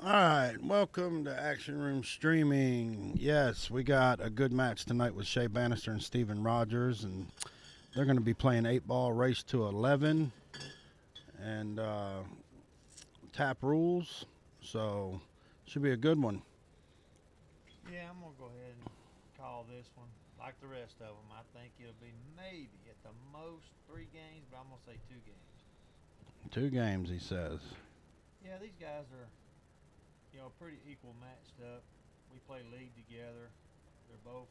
All right, welcome to Action Room Streaming. Yes, we got a good match tonight with SHEA Bannister and Steven Rogers, and they're going to be playing 8-ball race to 11 and tap rules, so should be a good one. Yeah, I'm going to go ahead and call this one. Like the rest of them, I think it'll be maybe at the most 3 games, but I'm going to say 2 games. 2 games, he says. Yeah, these guys are, pretty equal matched up. We play league together. They're both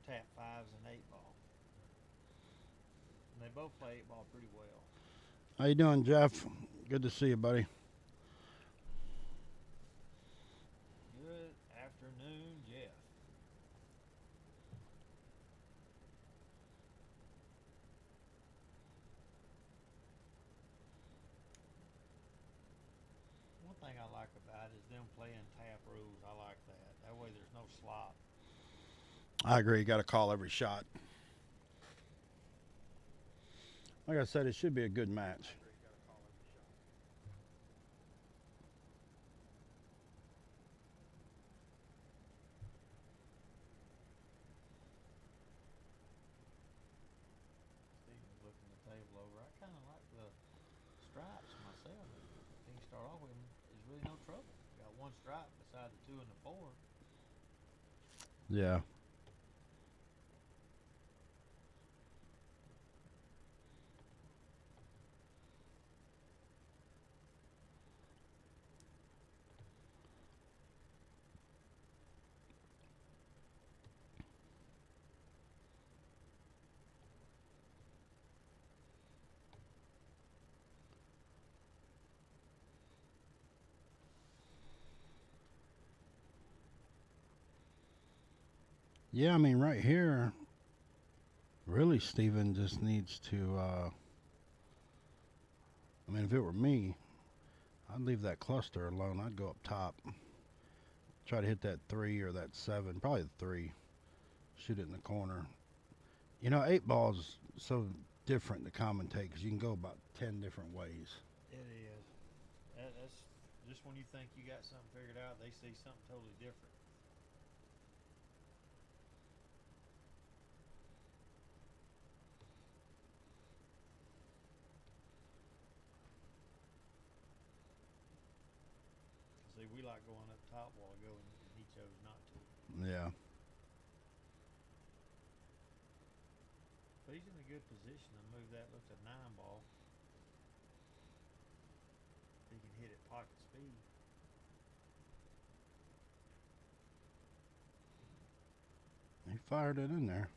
tap fives and 8-ball. And they both play 8-ball pretty well. How you doing, Jeff? Good to see you, buddy. Good afternoon, Jeff. One thing I like about it is them playing tap rules. I like that. That way there's no slop. I agree. You got to call every shot. Like I said, it should be a good match. Steven's looking the table over. I kind of like the stripes myself. If you start off with them, there's really no trouble. Got one stripe beside the 2 and the 4. Yeah. Yeah, I mean, right here, really, Steven just needs to. I mean, if it were me, I'd leave that cluster alone. I'd go up top, try to hit that 3 or that 7, probably the 3. Shoot it in the corner. You know, 8-ball's so different to commentate because you can go about 10 different ways. It is. That's just when you think you got something figured out, they see something totally different. See, we like going up top while ago, and he chose not to. Yeah. But he's in a good position to move that. Looks a 9-ball. He can hit at pocket speed. He fired it in there.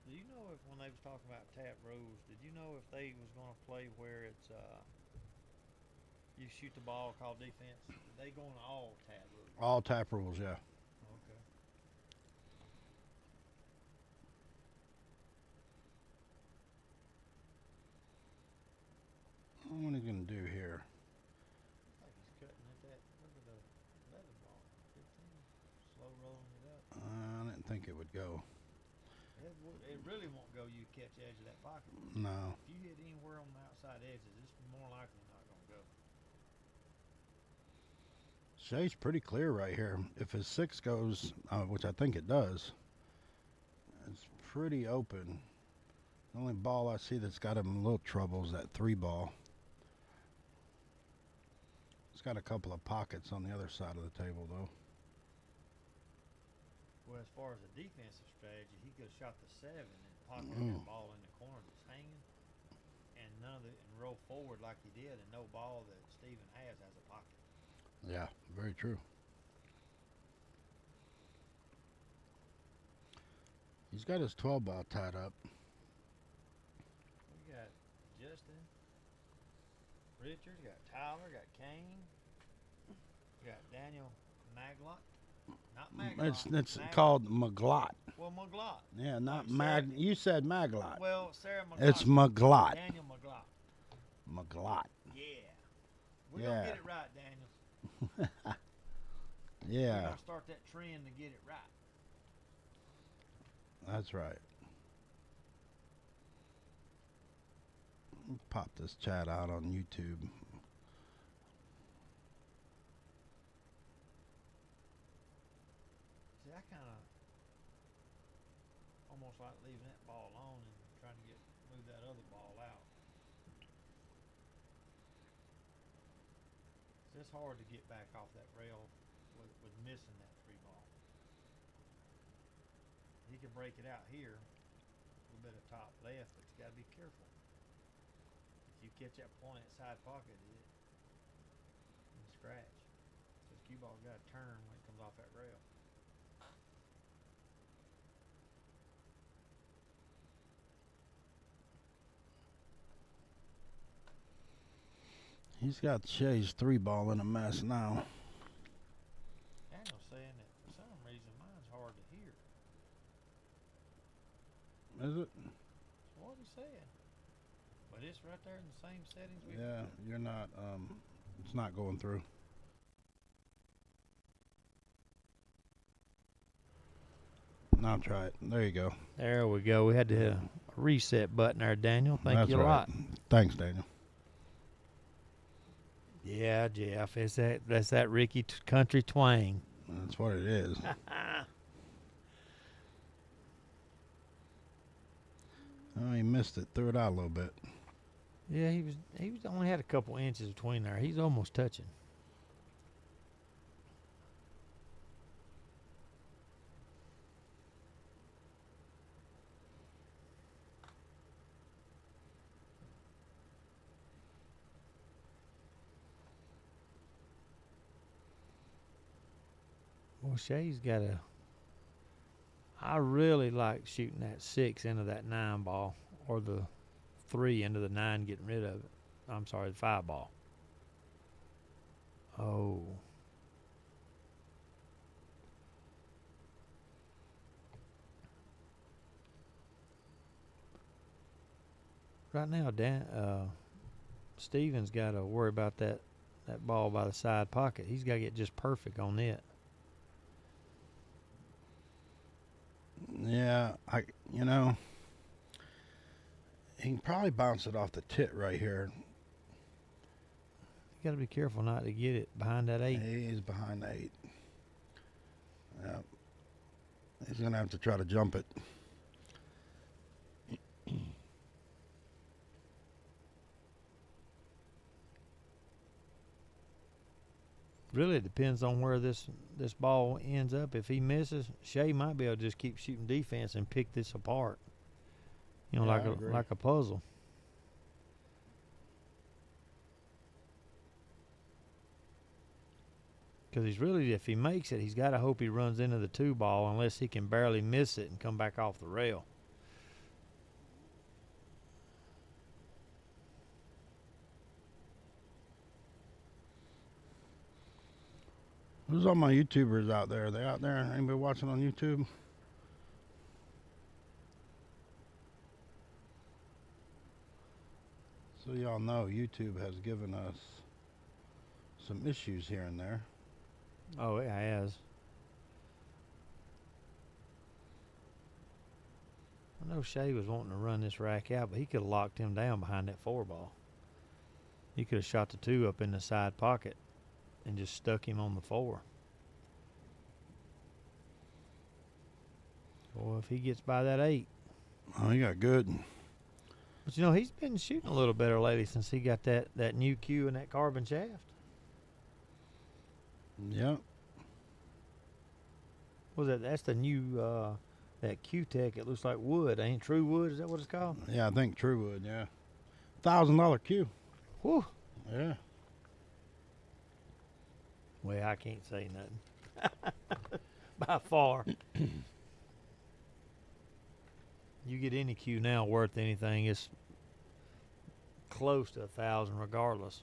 Do you know if when they was talking about tap rules, did you know if they was going to play where it's you shoot the ball called defense? They going all tap rules? All tap rules, yeah. Okay. What are you going to do here? Like he's cutting at that. Look at the 11 ball. 15. Slow rolling it up. I didn't think it would go. It really won't go. You catch the edge of that pocket. No. If you hit anywhere on the outside edges, it's more likely not going to go. SHEA's pretty clear right here. If his 6 goes, which I think it does, it's pretty open. The only ball I see that's got him in a little trouble is that 3-ball. It's got a couple of pockets on the other side of the table, though. Well, as far as a defensive strategy, he could have shot the 7 and pocketed that ball in the corner that's hanging, and none of it, and roll forward like he did, and no ball that Steven has a pocket. Yeah, very true. He's got his 12-ball tied up. We got Justin, Richard, got Tyler, got Kane, we got Daniel Maglot. Not Maglot. It's called Maglot. Well, Maglot. Yeah, not Like Mag. You said Maglot. Well, Sarah Maglot. It's Maglot. Daniel Maglot. Maglot. Yeah. We're going to get it right, Daniel. We're Yeah, going to start that trend to get it right. that's right. Pop this chat out on YouTube. See, I kind of almost like leaving that ball alone and trying to move that other ball out. So it's hard to get back off that rail with missing that 3 ball. He can break it out here, a little bit of top left, but you got to be careful. If you catch that point at side pocket, it can scratch. So this cue ball got to turn when it comes off that rail. He's got Shea's 3-ball in a mess now. Daniel's saying that for some reason mine's hard to hear. Is it? That's what he's saying. But it's right there in the same settings we Yeah, you're not, it's not going through. Now try it. There you go. There we go. We had the reset button there, Daniel. Thank That's you a right. lot. Thanks, Daniel. Yeah, Jeff. That's that Ricky country twang. That's what it is. Oh, he missed it. Threw it out a little bit. Yeah, he was only had a couple inches between there. He's almost touching. Well, Shea's got a. I really like shooting that 6 into that 9 ball, or the 3 into the 9, getting rid of it. I'm sorry, the 5 ball. Oh. Right now, Steven's got to worry about that ball by the side pocket. He's got to get just perfect on it. Yeah, he can probably bounce it off the tit right here. You got to be careful not to get it behind that 8. He's behind the 8. Yeah. He's going to have to try to jump it. Really, it depends on where this ball ends up. If he misses, SHEA might be able to just keep shooting defense and pick this apart. You know, Yeah, like a puzzle. Because if he makes it, he's got to hope he runs into the 2 ball, unless he can barely miss it and come back off the rail. Who's all my YouTubers out there? Are they out there? Anybody watching on YouTube? So y'all know YouTube has given us some issues here and there. Oh, it has. I know SHEA was wanting to run this rack out, but he could have locked him down behind that 4 ball. He could have shot the 2 up in the side pocket and just stuck him on the 4. Or if he gets by that 8. Oh, he got good. But he's been shooting a little better lately since he got that new cue and that carbon shaft. Yep. That's the new that Q-Tech. It looks like wood. Ain't True Wood? Is that what it's called? Yeah, I think True Wood, yeah. $1,000 cue. Whew. Yeah. Well, I can't say nothing. By far. You get any cue now worth anything, it's close to $1,000 regardless.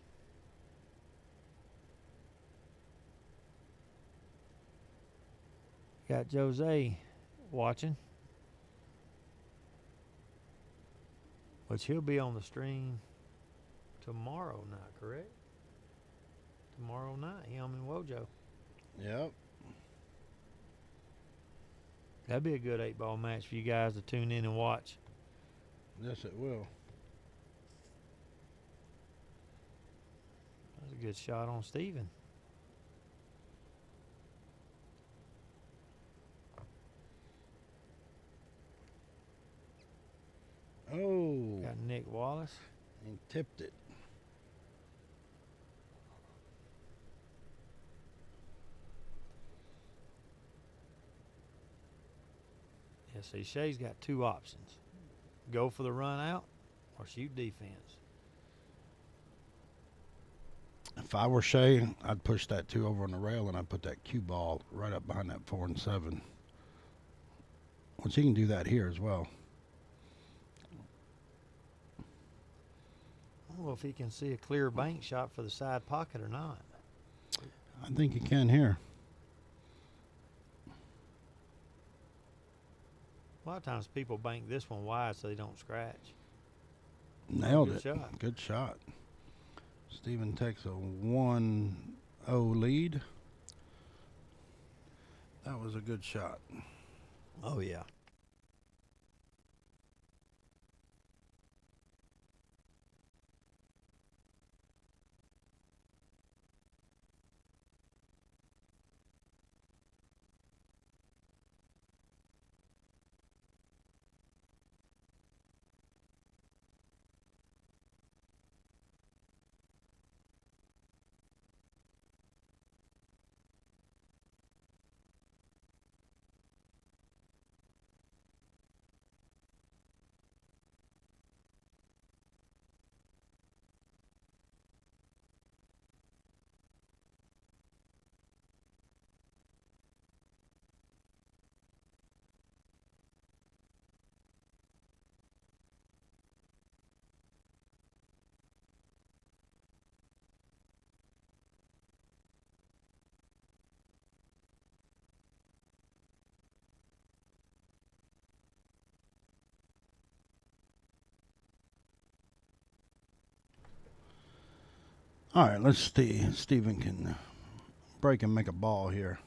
Got Jose watching, which he'll be on the stream tomorrow night, correct? Tomorrow night, him and Wojo. Yep. That'd be a good 8-ball match for you guys to tune in and watch. Yes, it will. a good shot on Steven. Oh, Got Nick Wallace. he tipped it. Yeah, see, Shea's got two options. Go for the run out or shoot defense. If I were SHEA, I'd push that 2 over on the rail and I'd put that cue ball right up behind that 4 and 7. Which he can do that here as well. I don't know if he can see a clear bank shot for the side pocket or not. I think he can here. A lot of times people bank this one wide so they don't scratch. Nailed Good it. shot. Good shot. Steven takes a 1-0 lead. That was a good shot. Oh, yeah. All right, let's see. Steven can break and make a ball here.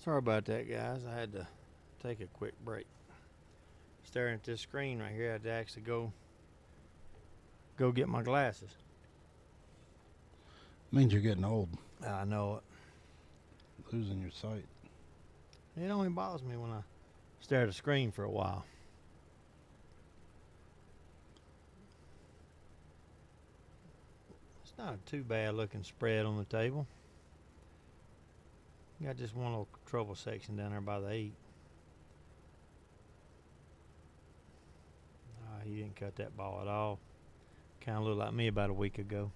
Sorry about that, guys. I had to take a quick break. Staring at this screen right here, I had to actually go get my glasses. Means you're getting old. I know it. Losing your sight. It only bothers me when I stare at a screen for a while. It's not a too bad looking spread on the table. Got just one little trouble section down there by the 8. He didn't cut that ball at all. Kind of looked like me about a week ago.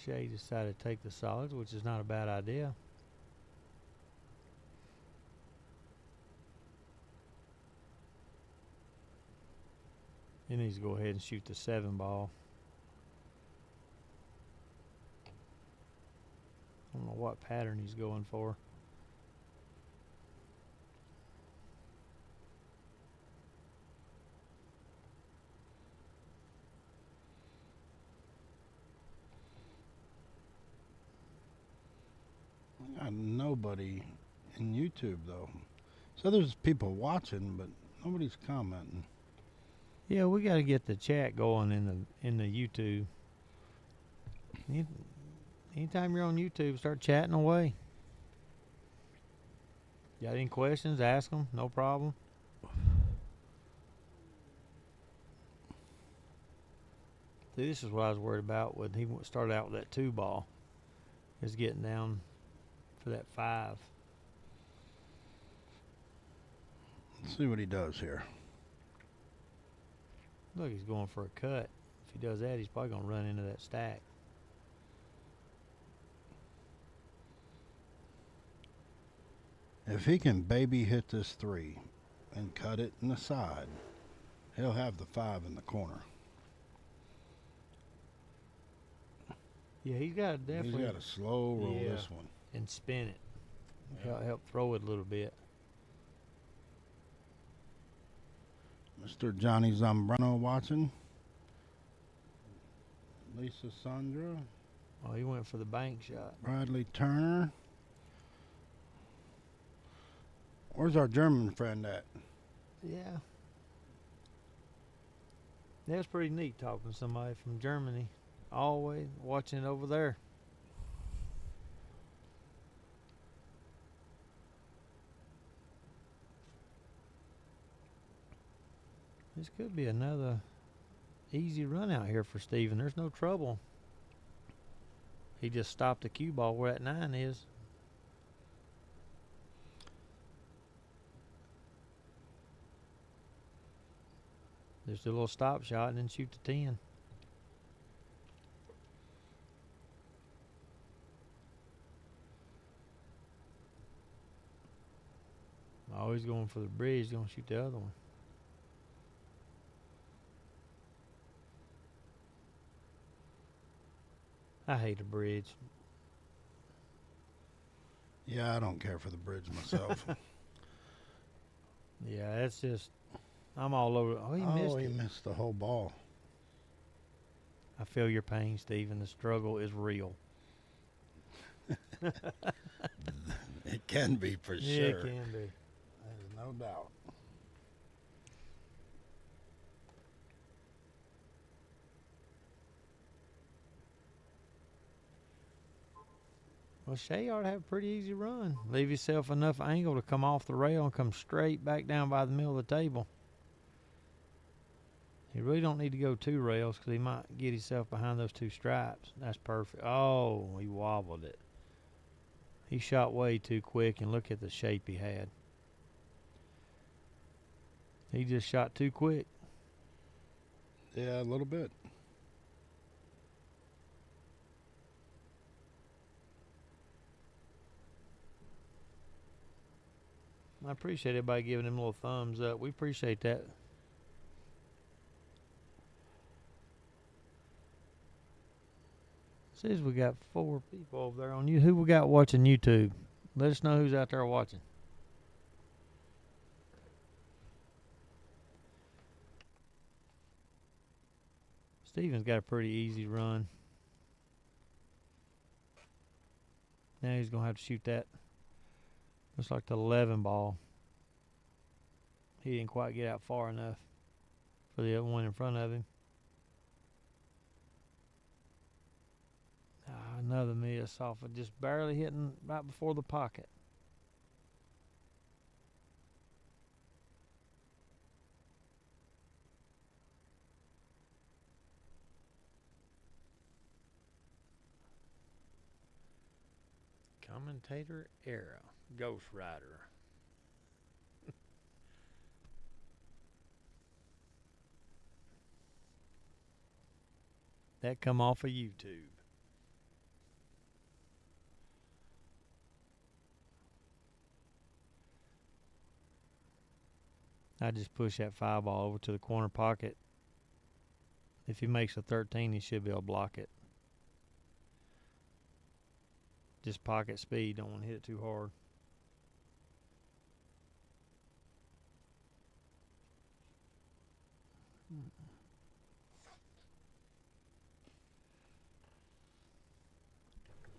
Shea decided to take the solids, which is not a bad idea. He needs to go ahead and shoot the 7 ball. I don't know what pattern he's going for. I got nobody in YouTube though. So there's people watching, but nobody's commenting. Yeah, we got to get the chat going in the YouTube. Anytime you're on YouTube, start chatting away. Got any questions? Ask them. No problem. See, this is what I was worried about when he started out with that 2 ball. Is getting down for that 5. Let's see what he does here. Look, he's going for a cut. If he does that, he's probably going to run into that stack. If he can baby hit this 3 and cut it in the side, he'll have the 5 in the corner. Yeah, he's got to definitely. He's got to slow roll this one. And spin it. Yeah. Help throw it a little bit. Mr. Johnny Zambrano watching. Lisa Sandra. Oh, he went for the bank shot. Bradley Turner. Where's our German friend at? Yeah. That's pretty neat talking to somebody from Germany. Always watching it over there. This could be another easy run out here for Steven. There's no trouble. He just stopped the cue ball where that 9 is. Just a little stop shot and then shoot the 10. Always going for the bridge, going to shoot the other one. I hate a bridge. Yeah, I don't care for the bridge myself. Yeah, that's just, I'm all over. Oh, he missed it. He missed the whole ball. I feel your pain, Steven. The struggle is real. It can be for Yeah, sure. it can be. There's no doubt. Well, SHEA ought to have a pretty easy run. Leave yourself enough angle to come off the rail and come straight back down by the middle of the table. You really don't need to go 2 rails because he might get himself behind those 2 stripes. That's perfect. Oh, he wobbled it. He shot way too quick, and look at the shape he had. He just shot too quick. Yeah, a little bit. I appreciate everybody giving him a little thumbs up. We appreciate that. Says we got 4 people over there on you. Who we got watching YouTube? Let us know who's out there watching. Steven's got a pretty easy run. Now he's going to have to shoot that. Looks like the 11 ball. He didn't quite get out far enough for the other one in front of him. Another miss off of just barely hitting right before the pocket. Commentator era. Ghost Rider. That come off of YouTube. I just push that 5 ball over to the corner pocket. If he makes a 13, he should be able to block it. Just pocket speed, don't want to hit it too hard.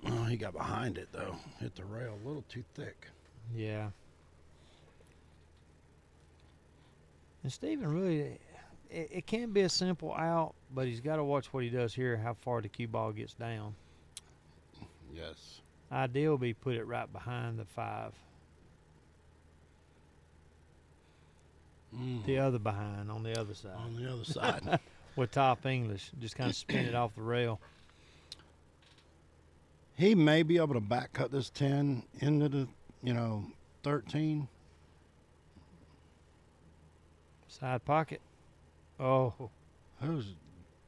Oh, he got behind it, though. Hit the rail a little too thick. Yeah. And Steven really, it can be a simple out, but he's got to watch what he does here, how far the cue ball gets down. Yes. Ideal would be put it right behind the 5. The other behind, on the other side. On the other side. With top English. Just kind of spin it off the rail. He may be able to back cut this 10 into the, 13. Side pocket. Oh. Who's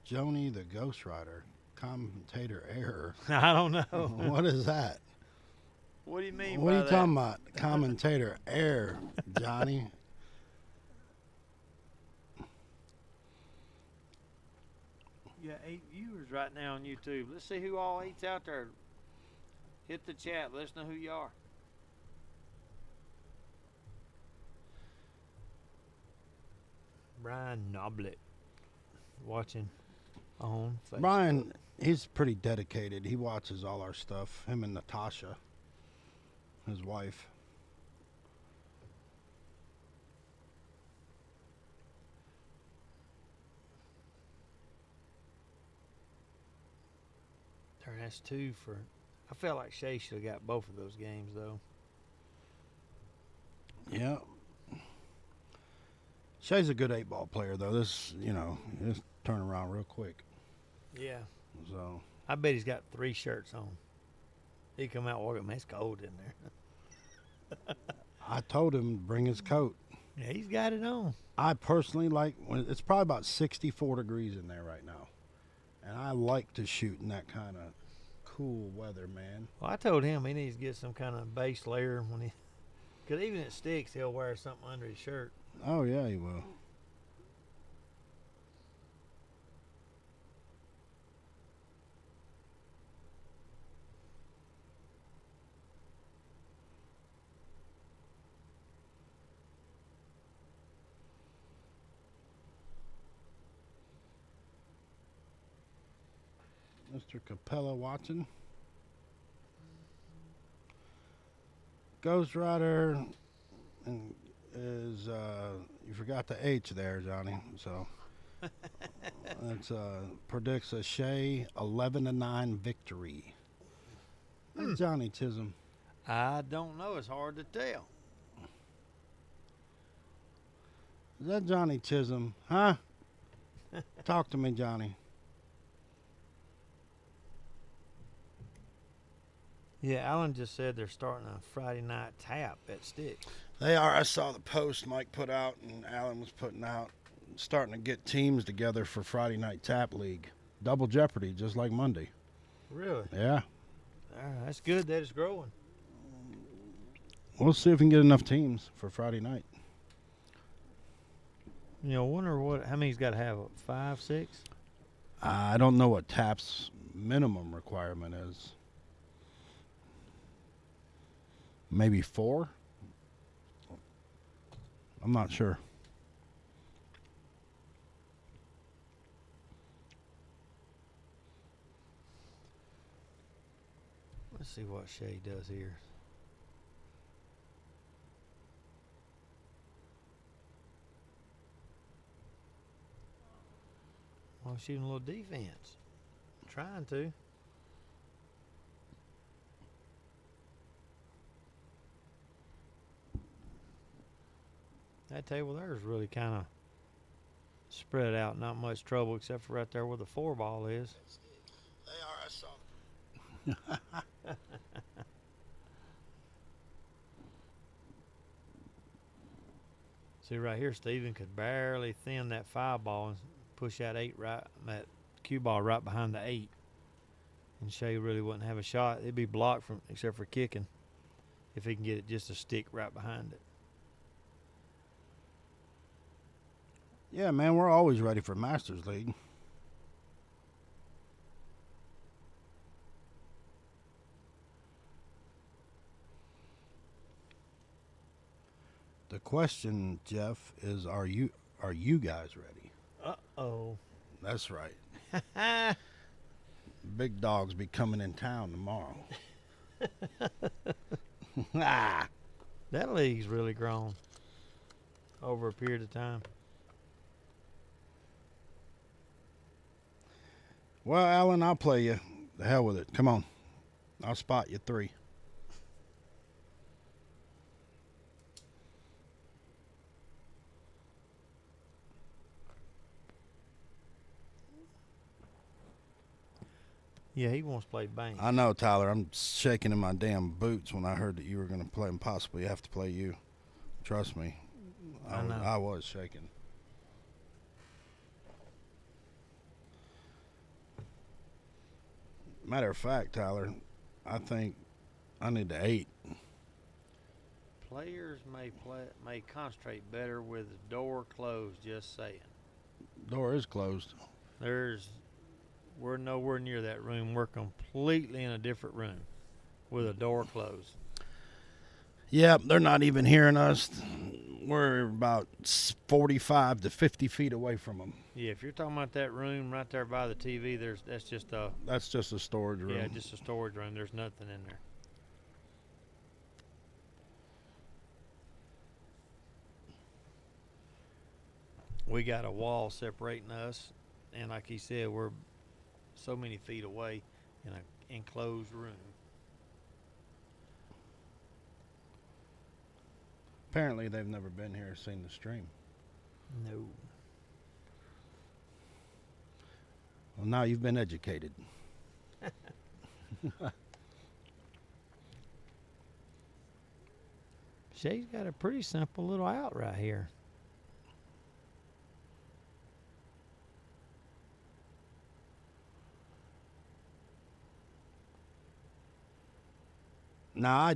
Joni the Ghost Rider? Commentator error. I don't know. What is that? What do you mean What by are you that? talking about? Commentator error, Johnny. Yeah, 8 viewers right now on YouTube. Let's see who all 8's out there. Hit the chat. Let us know who you are. Brian Noblet watching on Facebook. Brian, he's pretty dedicated. He watches all our stuff. Him and Natasha, his wife. There, that's 2 for. I felt like SHEA should have got both of those games though. Yeah. Shea's a good 8-ball player, though. This, just turn around real quick. Yeah. So I bet he's got 3 shirts on. He come out walking, man, it's cold in there. I told him to bring his coat. Yeah, he's got it on. I personally like when it's probably about 64 degrees in there right now, and I like to shoot in that kind of cool weather, man. Well, I told him he needs to get some kind of base layer when he, because even if it sticks, he'll wear something under his shirt. Oh yeah, he will. Mr. Capella watching. Ghost Rider and is you forgot the H there, Johnny. So that's predicts a SHEA 11-9 victory. That's Johnny Chisholm. I don't know. It's hard to tell. Is that Johnny Chisholm? Huh? Talk to me, Johnny. Yeah, Alan just said they're starting a Friday night tap at Stick. They are. I saw the post Mike put out and Alan was putting out, starting to get teams together for Friday Night Tap League. Double Jeopardy, just like Monday. Really? Yeah. That's good that it's growing. We'll see if we can get enough teams for Friday night. Wonder how many he's got to have. 5, 6? I don't know what TAP's minimum requirement is. Maybe 4? I'm not sure. Let's see what SHEA does here. Well, shooting a little defense. Trying to. That table there is really kind of spread out. Not much trouble except for right there where the 4 ball is. They are. I saw. See right here, Steven could barely thin that 5 ball and push that 8 right, that cue ball right behind the 8. And SHEA really wouldn't have a shot. It'd be blocked from except for kicking if he can get it just to stick right behind it. Yeah, man, we're always ready for Masters League. The question, Jeff, is are you guys ready? Uh-oh. That's right. Big dogs be coming in town tomorrow. Ah. That league's really grown over a period of time. Well, Alan, I'll play you. The hell with it. Come on. I'll spot you 3. Yeah, he wants to play bank. I know, Tyler. I'm shaking in my damn boots when I heard that you were going to play and possibly have to play you. Trust me. I know. I was shaking. Matter of fact, Tyler, I think I need to 8. Players may concentrate better with the door closed. Just saying. Door is closed. We're nowhere near that room. We're completely in a different room with a door closed. Yeah, they're not even hearing us. We're about 45 to 50 feet away from them. Yeah, if you're talking about that room right there by the TV, that's just a storage room. Yeah, just a storage room. There's nothing in there. We got a wall separating us, and like he said, we're so many feet away in an enclosed room. Apparently, they've never been here or seen the stream. No. Well, now you've been educated. Shea's got a pretty simple little out right here. Now,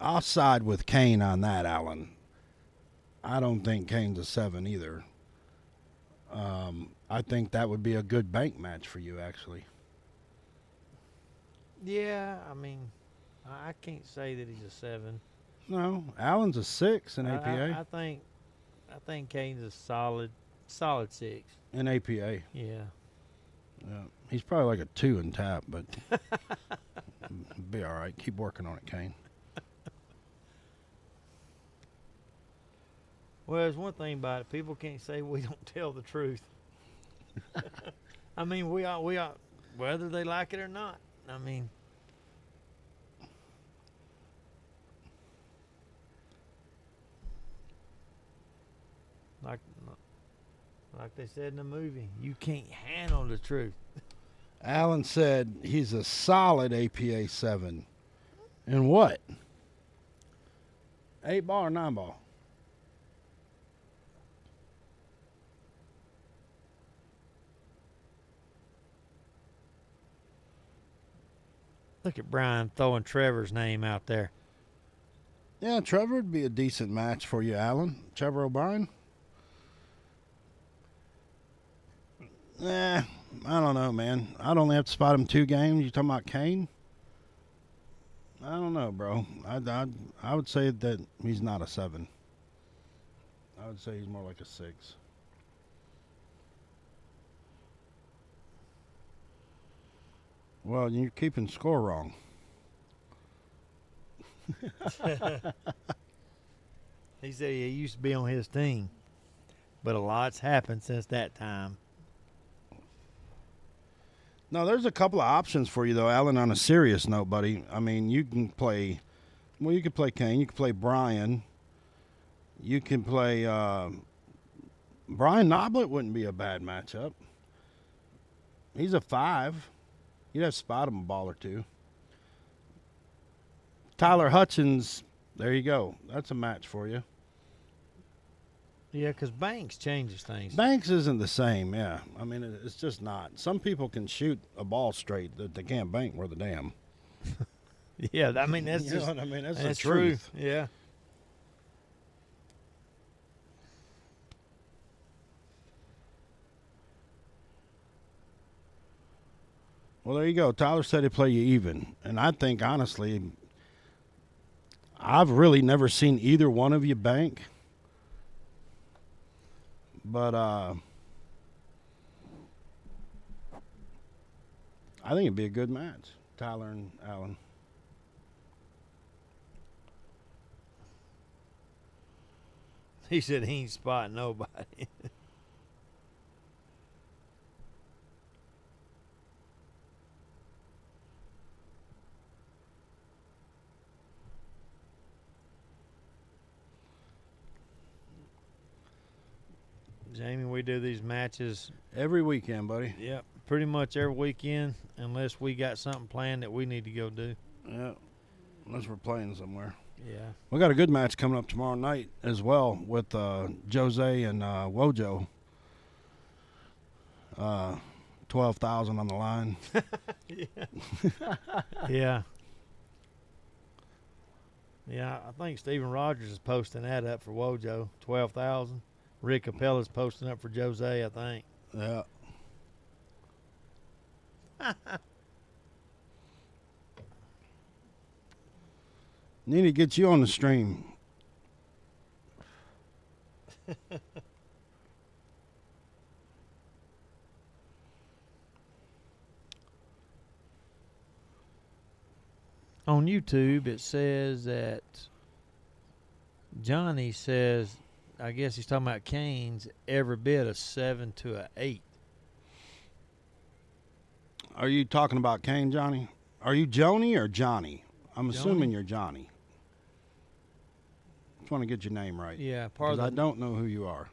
I'll side with Kane on that, Alan. I don't think Kane's a 7 either. I think that would be a good bank match for you, actually. Yeah, I mean, I can't say that he's a 7. No, Alan's a 6 in APA. I think Kane's a solid 6. In APA. Yeah. Yeah. He's probably like a 2 in tap, but be all right. Keep working on it, Kane. Well, there's one thing about it. People can't say we don't tell the truth. I mean, we are, whether they like it or not. I mean, like they said in the movie, you can't handle the truth. Alan said he's a solid APA 7. In what? 8 ball or 9 ball? Look at Brian throwing Trevor's name out there. Yeah, Trevor would be a decent match for you, Alan. Trevor O'Brien? I don't know, man. I'd only have to spot him 2 games. You talking about Kane? I don't know, bro. I would say that he's not a 7. I would say he's more like a 6. Well, you're keeping score wrong. He said he used to be on his team, but a lot's happened since that time. No, there's a couple of options for you, though, Alan, on a serious note, buddy. I mean, you can play Kane. You can play Brian. You can play Brian Noblet wouldn't be a bad matchup. He's a 5. You'd have to spot him a ball or 2. Tyler Hutchins, there you go. That's a match for you. Yeah, because Banks changes things. Banks isn't the same, yeah. I mean, it's just not. Some people can shoot a ball straight that they can't bank worth a damn. Yeah, I mean, that's you just, know what I mean? That's the true. truth. Yeah. Well, there you go. Tyler said he'd play you even. And I think, honestly, I've really never seen either one of you bank. But I think it'd be a good match, Tyler and Alan. He said he ain't spotting nobody. we do these matches. Every weekend, buddy. Yep, pretty much every weekend, unless we got something planned that we need to go do. Yeah, unless we're playing somewhere. Yeah. We got a good match coming up tomorrow night as well with Jose and Wojo. 12,000 on the line. Yeah. Yeah, I think Steven Rogers is posting that up for Wojo, 12,000. Rick Capella's posting up for Jose, I think. Yeah. Need to get you on the stream. On YouTube, it says that Johnny says, I guess he's talking about Canes, every bit a 7 to a 8. Are you talking about Kane, Johnny? Are you Joni or Johnny? I'm assuming you're Johnny. Just want to get your name right. Yeah, part of Because the, I don't know who you are.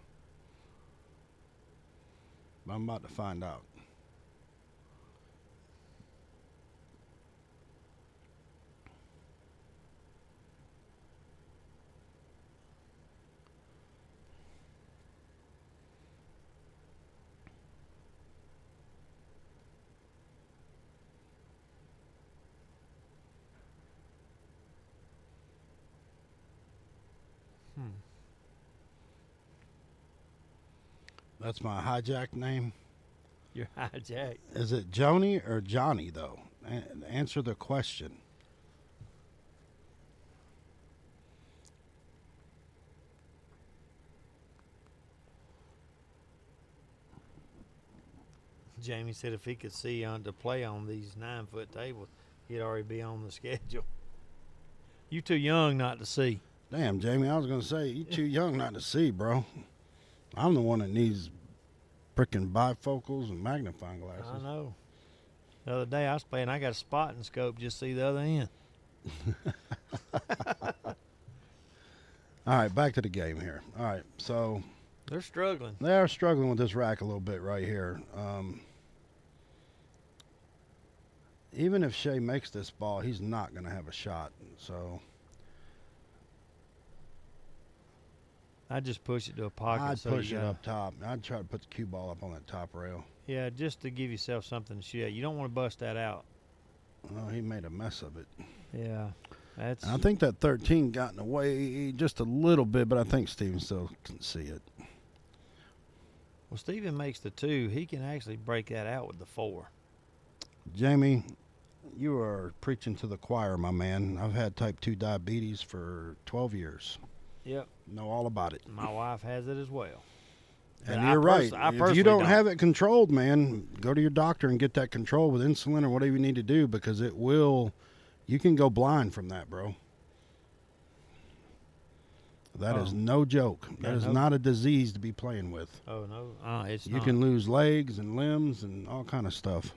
But I'm about to find out. That's my hijacked name. You're hijacked. Is it Joni or Johnny, though? Answer the question. Jamie said if he could see on to play on these 9-foot tables, he'd already be on the schedule. You too young not to see. Damn, Jamie, I was going to say, you too young not to see, bro. I'm the one that needs freaking bifocals and magnifying glasses. I know. The other day I was playing, I got a spotting scope just to see the other end. All right, back to the game here. All right, so They're struggling. they are struggling with this rack a little bit right here. Even if SHEA makes this ball, he's not going to have a shot. So I just push it to a pocket. I'd so push you it gotta- up top. I'd try to put the cue ball up on that top rail. Yeah, just to give yourself something to shoot. You don't want to bust that out. Oh, he made a mess of it. Yeah, that's. And I think that 13 got in the way just a little bit, but I think Steven still can see it. Well, Steven makes the 2. He can actually break that out with the 4. Jamie, you are preaching to the choir, my man. I've had type 2 diabetes for 12 years. Yep. Know all about it. My wife has it as well. And But you're right. I If you personally don't have it controlled, man, go to your doctor and get that controlled with insulin or whatever you need to do, because it will, you can go blind from that, bro. That is no joke. That is not a disease to be playing with. Oh, no. It's You not. can lose legs and limbs and all kind of stuff.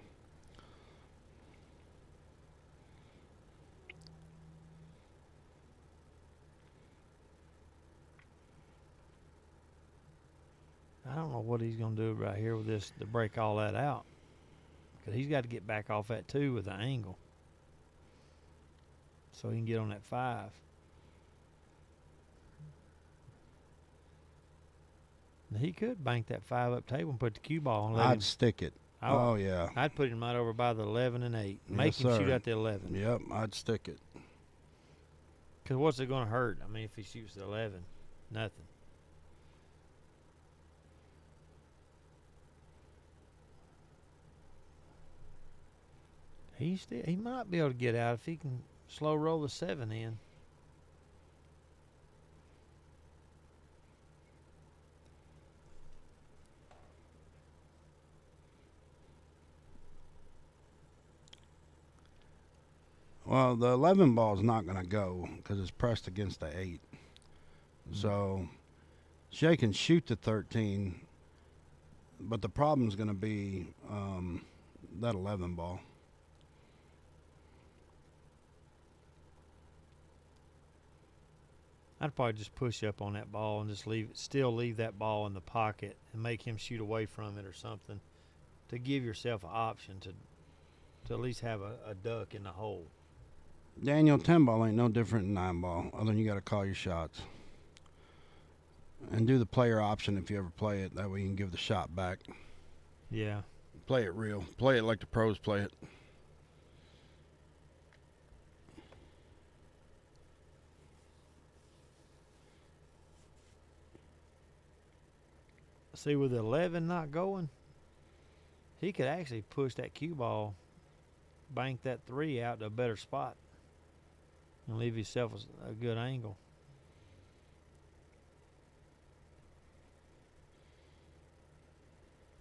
I don't know what he's going to do right here with this to break all that out. Because he's got to get back off that 2 with the angle. So he can get on that 5. Now, he could bank that 5 up table and put the cue ball and let him. I'd stick it. Oh, yeah. I'd put him right over by the 11 and 8. Yes, Make him shoot sir. at the 11. Yep, I'd stick it. Because what's it going to hurt? I mean, if he shoots the 11, nothing. He might be able to get out if he can slow roll the 7 in. Well, the 11 ball is not going to go because it's pressed against the 8. So SHEA can shoot the 13, but the problem is going to be that 11 ball. I'd probably just push up on that ball and just leave that ball in the pocket and make him shoot away from it or something to give yourself an option to at least have a duck in the hole. Daniel, 10 ball ain't no different than 9 ball, other than you got to call your shots. And do the player option if you ever play it. That way you can give the shot back. Yeah. Play it real. Play it like the pros play it. See, with 11 not going, he could actually push that cue ball, bank that 3 out to a better spot, and leave himself a good angle.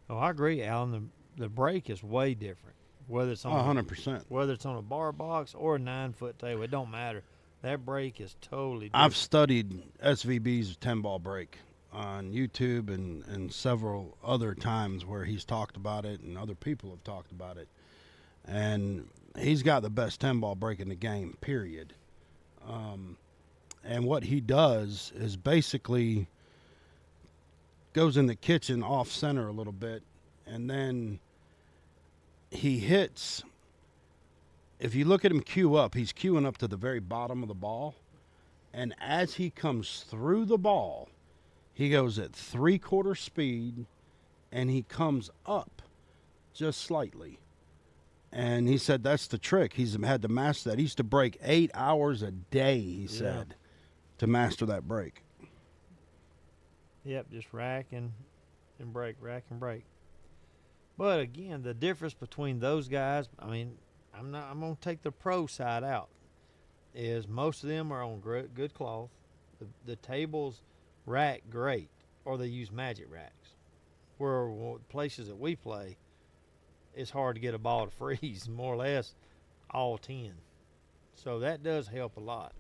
Oh, I agree, Alan. The break is way different. Whether it's on 100%. whether it's on a bar box or a 9-foot table, it don't matter. That break is totally different. I've studied SVB's 10 ball break on YouTube and several other times where he's talked about it and other people have talked about it. And he's got the best 10 ball break in the game, period. And what he does is basically goes in the kitchen off center a little bit, and then he hits. If you look at him cue up, he's cueing up to the very bottom of the ball, and as he comes through the ball, he goes at 3/4 speed, and he comes up just slightly. And he said that's the trick. He's had to master that. He used to break 8 hours a day, he said, to master that break. Yep, just rack and break, rack and break. But again, the difference between those guys, I mean, I'm gonna take the pro side out, is most of them are on good cloth. The tables rack great, or they use magic racks. Where places that we play, it's hard to get a ball to freeze, more or less all 10. So that does help a lot.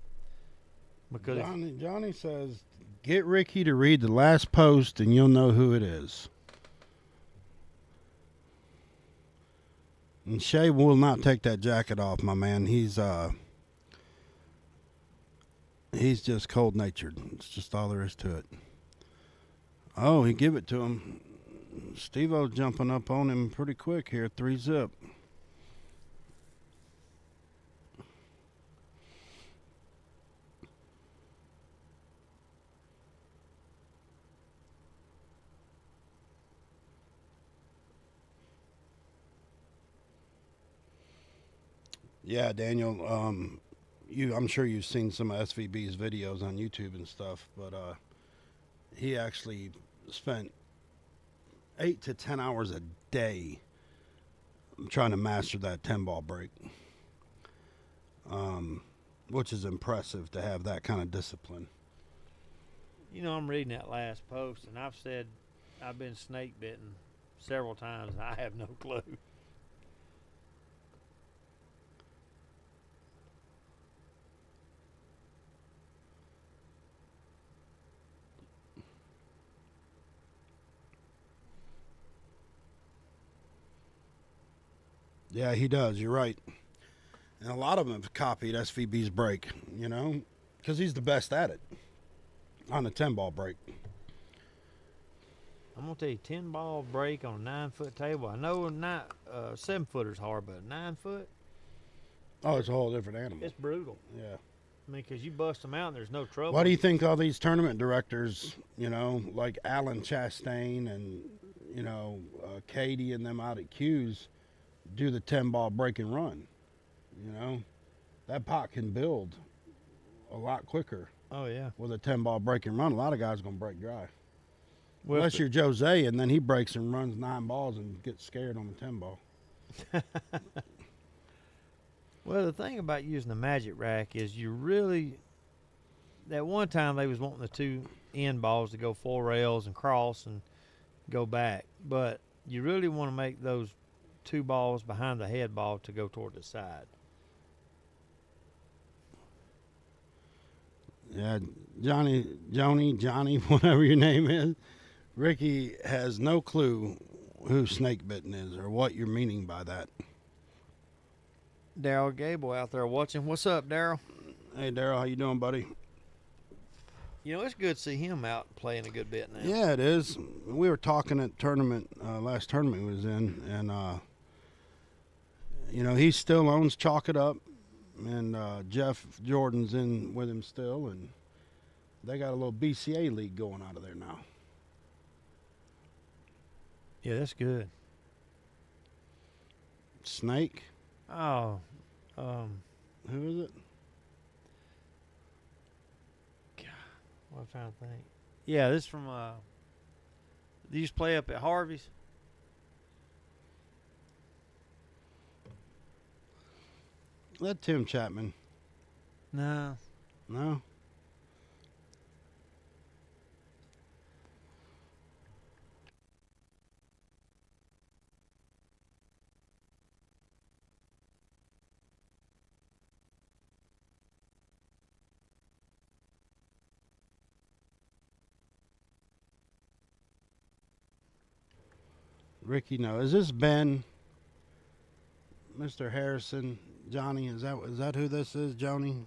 Because Johnny says, get Ricky to read the last post and you'll know who it is. And Shea will not take that jacket off, my man. He's just cold-natured. It's just all there is to it. Oh, he give it to him. Steve-O's jumping up on him pretty quick here, 3-zip. Yeah, Daniel, I'm sure you've seen some of SVB's videos on YouTube and stuff, but he actually spent 8 to 10 hours a day trying to master that 10 ball break, which is impressive to have that kind of discipline. You know, I'm reading that last post, and I've said I've been snake bitten several times, and I have no clue. Yeah, he does. You're right. And a lot of them have copied SVB's break, you know, because he's the best at it on the 10 ball break. I'm going to tell you, 10 ball break on a 9-foot table. I know 7-footer's hard, but 9-foot? Oh, it's a whole different animal. It's brutal. Yeah. I mean, because you bust them out and there's no trouble. Why do you think all these tournament directors, you know, like Alan Chastain and, you know, Katie and them out at Q's, do the 10 ball break and run? You know, that pot can build a lot quicker. Oh, yeah. With a 10 ball break and run. A lot of guys are going to break dry. Well, unless you're Jose, and then he breaks and runs 9 balls and gets scared on the 10 ball. Well, the thing about using the magic rack is you really, that one time they was wanting the 2 end balls to go 4 rails and cross and go back. But you really want to make those 2 balls behind the head ball to go toward the side. Yeah, Johnny, whatever your name is, Ricky has no clue who snake bitten is or what you're meaning by that. Daryl Gable out there watching. What's up, Daryl? Hey, Daryl, how you doing, buddy? You know, it's good to see him out playing a good bit now. Yeah, it is. We were talking at tournament last tournament he was in, and you know, he still owns Chalk It Up, and Jeff Jordan's in with him still, and they got a little BCA league going out of there now. Yeah, that's good. Snake, Oh, who is it? what I'm trying to think. Yeah, this from they used to play up at Harvey's. Let Tim Chapman. No. No. Ricky, no. Is this Ben? Mr. Harrison? Johnny? Is that who this is, Joni?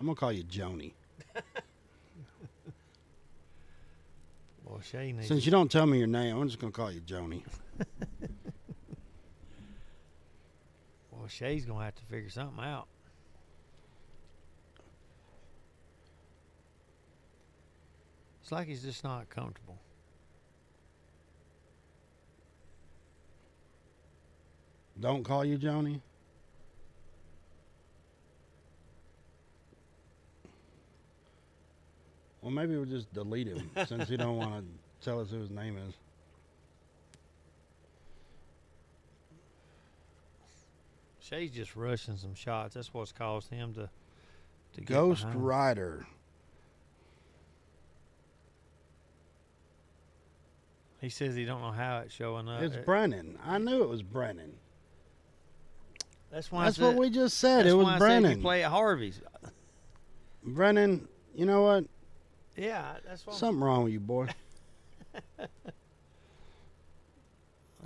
I'm gonna call you Joni. Well, Shay needs. Since you don't tell me your name, I'm just gonna call you Joni. Well, Shay's gonna have to figure something out. It's like he's just not comfortable. Don't call you Joni? Well, maybe we'll just delete him since he don't want to tell us who his name is. Shay's just rushing some shots. That's what's caused him to get Ghost behind. Rider. He says he don't know how it's showing up. It's Brennan. I knew it was Brennan. That's why. That's I said, what we just said. That's It was why I Brennan. said you play at Harvey's. Brennan, you know what? Yeah, that's what. Something wrong with you, boy.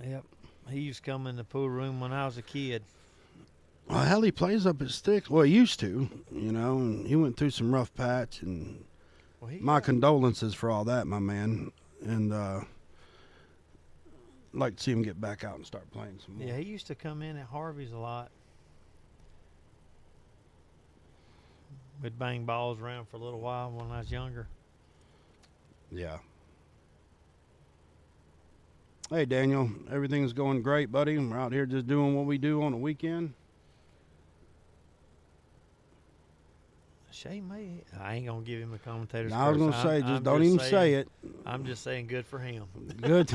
Yep. He used to come in the pool room when I was a kid. Well, hell, he plays up at Sticks. Well, he used to, you know, and he went through some rough patch. And Well, he my got- condolences for all that, my man. And like to see him get back out and start playing some more. Yeah, he used to come in at Harvey's a lot. We'd bang balls around for a little while when I was younger. Yeah. Hey, Daniel, everything's going great, buddy. We're out here just doing what we do on the weekend. Shay may. I ain't gonna give him a commentator's Now, I was curse. going to say, I'm just don't even saying- say it. I'm just saying, good for him. Good.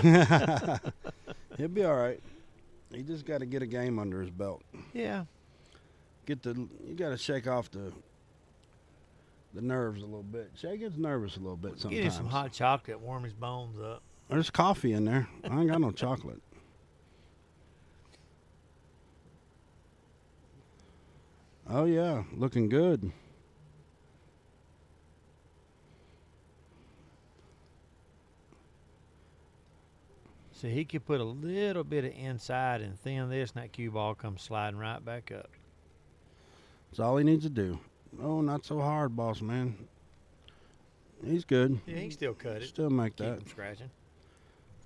He'll be all right. He just got to get a game under his belt. Yeah. You got to shake off the nerves a little bit. Shay gets nervous a little bit sometimes. Get him some hot chocolate, warm his bones up. There's coffee in there. I ain't got no chocolate. Oh, yeah. Looking good. See, he could put a little bit of inside and thin this, and that cue ball comes sliding right back up. That's all he needs to do. Oh, not so hard, boss man. He's good. Yeah, he can still cut it. Still make Keep that. him scratching.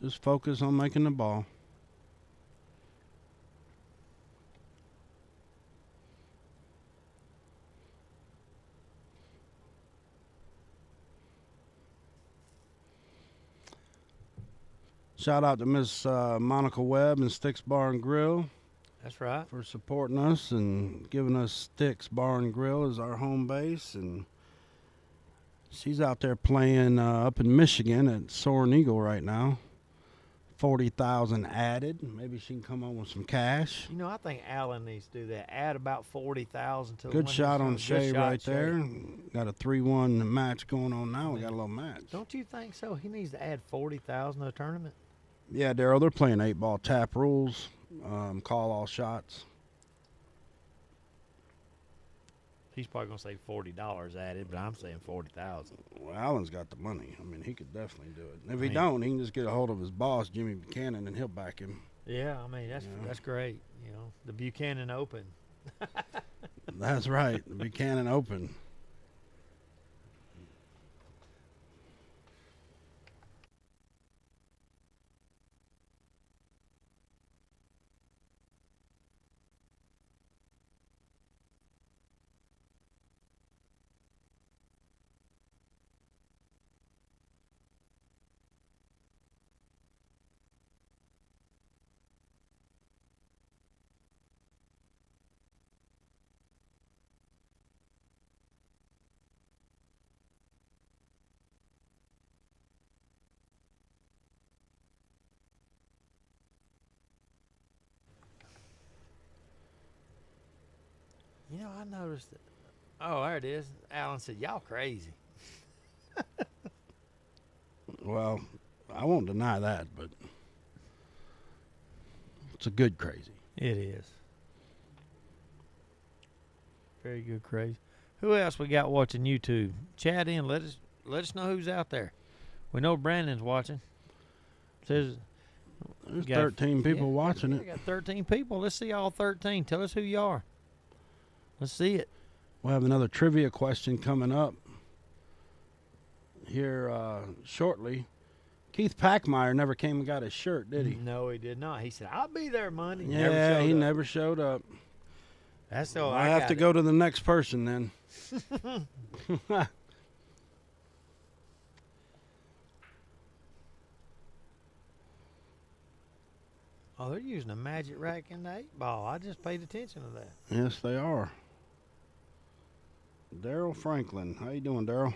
Just focus on making the ball. Shout out to Miss Monica Webb and Sticks Bar and Grill That's right. for supporting us and giving us Sticks Bar and Grill as our home base. And she's out there playing up in Michigan at Soaring Eagle right now. 40,000 added. Maybe she can come on with some cash. You know, I think Allen needs to do that. Add about 40,000 to the Good winner's shot on fund. Shea Good shot, right Shea. there. Got a 3-1 match going on now. We got a little match. Don't you think so? He needs to add 40,000 to the tournament. Yeah, Daryl, they're playing 8-ball tap rules. Call all shots. He's probably gonna say $40 added, but I'm saying 40,000. Well, Allen's got the money. I mean, he could definitely do it. And if he mean- don't, he can just get a hold of his boss, Jimmy Buchanan, and he'll back him. Yeah, I mean Yeah. that's great. You know, the Buchanan Open. That's right, the Buchanan Open. You know, I noticed that. Oh, there it is. Alan said, "Y'all crazy." Well, I won't deny that, but it's a good crazy. It is. Very good crazy. Who else we got watching YouTube? Chat in. Let us know who's out there. We know Brandon's watching. Says There's got 13 people yeah, watching yeah, it. We got 13 people. Let's see all 13. Tell us who you are. Let's see it. We'll have another trivia question coming up here shortly. Keith Packmeyer never came and got his shirt, did he? No, he did not. He said, "I'll be there Monday." Yeah, he up. never showed up. That's all. I have to go to the next person then. Oh, they're using a magic rack in the 8-ball. I just paid attention to that. Yes, they are. Daryl Franklin. How you doing, Daryl?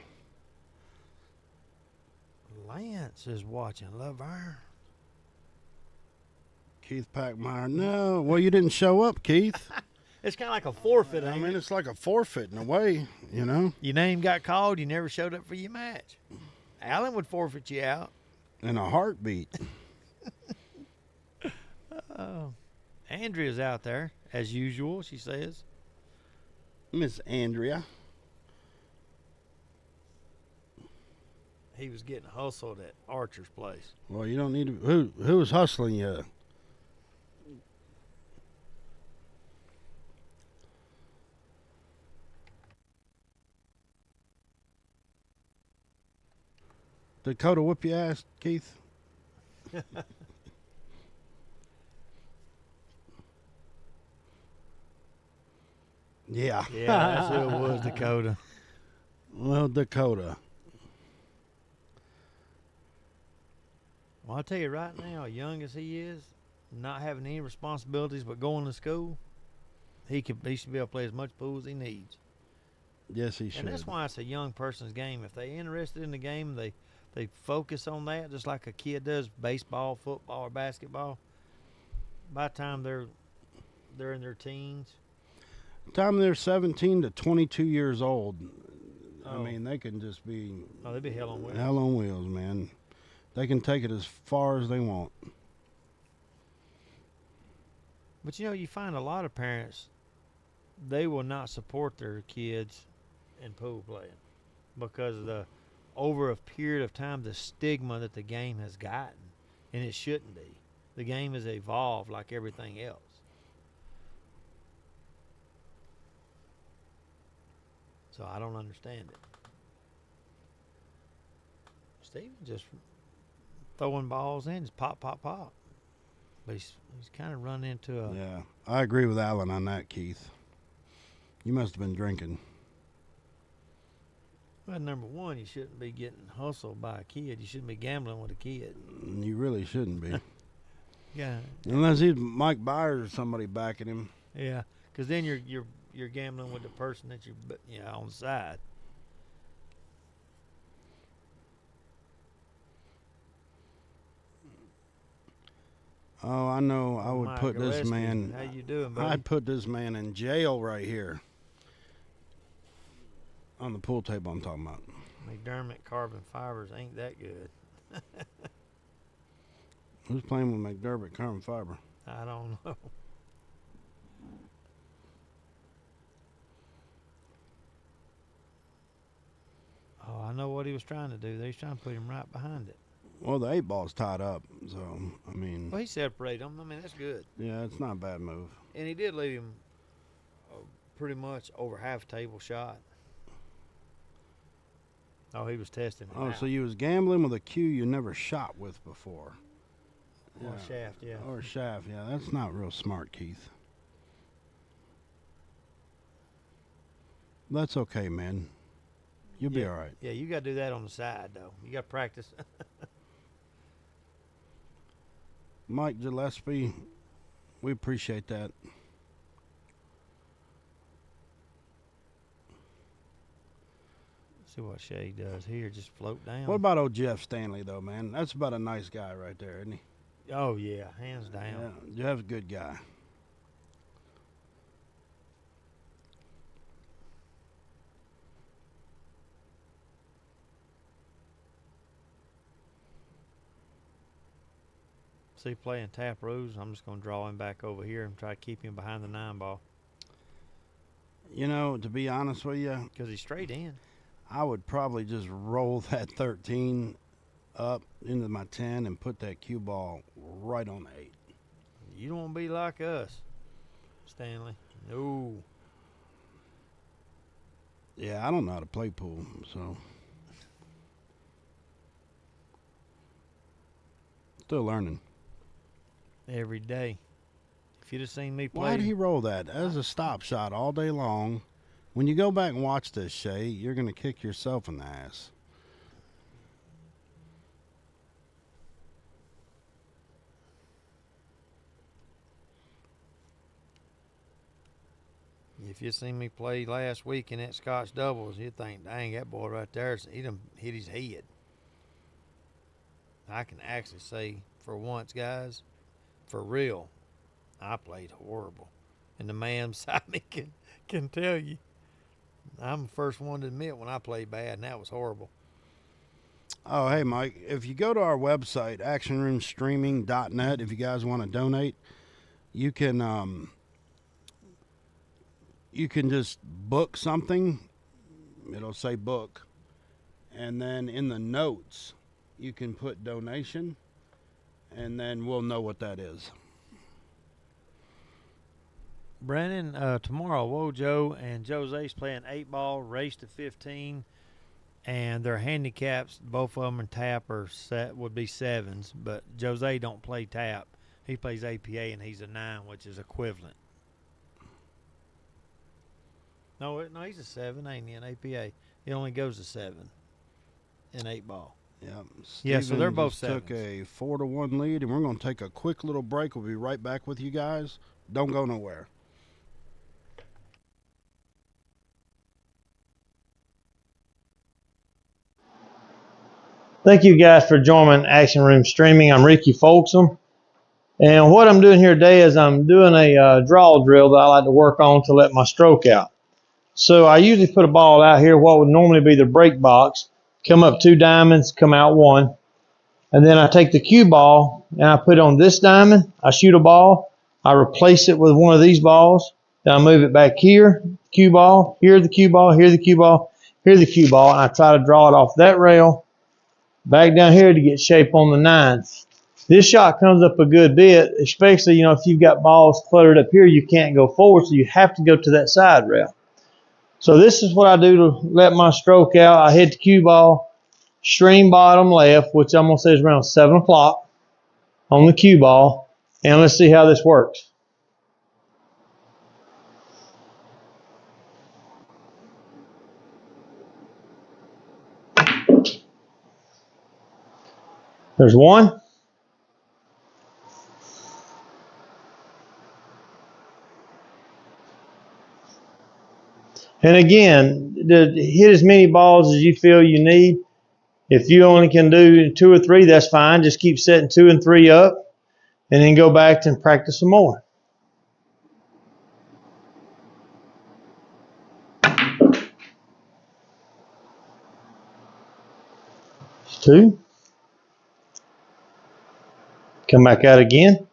Lance is watching. Laverne. Keith Packmeyer. No. Well, you didn't show up, Keith. It's kind of like a forfeit. I ain't mean, it? it's like a forfeit in a way, you know? Your name got called. You never showed up for your match. Alan would forfeit you out. In a heartbeat. Andrea's out there, as usual, she says. Miss Andrea. He was getting hustled at Archer's place. Well, you don't need to. Who was hustling you? Dakota whip your ass, Keith? Yeah. Yeah, that's who it was, Dakota. Well, Dakota. Well, I'll tell you right now, young as he is, not having any responsibilities but going to school, he should be able to play as much pool as he needs. Yes, he should. And that's why it's a young person's game. If they're interested in the game, they focus on that just like a kid does baseball, football, or basketball. By the time they're in their teens. Time they're 17 to 22 years old, I Oh. mean, they can just be Oh, they'd be hell on wheels. hell on wheels, man. They can take it as far as they want. But you know, you find a lot of parents, they will not support their kids in pool playing because of over a period of time, the stigma that the game has gotten, and it shouldn't be. The game has evolved like everything else. So I don't understand it. Steven just throwing balls in, just pop, pop, pop. But he's kind of run into a... Yeah, I agree with Alan on that, Keith. You must have been drinking. Well, number one, you shouldn't be getting hustled by a kid. You shouldn't be gambling with a kid. You really shouldn't be. Yeah. Unless he's Mike Byers or somebody backing him. Yeah, because then you're gambling with the person that you're on the side. Oh, I know. I would Mike put this Gillespie, man. How you doing, buddy? I'd put this man in jail right here. On the pool table I'm talking about. McDermott carbon fibers ain't that good. Who's playing with McDermott carbon fiber? I don't know. Oh, I know what he was trying to do. They was trying to put him right behind it. Well, the 8-ball's tied up, so, I mean, Well, he separated them. I mean, that's good. yeah, it's not a bad move. And he did leave him pretty much over half table shot. Oh, he was testing it Oh, out. so you was gambling with a cue you never shot with before. Or a shaft, yeah. Or a shaft, yeah. That's not real smart, Keith. That's okay, man. You'll be all right. Yeah, you got to do that on the side, though. You got to practice. Mike Gillespie, we appreciate that. See what SHEA does here. Just float down. What about old Jeff Stanley, though, man? That's about a nice guy right there, isn't he? Oh, yeah. Hands down. Yeah, Jeff's a good guy. See, playing tap rules, I'm just going to draw him back over here and try to keep him behind the 9-ball. You know, to be honest with you, Because he's straight in. I would probably just roll that 13 up into my 10 and put that cue ball right on the 8. You don't want to be like us, Stanley. No. Yeah, I don't know how to play pool, so still learning. Every day. If you'd have seen me play. Why did he roll that? That was a stop shot all day long. When you go back and watch this, Shay, you're going to kick yourself in the ass. If you seen me play last week in that Scotch doubles, you'd think, dang, that boy right there, he done hit his head. I can actually say, for once, guys, for real, I played horrible. And the man beside me can tell you. I'm the first one to admit when I played bad, and that was horrible. Oh, hey, Mike, if you go to our website, actionroomstreaming.net, if you guys want to donate, you can just book something. It'll say book. And then in the notes, you can put donation, and then we'll know what that is. Brandon, tomorrow, Wojo and Jose's playing 8-ball, race to 15, and their handicaps, both of them in tap, would be 7s, but Jose don't play tap. He plays APA, and he's a 9, which is equivalent. No, he's a 7, ain't he, in APA? He only goes to 7 in 8-ball. Yeah, so they're both took sevens. a 4-1 lead, and we're going to take a quick little break. We'll be right back with you guys. Don't go nowhere. Thank you guys for joining Action Room Streaming. I'm Ricky Folksam. And what I'm doing here today is I'm doing a draw drill that I like to work on to let my stroke out. So I usually put a ball out here, what would normally be the break box, come up 2 diamonds, come out 1. And then I take the cue ball and I put it on this diamond. I shoot a ball. I replace it with one of these balls. Then I move it back here, cue ball, here the cue ball, here the cue ball, here the cue ball. And I try to draw it off that rail back down here to get shape on the 9. This shot comes up a good bit, especially, if you've got balls cluttered up here, you can't go forward, so you have to go to that side rail. So this is what I do to let my stroke out. I hit the cue ball, stream bottom left, which I'm going to say is around 7 o'clock on the cue ball, and let's see how this works. There's 1. And again, hit as many balls as you feel you need. If you only can do 2 or 3, that's fine. Just keep setting 2 and 3 up, and then go back and practice some more. Two. Come back out again.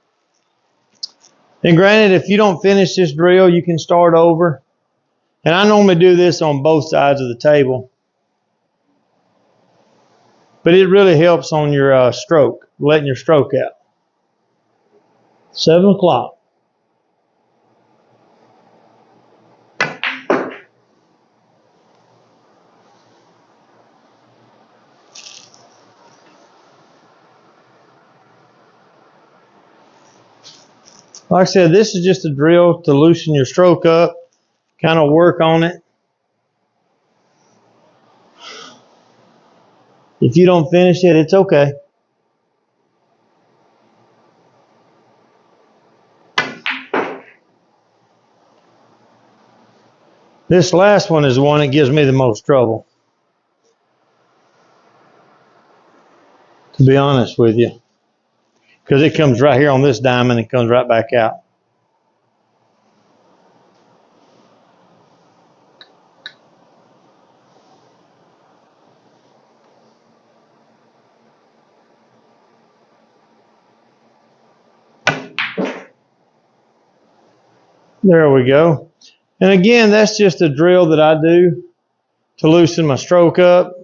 And granted, if you don't finish this drill, you can start over. And I normally do this on both sides of the table. But it really helps on your stroke, letting your stroke out. 7 o'clock. Like I said, this is just a drill to loosen your stroke up, kind of work on it. If you don't finish it, it's okay. This last one is the one that gives me the most trouble, to be honest with you, because it comes right here on this diamond and comes right back out. There we go. And again, that's just a drill that I do to loosen my stroke up,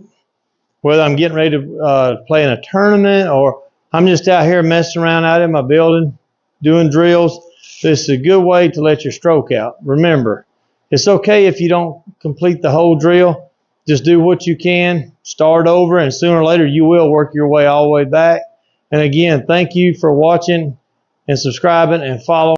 whether I'm getting ready to play in a tournament or I'm just out here messing around out in my building doing drills. This is a good way to let your stroke out. Remember, it's okay if you don't complete the whole drill. Just do what you can, start over, and sooner or later you will work your way all the way back. And again, thank you for watching and subscribing and following.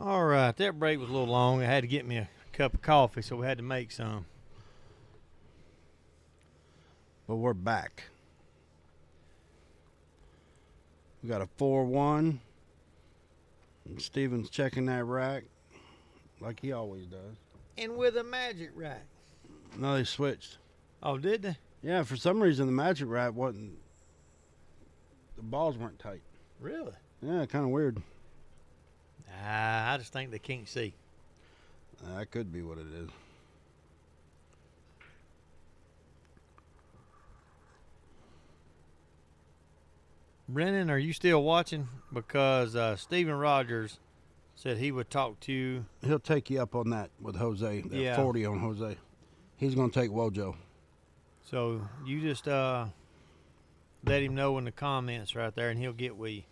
All right, that break was a little long. I had to get me a cup of coffee, so we had to make some. But we're back. We got a 4-1. And Steven's checking that rack like he always does. And with a magic rack. No, they switched. Oh, did they? Yeah, for some reason the magic rack wasn't. The balls weren't tight. Really? Yeah, kind of weird. I just think they can't see. That could be what it is. Brennan, are you still watching? Because Steven Rogers said he would talk to you. He'll take you up on that with Jose. That Yeah. 40 on Jose. He's going to take Wojo. So you just let him know in the comments right there, and he'll get with you.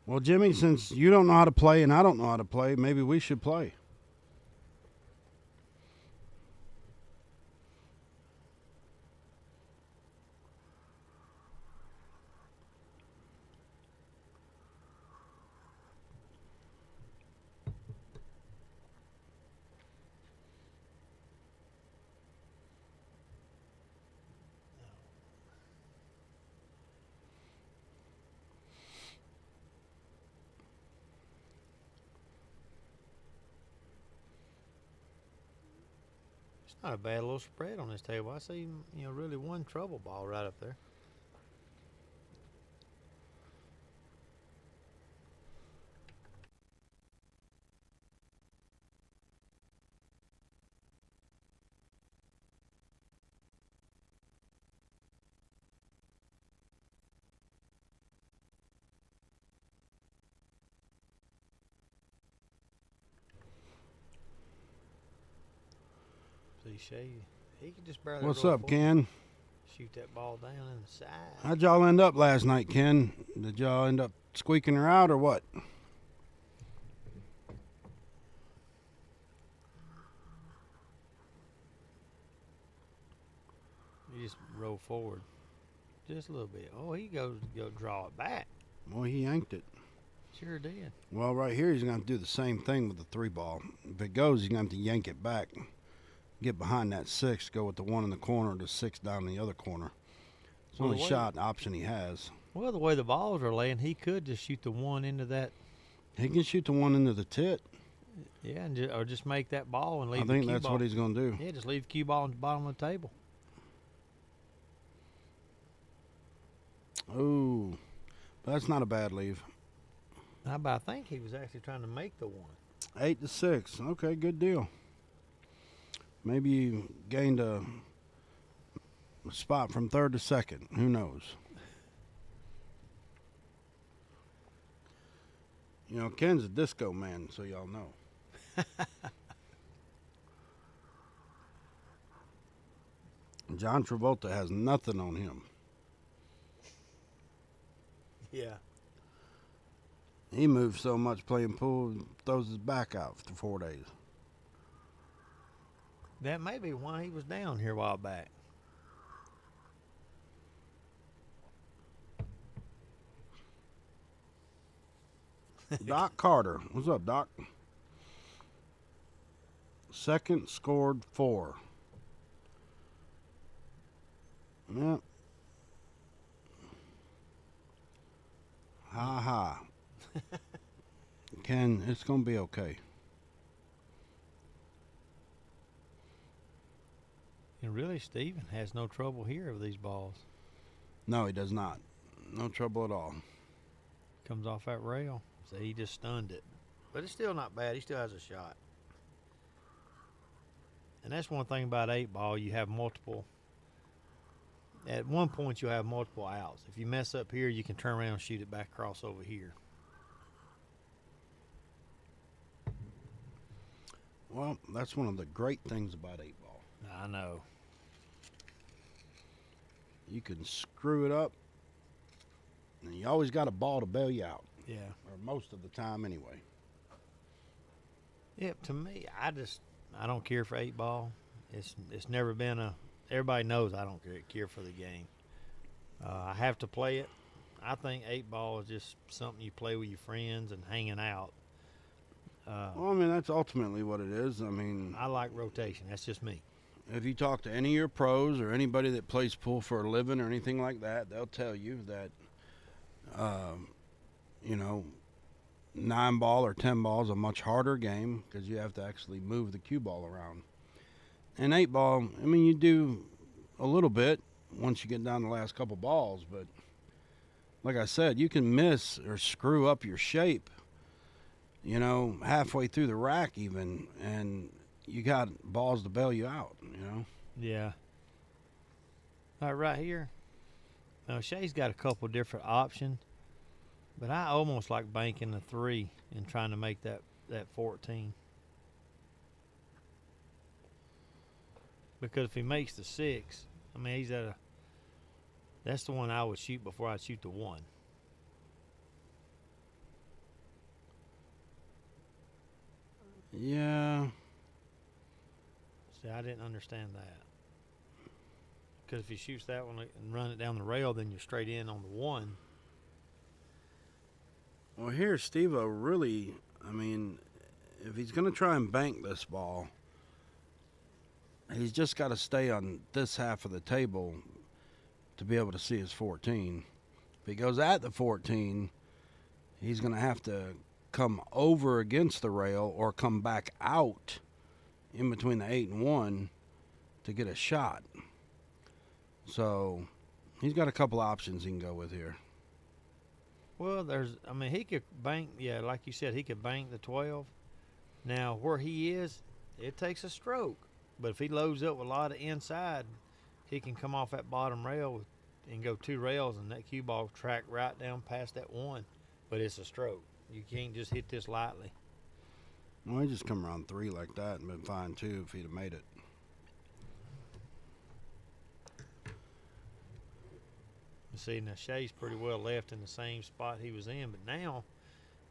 Well, Jimmy, since you don't know how to play and I don't know how to play, maybe we should play. It's not a bad little spread on this table. I see, really one trouble ball right up there. See, Shea, he could just barely What's roll up, forward, Ken? shoot that ball down in the side. How'd y'all end up last night, Ken? Did y'all end up squeaking her out or what? He just roll forward just a little bit. Oh, he goes to go draw it back. Well, he yanked it. Sure did. Well, right here, he's going to do the same thing with the 3 ball. If it goes, he's going to have to yank it back. Get behind that 6, go with the 1 in the corner, the 6 down the other corner. It's the Well, only the way- shot option he has. Well, the way the balls are laying, he could just shoot the 1 into that. He can shoot the 1 into the tit. Yeah, and or just make that ball and leave I the think cue that's ball. what he's going to do. Yeah, just leave the cue ball on the bottom of the table. Ooh, but that's not a bad leave. But I think he was actually trying to make the 1. 8-6. Okay, good deal. Maybe you gained a spot from 3rd to 2nd. Who knows? You know, Ken's a disco man, so y'all know. John Travolta has nothing on him. Yeah. He moves so much playing pool, throws his back out for 4 days. That may be why he was down here a while back. Doc Carter. What's up, Doc? 2nd, scored 4. Yep. Ha ha. Ken, it's going to be okay. And really, Steven has no trouble here with these balls. No, he does not. No trouble at all. Comes off that rail. So he just stunned it. But it's still not bad. He still has a shot. And that's one thing about 8-ball. You have multiple. At one point, you'll have multiple outs. If you mess up here, you can turn around and shoot it back across over here. Well, that's one of the great things about 8-ball. I know. You can screw it up, and you always got a ball to bail you out. Yeah. Or most of the time, anyway. Yeah, to me, I don't care for 8-ball. It's never been a everybody knows I don't care for the game. I have to play it. I think 8 ball is just something you play with your friends and hanging out. Well, I mean, that's ultimately what it is. I mean, I like rotation. That's just me. if you talk to any of your pros or anybody that plays pool for a living or anything like that, they'll tell you that, you know, 9 ball or 10 ball is a much harder game because you have to actually move the cue ball around. And 8 ball, I mean, you do a little bit once you get down the last couple balls, but like I said, you can miss or screw up your shape, you know, halfway through the rack even, and you got balls to bail you out, you know. Yeah. All right here. Now Shea's got a couple different options, but I almost like banking the 3 and trying to make that 14. Because if he makes the 6, I mean he's at a. That's the one I would shoot before I shoot the 1. Yeah. See, I didn't understand that. Because if he shoots that one and run it down the rail, then you're straight in on the 1. Well, here, Steve-O really, I mean, if he's going to try and bank this ball, he's just got to stay on this half of the table to be able to see his 14. If he goes at the 14, he's going to have to come over against the rail or come back out in between the 8 and 1 to get a shot. So he's got a couple options he can go with here. Well, I mean, he could bank, yeah, like you said, he could bank the 12. Now, where he is, it takes a stroke. But if he loads up with a lot of inside, he can come off that bottom rail and go 2 rails, and that cue ball track right down past that 1. But it's a stroke. You can't just hit this lightly. Well, he just come around 3 like that and been fine too if he'd have made it. See, now Shea's pretty well left in the same spot he was in, but now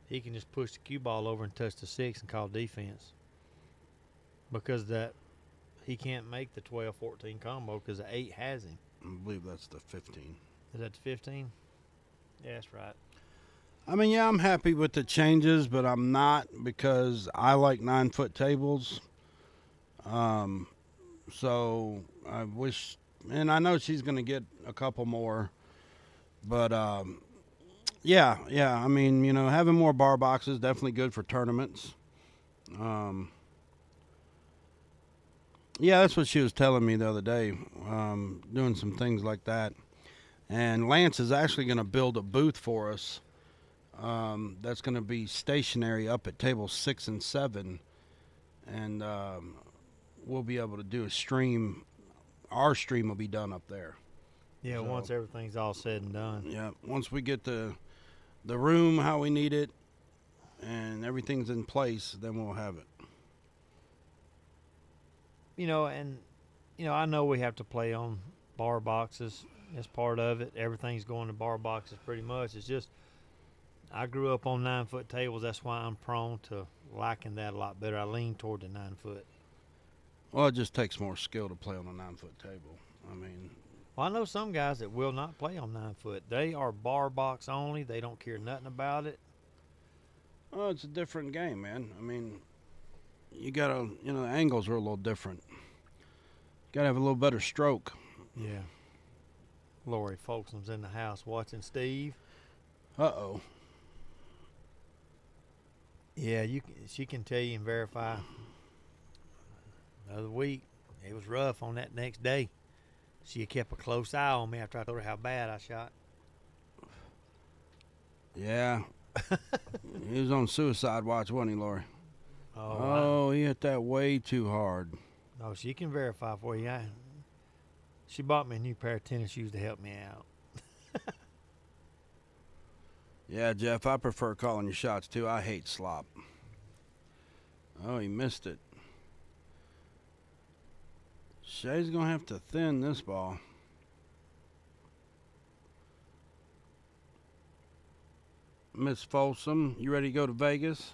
he can just push the cue ball over and touch the 6 and call defense. Because that he can't make the 12-14 combo because the 8 has him. I believe that's the 15. Is that the 15? Yeah, that's right. I mean, yeah, I'm happy with the changes, but I'm not because I like 9-foot tables. So I wish, and I know she's going to get a couple more, but yeah. I mean, you know, having more bar boxes definitely good for tournaments. Yeah, that's what she was telling me the other day, doing some things like that. And Lance is actually going to build a booth for us. That's going to be stationary up at tables 6 and 7, and we'll be able to do a stream. Our stream will be done up there. Yeah, So, once everything's all said and done. Yeah, once we get the room how we need it and everything's in place, then we'll have it. You know, and you know, I know we have to play on bar boxes as part of it. Everything's going to bar boxes pretty much. It's just I grew up on 9-foot tables. That's why I'm prone to liking that a lot better. I lean toward the 9-foot. Well, it just takes more skill to play on a 9-foot table. I mean, Well, I know some guys that will not play on 9-foot. They are bar box only. They don't care nothing about it. oh, it's a different game, man. I mean, you gotta, you know, the angles are a little different. Gotta have a little better stroke. Yeah. Lori Folksom's in the house watching Steve. Uh-oh. Yeah, she can tell you and verify. The other week, it was rough on that next day. She kept a close eye on me after I told her how bad I shot. Yeah. He was on suicide watch, wasn't he, Lori? Oh, He hit that way too hard. no, she can verify for you. She bought me a new pair of tennis shoes to help me out. Yeah, Jeff, I prefer calling your shots, too. I hate slop. Oh, he missed it. Shea's going to have to thin this ball. Miss Folsom, you ready to go to Vegas?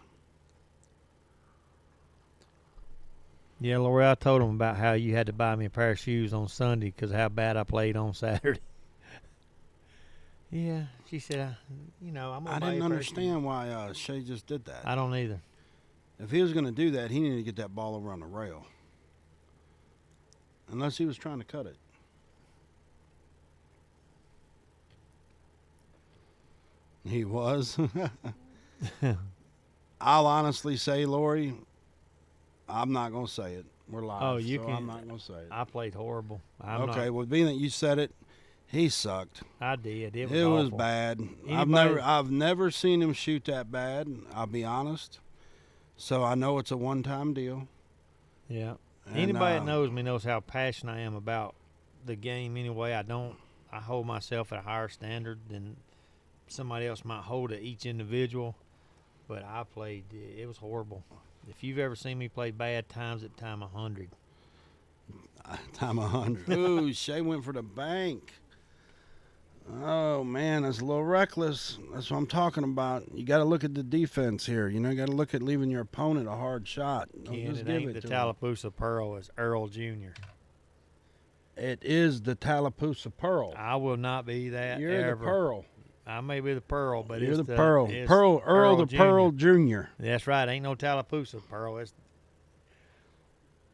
Yeah, Lori, I told him about how you had to buy me a pair of shoes on Sunday because of how bad I played on Saturday. Yeah, she said, I'm going to I buy you didn't a pair of shoes. understand why Shea just did that. I don't either. If he was going to do that, he needed to get that ball over on the rail. Unless he was trying to cut it. He was. I'll honestly say, Lori, I'm not going to say it. We're live, Oh, you so can. I'm not going to say it. I played horrible. Okay, well, being that you said it, he sucked. I did. It was It was awful. bad. Anybody- I've never seen him shoot that bad. I'll be honest. So I know it's a one-time deal. Yeah. And, Anybody that knows me knows how passionate I am about the game. Anyway, I hold myself at a higher standard than somebody else might hold at each individual. But I played. It was horrible. If you've ever seen me play bad, times at time 100. Time 100. Ooh, Shea went for the bank. Oh, man, that's a little reckless. That's what I'm talking about. You got to look at the defense here. You got to look at leaving your opponent a hard shot. Don't Ken, just it give ain't it the to him. Tallapoosa Pearl. It's Earl Jr. It is the Tallapoosa Pearl. I will not be that You're ever. the Pearl. I may be the Pearl, but You're it's the Pearl. it's Earl the Jr. Pearl Jr. That's right. Ain't no Tallapoosa Pearl. It's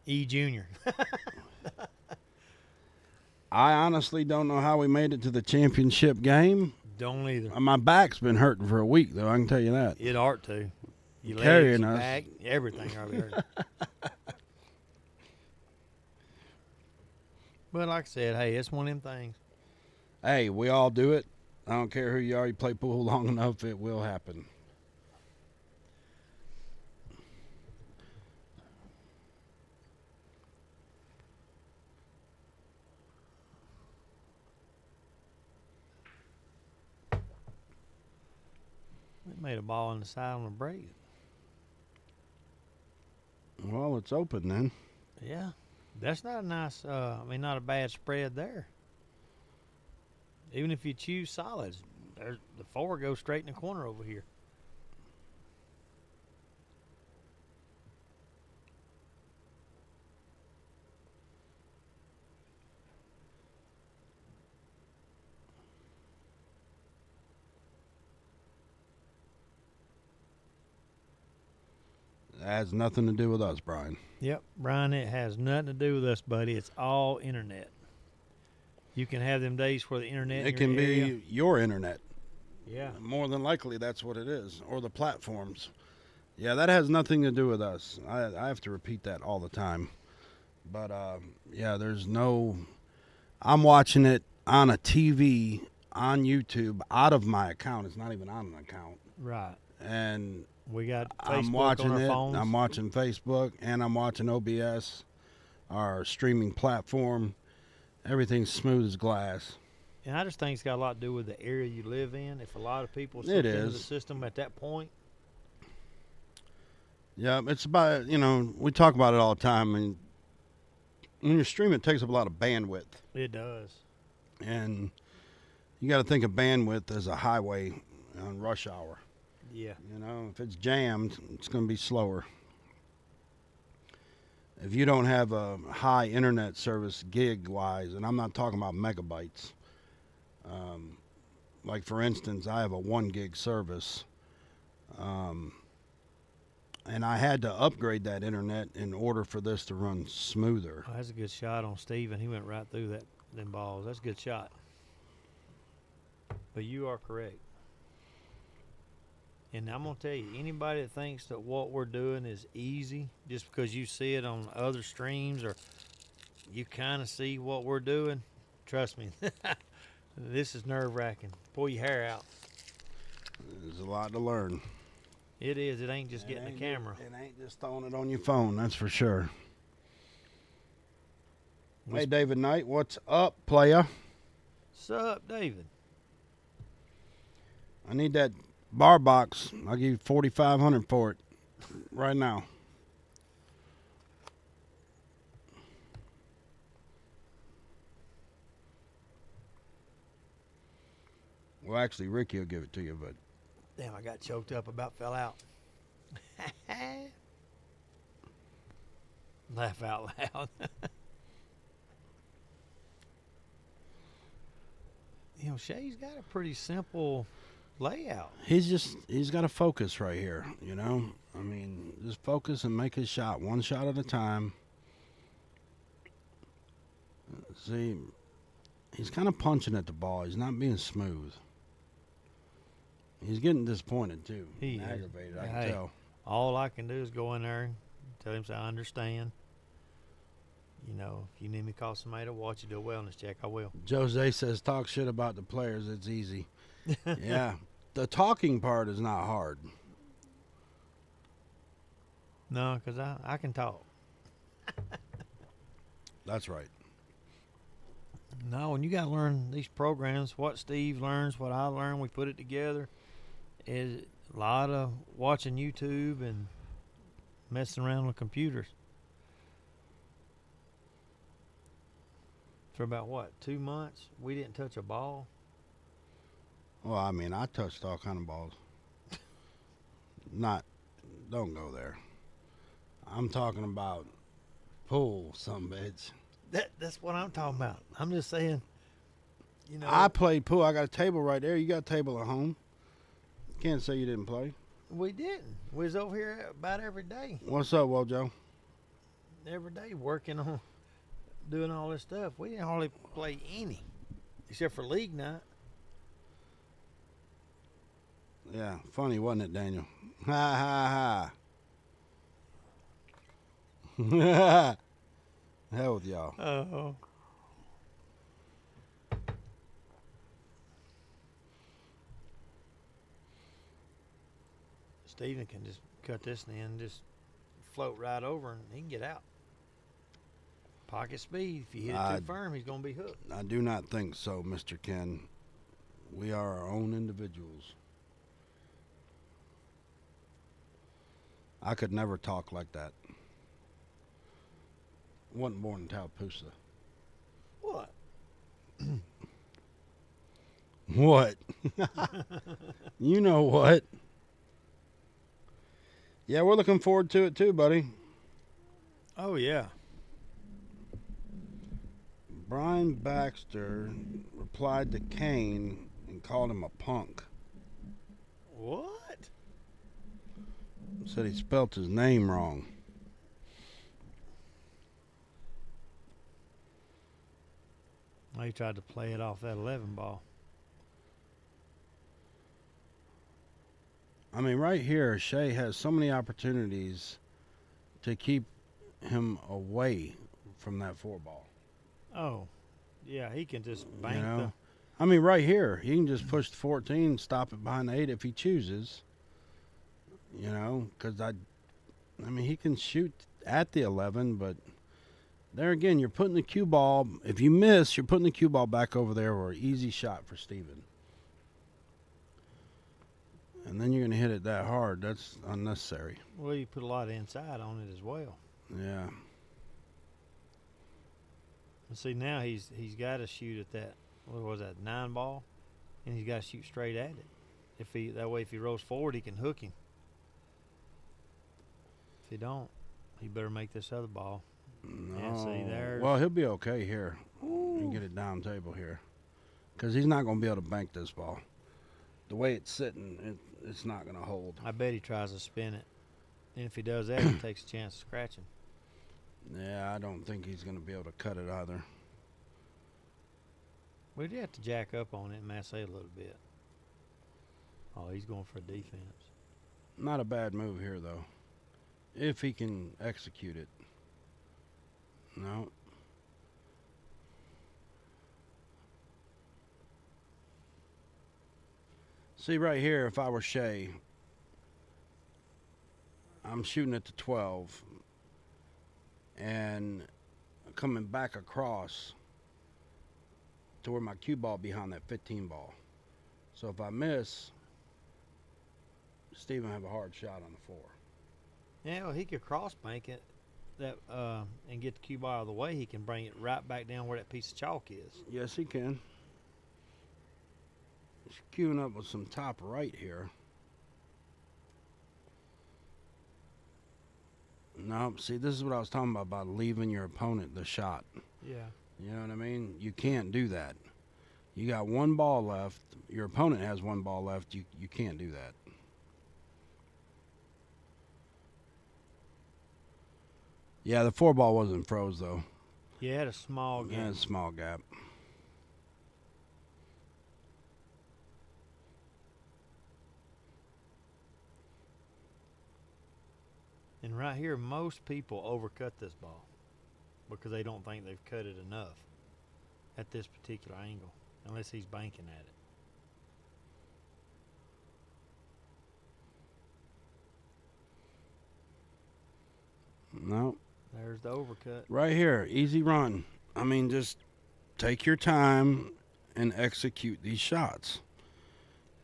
E Junior. I honestly don't know how we made it to the championship game. Don't either. My back's been hurting for a week, though. I can tell you that. It ought to. Your Carrying legs, your us. back, everything ought to be hurt. But like I said, hey, it's one of them things. Hey, we all do it. I don't care who you are. You play pool long enough, it will happen. It made a ball on the side on the break. Well, it's open then. Yeah. That's not a nice, not a bad spread there. Even if you choose solids, the 4 goes straight in the corner over here. It has nothing to do with us, Brian. Yep, Brian, it has nothing to do with us, buddy. It's all internet. You can have them days where the internet. It can be your internet. Yeah. More than likely, that's what it is, or the platforms. Yeah, that has nothing to do with us. I have to repeat that all the time. But, yeah, there's no... I'm watching it on a TV, on YouTube, out of my account. It's not even on an account. Right. And We got Facebook I'm watching on our it. phones. I'm watching Facebook, and I'm watching OBS, our streaming platform. Everything's smooth as glass. And I just think it's got a lot to do with the area you live in. If a lot of people It slipped into the is. system at that point, Yeah, it's about, we talk about it all the time. And when you're streaming, it takes up a lot of bandwidth. it does. And you got to think of bandwidth as a highway on rush hour. Yeah. If it's jammed, it's going to be slower. If you don't have a high internet service gig-wise, and I'm not talking about megabytes, like for instance, I have a 1 gig service, and I had to upgrade that internet in order for this to run smoother. Oh, that's a good shot on Steven. He went right through them balls. That's a good shot. But you are correct. And I'm going to tell you, anybody that thinks that what we're doing is easy just because you see it on other streams or you kind of see what we're doing, trust me, this is nerve-wracking. Pull your hair out. There's a lot to learn. It is. It ain't just getting the camera. It ain't just throwing it on your phone, that's for sure. Hey, David Knight, what's up, playa? Sup, David? I need that bar box. I'll give you $4,500 for it right now. Well, actually, Ricky will give it to you, but Damn, I got choked up, about fell out. Laugh out loud. You know, Shea's got a pretty simple layout. He's got to focus right here, you know? I mean, just focus and make his shot, one shot at a time. See, he's kind of punching at the ball. He's not being smooth. He's getting disappointed, too. He is. Aggravated, I can Hey. tell. All I can do is go in there and tell him, say, I understand. You know, if you need me to call somebody to watch you do a wellness check, I will. Jose says, talk shit about the players. It's easy. Yeah. The talking part is not hard. No, because I can talk. That's right. No, and you got to learn these programs. What Steve learns, what I learn, we put it together. Is a lot of watching YouTube and messing around with computers. For about, what, 2 months, we didn't touch a ball. Well, I mean, I touched all kind of balls. Don't go there. I'm talking about pool, some bitch. That's what I'm talking about. I'm just saying, you know. I played pool. I got a table right there. You got a table at home. Can't say you didn't play. We didn't. We was over here about every day. What's up, Wojo? Every day working on doing all this stuff. We didn't hardly play any, except for league night. Yeah, funny, wasn't it, Daniel? Ha ha ha. Hell with y'all. Oh. Steven can just cut this and just float right over and he can get out. Pocket speed. If you hit it too firm, he's going to be hooked. I do not think so, Mr. Ken. We are our own individuals. I could never talk like that. Wasn't born in Tallapoosa. What? What? You know what? Yeah, we're looking forward to it too, buddy. Oh, yeah. Brian Baxter replied to Kane and called him a punk. What? Said he spelt his name wrong. Well, he tried to play it off that 11 ball. I mean, right here, SHEA has so many opportunities to keep him away from that 4 ball. Oh, yeah, he can just bank You know? I mean, right here, he can just push the 14, stop it behind the 8 if he chooses. You know, because I mean, he can shoot at the 11, but there again, you're putting the cue ball. If you miss, you're putting the cue ball back over there for an easy shot for Steven. And then you're going to hit it that hard. That's unnecessary. Well, you put a lot of inside on it as well. Yeah. And see, now he's got to shoot at that, what was that, 9 ball? And he's got to shoot straight at it. That way, if he rolls forward, he can hook him. If he don't, he better make this other ball. No. And see, there's... Well, he'll be okay here. You can get it down table here. Because he's not going to be able to bank this ball. The way it's sitting, it's not going to hold. I bet he tries to spin it. And if he does that, he takes a chance of scratching. Yeah, I don't think he's going to be able to cut it either. We'd have to jack up on it and massay a little bit. Oh, he's going for defense. Not a bad move here, though. If he can execute it. No. See, right here, if I were SHEA, I'm shooting at the 12 and coming back across to where my cue ball behind that 15 ball. So if I miss, Steven have a hard shot on the 4. Yeah, well, he could cross bank it and get the cue ball out of the way. He can bring it right back down where that piece of chalk is. Yes, he can. He's queuing up with some top right here. No, see, this is what I was talking about leaving your opponent the shot. Yeah. You know what I mean? You can't do that. You got one ball left. Your opponent has one ball left. You can't do that. Yeah, the 4 ball wasn't froze, though. Yeah, it had a small gap. Yeah, a small gap. And right here, most people overcut this ball because they don't think they've cut it enough at this particular angle, unless he's banking at it. No. There's the overcut. Right here, easy run. I mean, just take your time and execute these shots.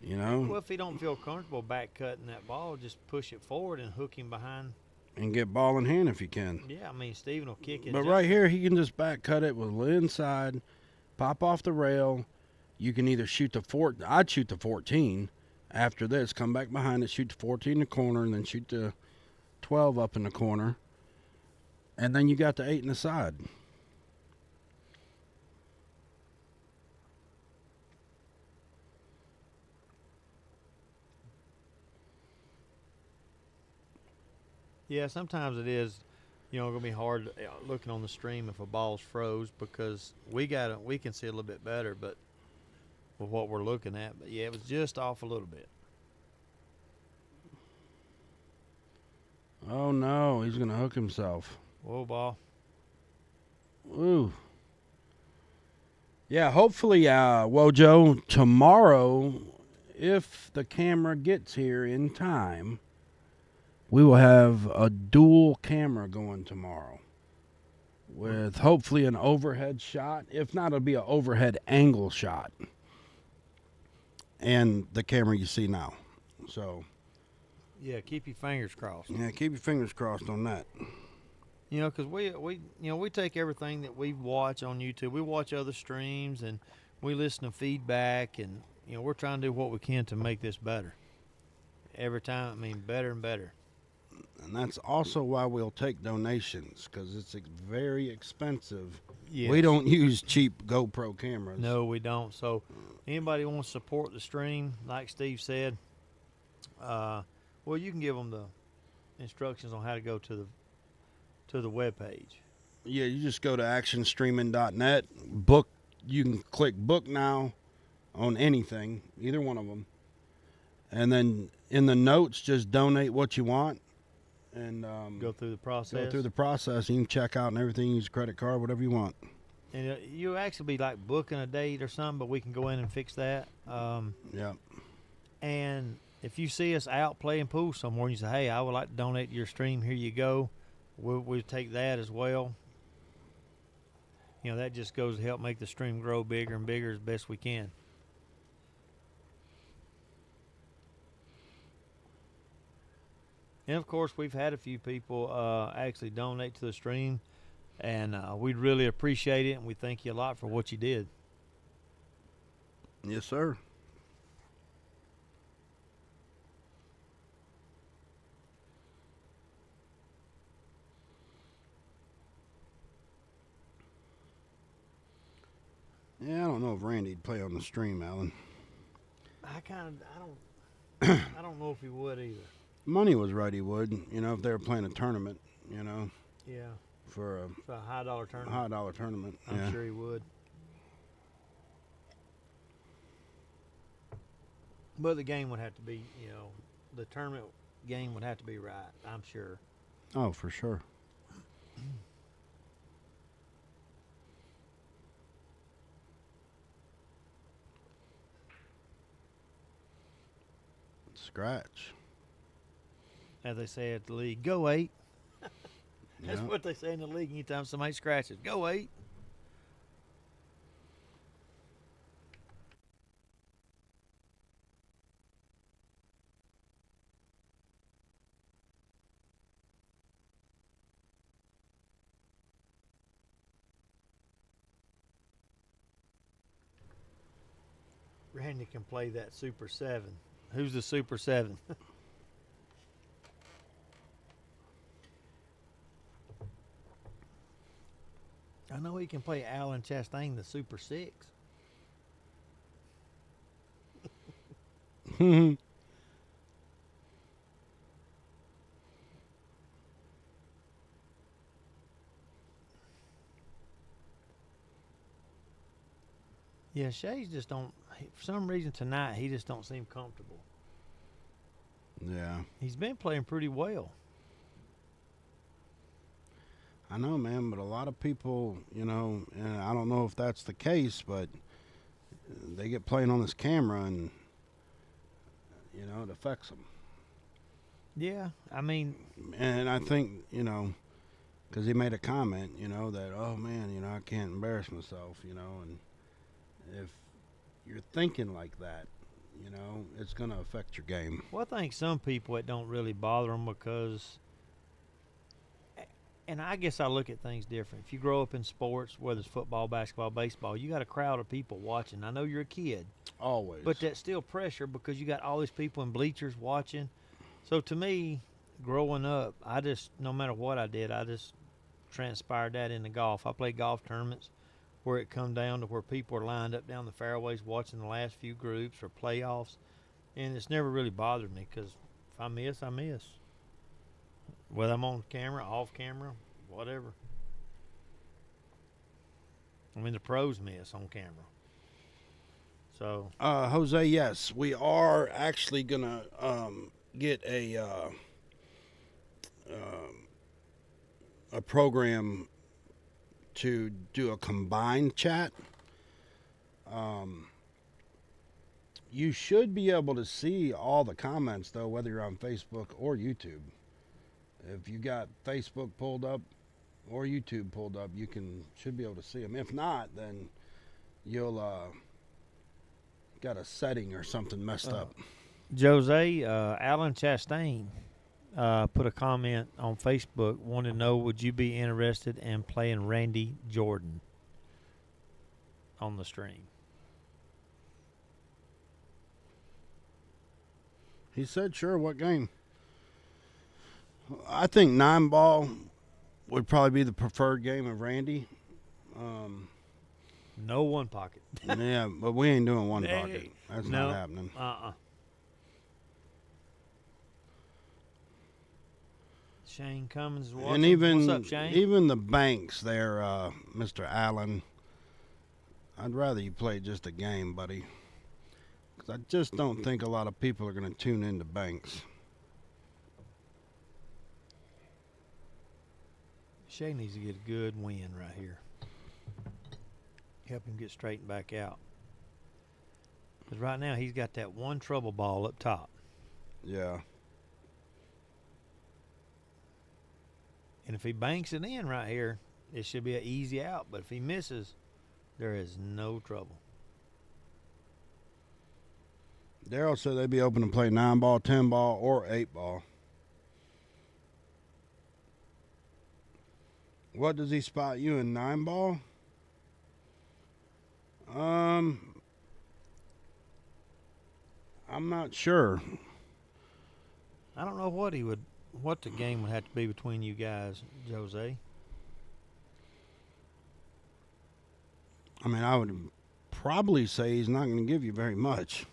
You know? Well, if he don't feel comfortable back cutting that ball, just push it forward and hook him behind. And get ball in hand if you can. Yeah, I mean, Steven will kick it. But right here, he can just back cut it with the inside, pop off the rail. You can either shoot the I'd shoot the 14 after this, come back behind it, shoot the 14 in the corner, and then shoot the 12 up in the corner. And then you got the 8 in the side. Yeah, sometimes it is, going to be hard looking on the stream if a ball's froze because we can see a little bit better, but with what we're looking at. But yeah, it was just off a little bit. Oh no, he's gonna hook himself. Whoa, ball. Ooh. Yeah, hopefully, Wojo, tomorrow, if the camera gets here in time, we will have a dual camera going tomorrow with hopefully an overhead shot. If not, it'll be an overhead angle shot. And the camera you see now. So, yeah, keep your fingers crossed. yeah, keep your fingers crossed on that. Because we take everything that we watch on YouTube. We watch other streams and we listen to feedback, and we're trying to do what we can to make this better. Every time, better and better. And that's also why we'll take donations, because it's very expensive. Yes. We don't use cheap GoPro cameras. No, we don't. So anybody wants to support the stream, like Steve said, you can give them the instructions on how to go to the web page. Yeah, you just go to actionstreaming.net. Book. You can click book now on anything, either one of them. And then in the notes, just donate what you want. And go through the process. Go through the process. You can check out and everything. Use a credit card, whatever you want. And you actually be like booking a date or something, but we can go in and fix that. Yeah. And if you see us out playing pool somewhere and you say, hey, I would like to donate to your stream, here you go, we'll take that as well. That just goes to help make the stream grow bigger and bigger as best we can. And, of course, we've had a few people actually donate to the stream, and we'd really appreciate it, and we thank you a lot for what you did. Yes, sir. Yeah, I don't know if Randy'd play on the stream, Alan. I don't know if he would either. Money was right, he would. If they were playing a tournament, Yeah. for a high-dollar a tournament. high-dollar tournament. I'm sure he would. But the game would have to be, the tournament game would have to be right, I'm sure. Oh, for sure. Scratch. As they say at the league, go 8. That's Yeah. what they say in the league anytime somebody scratches. Go 8. Randy can play that Super 7. Who's the Super 7? I know he can play Alan Chastain, the Super Six. Yeah, Shea's just don't. For some reason tonight, he just don't seem comfortable. Yeah. He's been playing pretty well. I know, man, but a lot of people, and I don't know if that's the case, but they get playing on this camera and, it affects them. Yeah, I mean, And I think, because he made a comment, that, oh, man, I can't embarrass myself, and if you're thinking like that, it's going to affect your game. well, I think some people it don't really bother them because, and I guess I look at things different. If you grow up in sports, whether it's football, basketball, baseball, you got a crowd of people watching. I know you're a kid, Always. but that's still pressure because you got all these people in bleachers watching. So to me, growing up, no matter what I did, I just transpired that into golf. I played golf tournaments where it come down to where people are lined up down the fairways watching the last few groups or playoffs, and it's never really bothered me because if I miss, I miss. Whether I'm on camera, off camera, whatever. I mean, the pros miss on camera. So, Jose, yes, we are actually going to get a program to do a combined chat. You should be able to see all the comments, though, whether you're on Facebook or YouTube. If you got Facebook pulled up or YouTube pulled up, you should be able to see them. If not, then you'll got a setting or something messed up. Jose, Alan Chastain put a comment on Facebook, wanted to know, would you be interested in playing Randy Jordan on the stream? He said, sure, what game? I think 9-ball would probably be the preferred game of Randy. No one pocket. Yeah, but we ain't doing one Hey, pocket. That's no, not happening. Shane Cummins is watching. And even, What's up, Shane? even the banks there, Mr. Allen, I'd rather you play just a game, buddy. Because I just don't think a lot of people are going to tune into banks. Shane needs to get a good win right here. Help him get straightened back out. Because right now he's got that one trouble ball up top. Yeah. And if he banks it in right here, it should be an easy out. But if he misses, there is no trouble. Daryl said they'd be open to play 9-ball, 10-ball, or 8-ball. What does he spot you in 9-ball? I'm not sure. I don't know what the game would have to be between you guys, Jose. I mean, I would probably say he's not going to give you very much.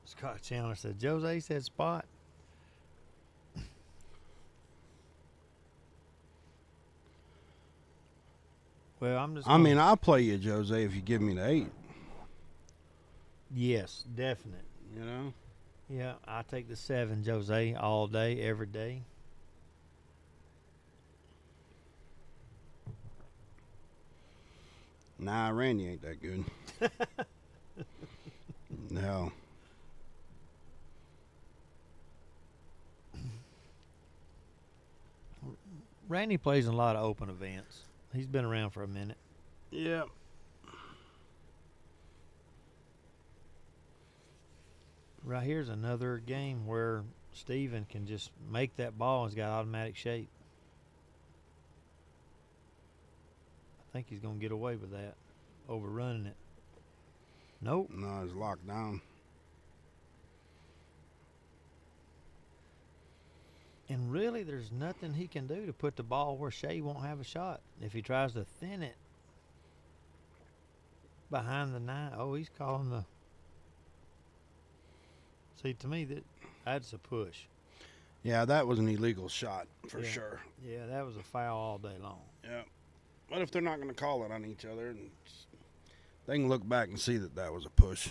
Scott Chandler said, Jose said spot. Well, I'll play you, Jose, if you give me the 8. Yes, definite. You know? Yeah, I take the 7, Jose, all day, every day. Nah, Randy ain't that good. No. Randy plays in a lot of open events. He's been around for a minute. Yeah. Right here's another game where Steven can just make that ball. He's got automatic shape. I think he's going to get away with that, overrunning it. Nope. No, it's locked down. And really, there's nothing he can do to put the ball where SHEA won't have a shot. If he tries to thin it behind the 9, oh, he's calling the. See, to me, that's a push. Yeah, that was an illegal shot for Yeah. sure. Yeah, that was a foul all day long. Yeah. What if they're not going to call it on each other? And they can look back and see that that was a push.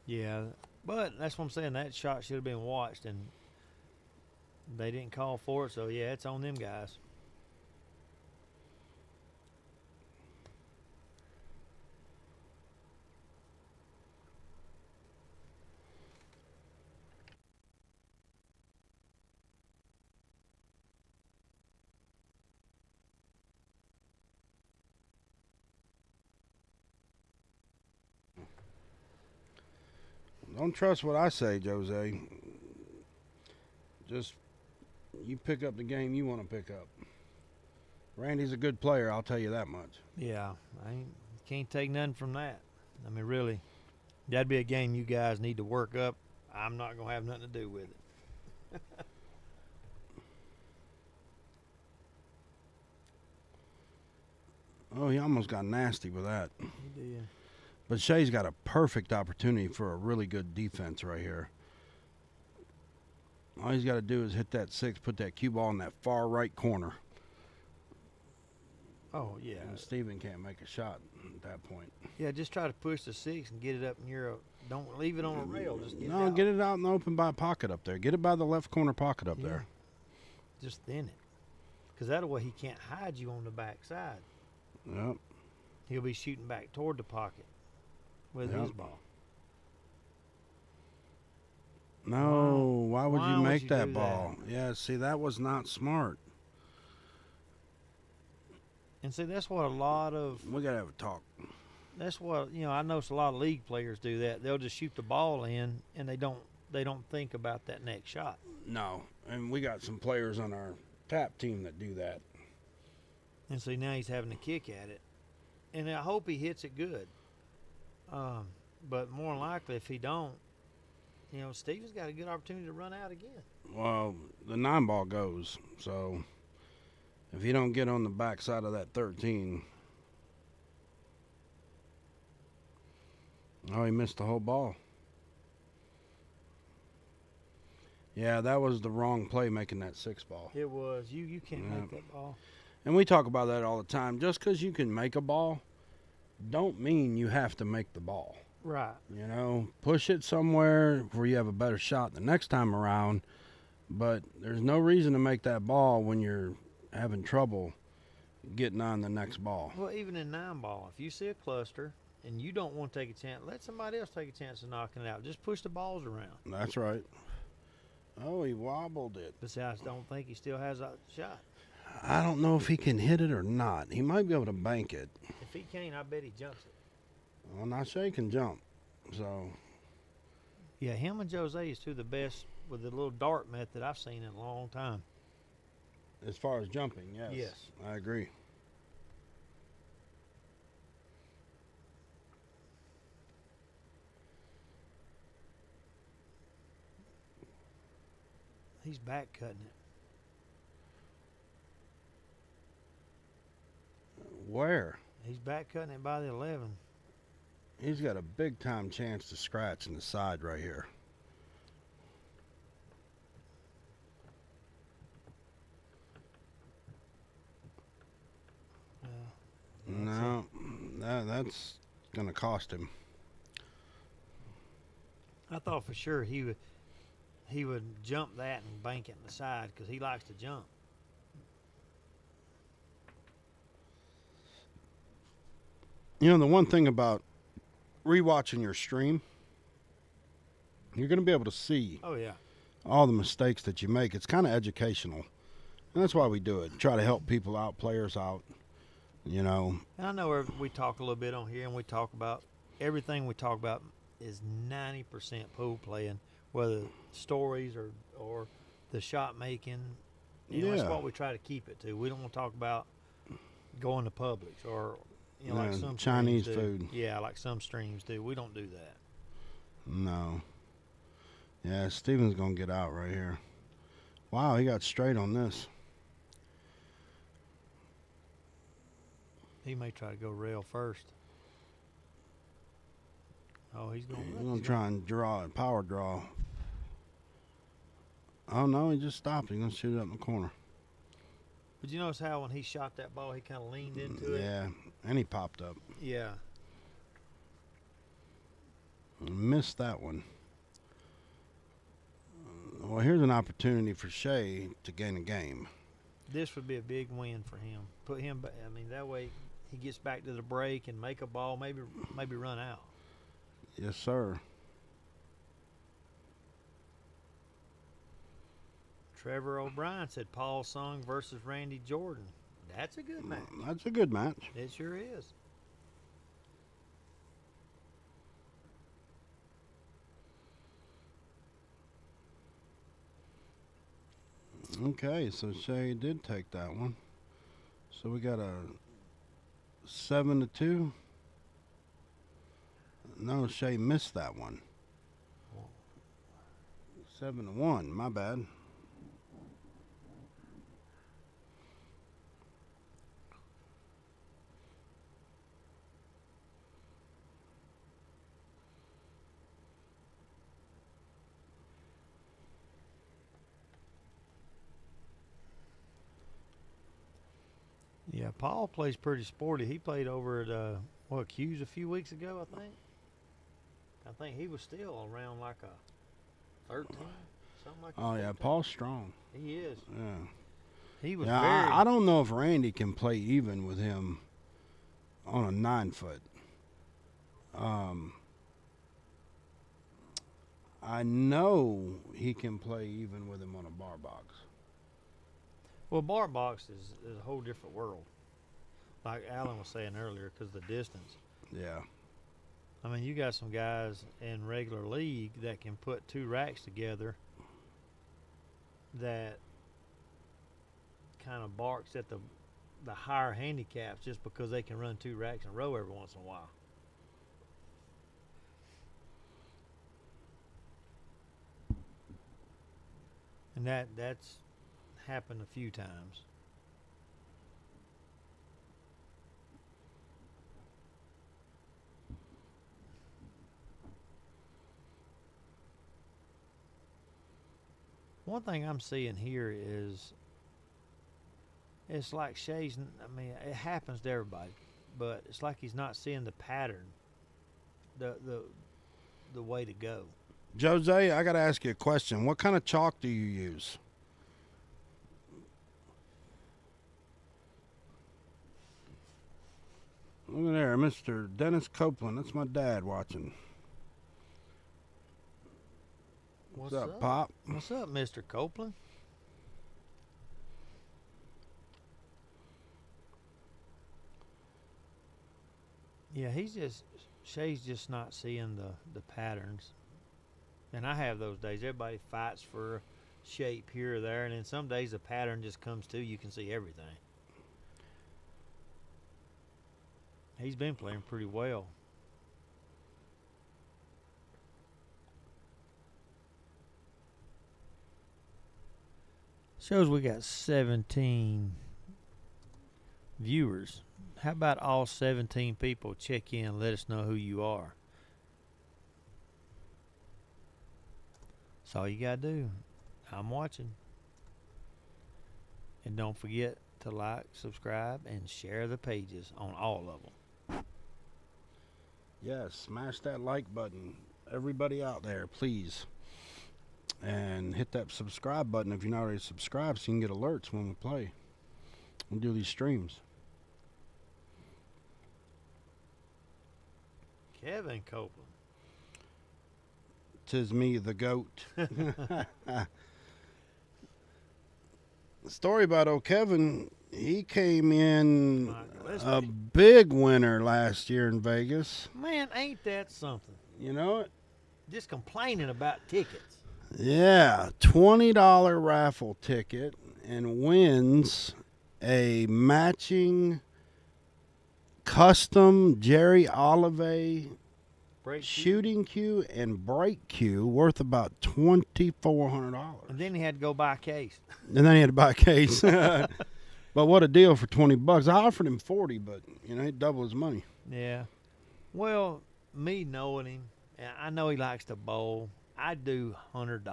Yeah, but that's what I'm saying. That shot should have been watched, and they didn't call for it. So yeah, it's on them guys. Don't trust what I say, Jose. Just you pick up the game you want to pick up. Randy's a good player, I'll tell you that much. Yeah, can't take nothing from that. I mean, really, that'd be a game you guys need to work up. I'm not gonna have nothing to do with it. Oh, he almost got nasty with that. He did. But SHEA's got a perfect opportunity for a really good defense right here. All he's got to do is hit that 6, put that cue ball in that far right corner. Oh yeah. And Steven can't make a shot at that point. Yeah, just try to push the 6 and get it up in your. Don't leave it on a rail. Just get it No, out. get it out in the open by pocket up there. Get it by the left corner pocket up there. Just thin it, because that way he can't hide you on the backside. Yep. He'll be shooting back toward the pocket with his ball. No, why would Why you would make you that do ball? Yeah, see, that was not smart. And see, that's what a lot of. We got to have a talk. That's what I notice a lot of league players do that. They'll just shoot the ball in, and they don't think about that next shot. No, and we got some players on our tap team that do that. And see, now he's having a kick at it, and I hope he hits it good. But more than likely, if he don't, Steven's got a good opportunity to run out again. Well, the 9 ball goes, so if you don't get on the backside of that 13, oh, he missed the whole ball. Yeah, that was the wrong play making that 6 ball. It was. You can't make that ball. And we talk about that all the time. Just because you can make a ball, don't mean you have to make the ball. Right. Push it somewhere where you have a better shot the next time around. But there's no reason to make that ball when you're having trouble getting on the next ball. Well, even in 9 ball, if you see a cluster and you don't want to take a chance, let somebody else take a chance of knocking it out. Just push the balls around. That's right. Oh, he wobbled it. But see, I don't think he still has a shot. I don't know if he can hit it or not. He might be able to bank it. If he can't, I bet he jumps it. Well, not sure he can jump. So, Yeah, him and Jose is two of the best with the little dart method I've seen in a long time. as far as jumping, yes. Yes. I agree. He's back cutting it. Where? He's back cutting it by the 11. He's got a big time chance to scratch in the side right here. No, that's going to cost him. I thought for sure he would jump that and bank it in the side because he likes to jump. You know, the one thing about rewatching your stream, you're going to be able to see Oh yeah. all the mistakes that you make. It's kind of educational. And that's why we do it. Try to help people out, players out, you know. And I know we talk a little bit on here, and we talk about everything we talk about is 90% pool playing, whether stories or the shot making. You know, that's Yeah. what we try to keep it to. We don't want to talk about going to Publix or You know, like some Chinese streams do. food. Yeah, like some streams do. We don't do that. No. Yeah, Steven's going to get out right here. Wow, he got straight on this. He may try to go rail first. Oh, he's going to try and draw it, power draw. Oh, no, he just stopped. He's going to shoot it up in the corner. But you notice how when he shot that ball, he kind of leaned into it? Yeah, and he popped up. Yeah. Missed that one. Well, here's an opportunity for SHEA to gain a game. This would be a big win for him. Put him back. I mean, that way he gets back to the break and make a ball, maybe run out. Yes, sir. Trevor O'Brien said Paul Sung versus Randy Jordan. That's a good match. That's a good match. It sure is. Okay, so SHEA did take that one. So we got a 7-2. No, SHEA missed that one. 7-1. My bad. Yeah, Paul plays pretty sporty. He played over at Q's a few weeks ago, I think. I think he was still around like a 13, something like that. Oh, yeah, Paul's strong. He is. Yeah. He was Yeah, very. I don't know if Randy can play even with him on a 9-foot. I know he can play even with him on a bar box. Well, bar box is a whole different world. Like Alan was saying earlier, because of the distance. Yeah. I mean, you got some guys in regular league that can put 2 racks together that kind of barks at the higher handicaps just because they can run 2 racks in a row every once in a while. And that's happened a few times. One thing I'm seeing here is it's like SHEA's, I mean, it happens to everybody, but it's like he's not seeing the pattern, the way to go. Jose, I got to ask you a question. What kind of chalk do you use? Look at there, Mr. Dennis Copeland. That's my dad watching. What's up, Pop? What's up, Mr. Copeland? Yeah, SHEA's just not seeing the patterns. And I have those days. Everybody fights for a shape here or there, and then some days the pattern just comes to you can see everything. He's been playing pretty well. Shows we got 17 viewers. How about all 17 people check in and let us know who you are? That's all you got to do. I'm watching. And don't forget to like, subscribe, and share the pages on all of them. Yes, smash that like button. Everybody out there, please. And hit that subscribe button if you're not already subscribed so you can get alerts when we play. We do these streams. Kevin Copeland. 'Tis me, the goat. Story about old Kevin. He came in a big winner last year in Vegas. Man, ain't that something? You know it? Just complaining about tickets. Yeah, $20 raffle ticket and wins a matching custom Jerry Olive Break shooting cue and brake cue worth about $2,400. And then he had to go buy a case. And then he had to buy a case. But what a deal for $20. I offered him 40, but he'd double his money. Yeah. Well, me knowing him, and I know he likes to bowl. I'd do $100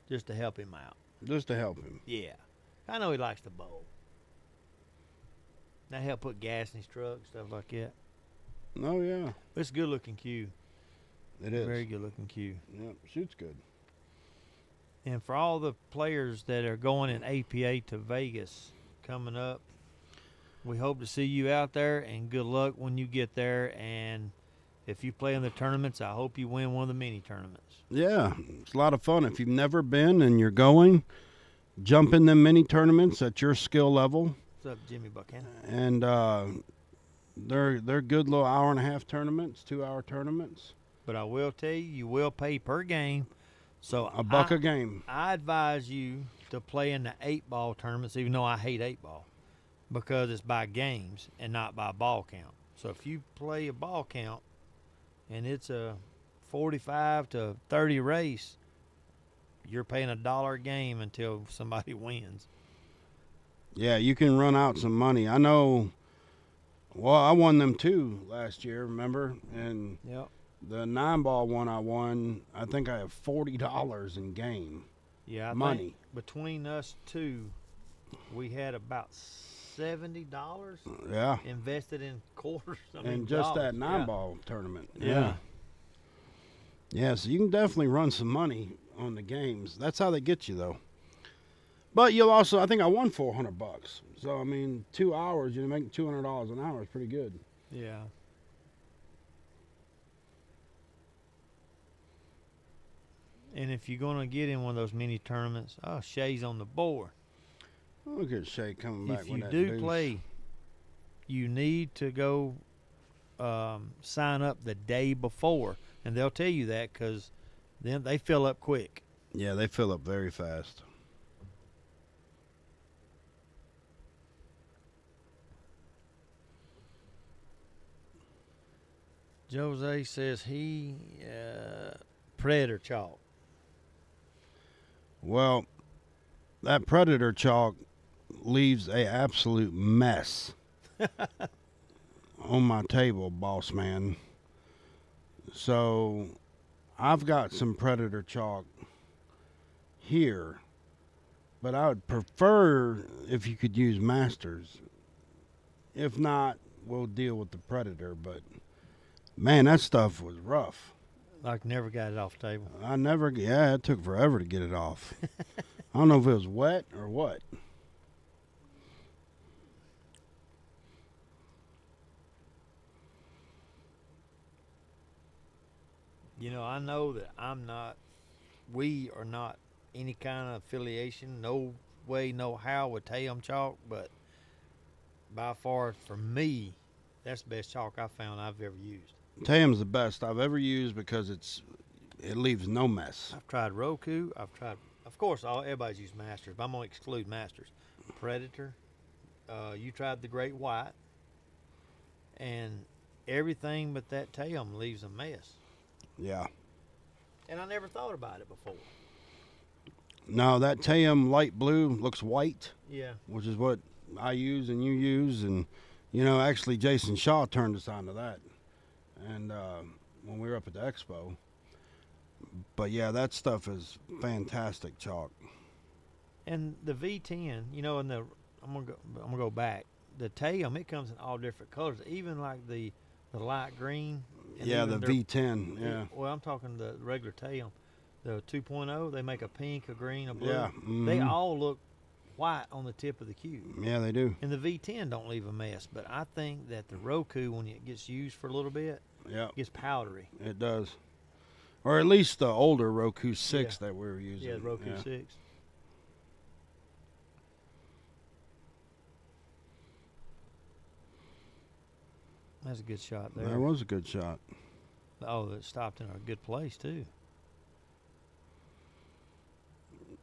just to help him out. Just to help him. Yeah. I know he likes to bowl. That help put gas in his truck, stuff like that. Oh, yeah. It's a good looking cue. It is. Very good looking cue. Yep, shoots good. And for all the players that are going in APA to Vegas coming up, we hope to see you out there, and good luck when you get there. And if you play in the tournaments, I hope you win one of the mini tournaments. Yeah, it's a lot of fun. If you've never been and you're going, jump in them mini tournaments at your skill level. What's up, Jimmy Buchanan? And they're good little hour-and-a-half tournaments, 2-hour tournaments. But I will tell you will pay per game. So $1 a game. I advise you to play in the 8-ball tournaments, even though I hate 8-ball, because it's by games and not by ball count. So if you play a ball count and it's a 45 to 30 race, you're paying $1 a game until somebody wins. Yeah, you can run out some money. I know. Well, I won them too last year, remember? And Yep. the 9-ball one I won, I think I have $40 in game. Yeah, I money. think between us two, we had about $70 Yeah. invested in quarters. And just that dollars. 9-ball tournament. Yeah. Yeah, so you can definitely run some money on the games. That's how they get you, though. But you'll also, I think I won $400. So, I mean, 2 hours, you're making $200 an hour is pretty good. Yeah. And if you're going to get in one of those mini tournaments, SHEA's on the board. Look at Shea coming back If with you that do deuce. play, you need to go sign up the day before. And they'll tell you that because then they fill up quick. Yeah, they fill up very fast. Jose says Predator chalk. Well, that Predator chalk leaves a absolute mess on my table, boss man. So I've got some Predator chalk here, but I would prefer if you could use Masters. If not, we'll deal with the Predator. But man, that stuff was rough. Like never got it off the table. It took forever to get it off. I don't know if it was wet or what. I know that we are not any kind of affiliation, no way, no how with Tayum chalk, but by far for me, that's the best chalk I found I've ever used. Tayum's the best I've ever used because it leaves no mess. I've tried Roku. I've tried, of course, everybody's used Masters, but I'm going to exclude Masters. Predator. You tried the Great White. And everything but that Tayum leaves a mess. Yeah. And I never thought about it before. No, that Tayum light blue looks white. Yeah. Which is what I use and you use. And, actually Jason Shaw turned us on to that. And when we were up at the expo. But, yeah, that stuff is fantastic chalk. And the V10, I'm gonna go back. The Tayum, it comes in all different colors, even like the light green. And Yeah, even the their- V10, yeah. Well, I'm talking the regular Tayum. The 2.0, they make a pink, a green, a blue. Yeah. They mhm. all look white on the tip of the cube. Yeah, they do. And the V10 don't leave a mess, but I think that the Roku, when it gets used for a little bit, Yeah, gets powdery. it does. Or at least the older Roku 6 that we were using. Yeah, the Roku 6. That's a good shot there. That was a good shot. Oh, it stopped in a good place, too.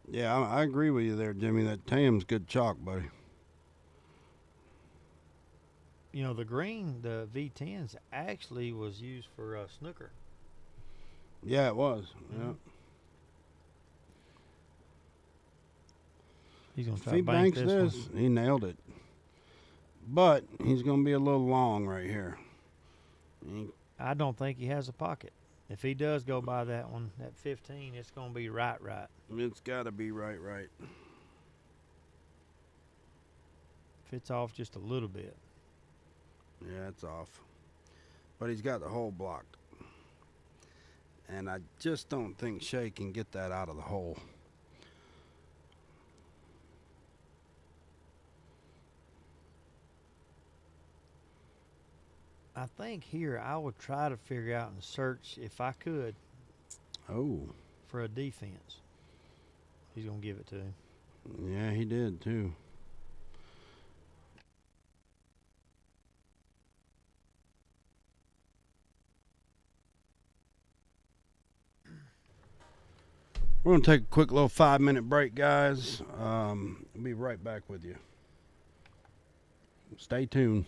Yeah, I agree with you there, Jimmy. That Tayum's good chalk, buddy. You know, the green, the V10s actually was used for snooker. Yeah, it was. Yeah. Mhm. He's gonna If try he to bank banks this this, one. he nailed it. But he's going to be a little long right here. I don't think he has a pocket. If he does go by that one, that 15, it's gonna be right. It's got to be right. If it's off just a little bit. Yeah, it's off. But he's got the hole blocked. And I just don't think SHEA can get that out of the hole. I think here I would try to figure out and search if I could Oh. for a defense. He's gonna give it to him. Yeah, he did too. We're going to take a quick little 5-minute break, guys. I'll be right back with you. Stay tuned.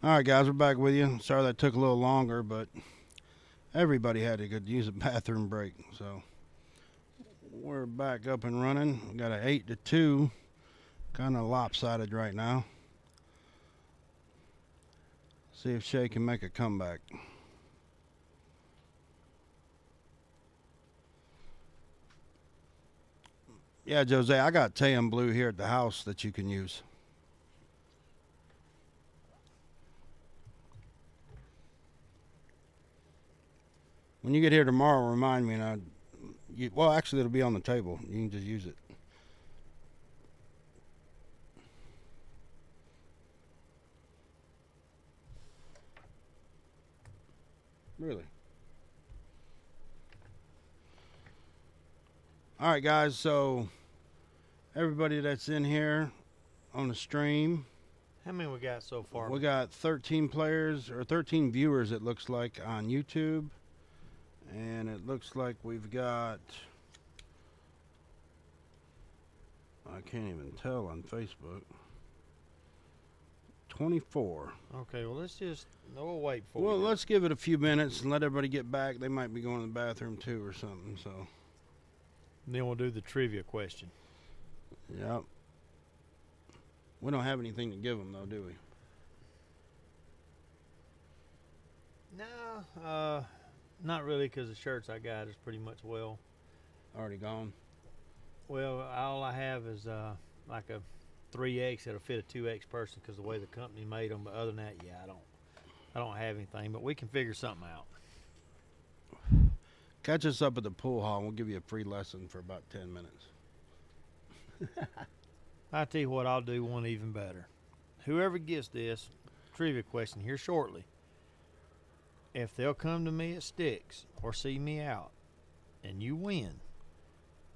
All right, guys, we're back with you. Sorry that took a little longer, but everybody had to use a bathroom break. So we're back up and running. We got an 8-2, kind of lopsided right now. See if SHEA can make a comeback. Yeah, Jose, I got Tayum Blue here at the house that you can use. When you get here tomorrow, remind me, and well, actually, it'll be on the table. You can just use it. Really? All right, guys, so everybody that's in here on the stream. How many we got so far? We got 13 players, or 13 viewers, it looks like, on YouTube. And it looks like we've got, I can't even tell on Facebook, 24. Okay, well, we'll wait for Well, you. let's give it a few minutes and let everybody get back. They might be going to the bathroom too or something, so. Then we'll do the trivia question. Yep. We don't have anything to give them, though, do we? No, not really, because the shirts I got is pretty much Already gone? well, all I have is like a 3X that'll fit a 2X person because the way the company made them. But other than that, yeah, I don't have anything. But we can figure something out. Catch us up at the pool hall, and we'll give you a free lesson for about 10 minutes. I'll tell you what, I'll do one even better. Whoever gets this trivia question here shortly, if they'll come to me at Sticks or see me out and you win,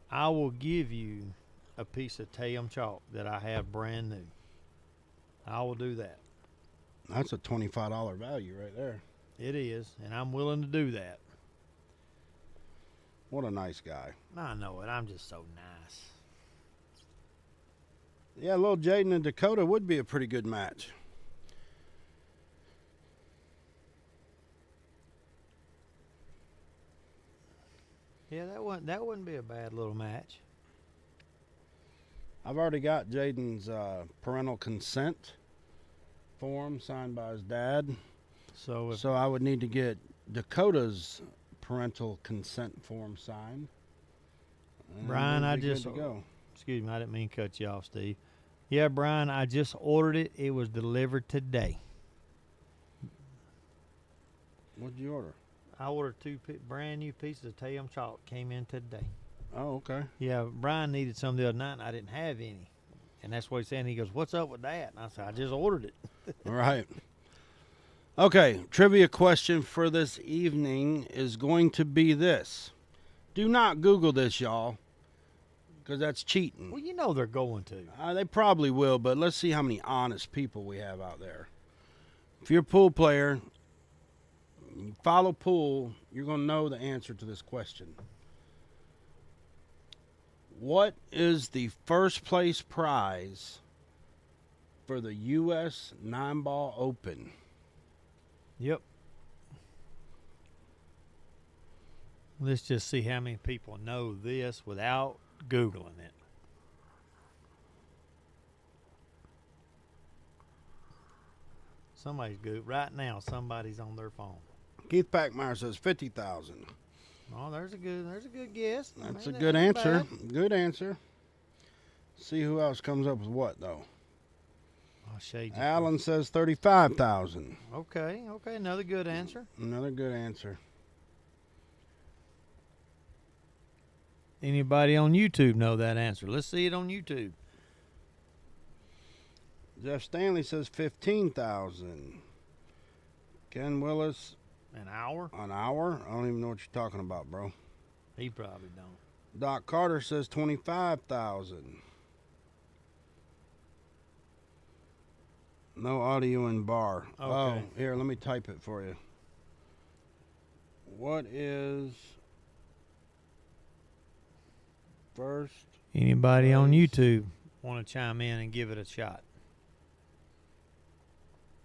I will give you a piece of Tayum chalk that I have brand new. I will do that. That's a $25 value right there. It is, and I'm willing to do that. What a nice guy. I know it. I'm just so nice. Yeah, little Jaden and Dakota would be a pretty good match. Yeah, that wouldn't be a bad little match. I've already got Jaden's parental consent form signed by his dad. So So I would need to get Dakota's parental consent form signed. And Brian, we'll I be good just to go. excuse me, I didn't mean to cut you off, Steve. Yeah, Brian, I just ordered it. It was delivered today. What'd you order? I ordered two brand new pieces of Tayum chalk. Came in today. Oh, okay. Yeah, Brian needed some the other night, and I didn't have any. And that's what he's saying. He goes, "What's up with that?" And I said, "I just ordered it." All right. Okay, trivia question for this evening is going to be this. Do not Google this, y'all, because that's cheating. Well, you know they're going to. They probably will, but let's see how many honest people we have out there. If you're a pool player, you follow pool, you're going to know the answer to this question. What is the first place prize for the U.S. 9-ball Open? Yep. Let's just see how many people know this without Googling it. Somebody's good right now. Somebody's on their phone. Keith Packmeyer says 50,000. Oh, there's a good guess. That's Man, a that good ain't answer. bad. Good answer. See who else comes up with what, though. Oh, shade you. Alan says 35,000. Okay, another good answer. Another good answer. Anybody on YouTube know that answer? Let's see it on YouTube. Jeff Stanley says 15,000. Ken Willis, An hour? an hour? I don't even know what you're talking about, bro. He probably don't. Doc Carter says 25,000. No audio in bar. Okay. Oh, here, let me type it for you. What is first? Anybody on place. YouTube want to chime in and give it a shot?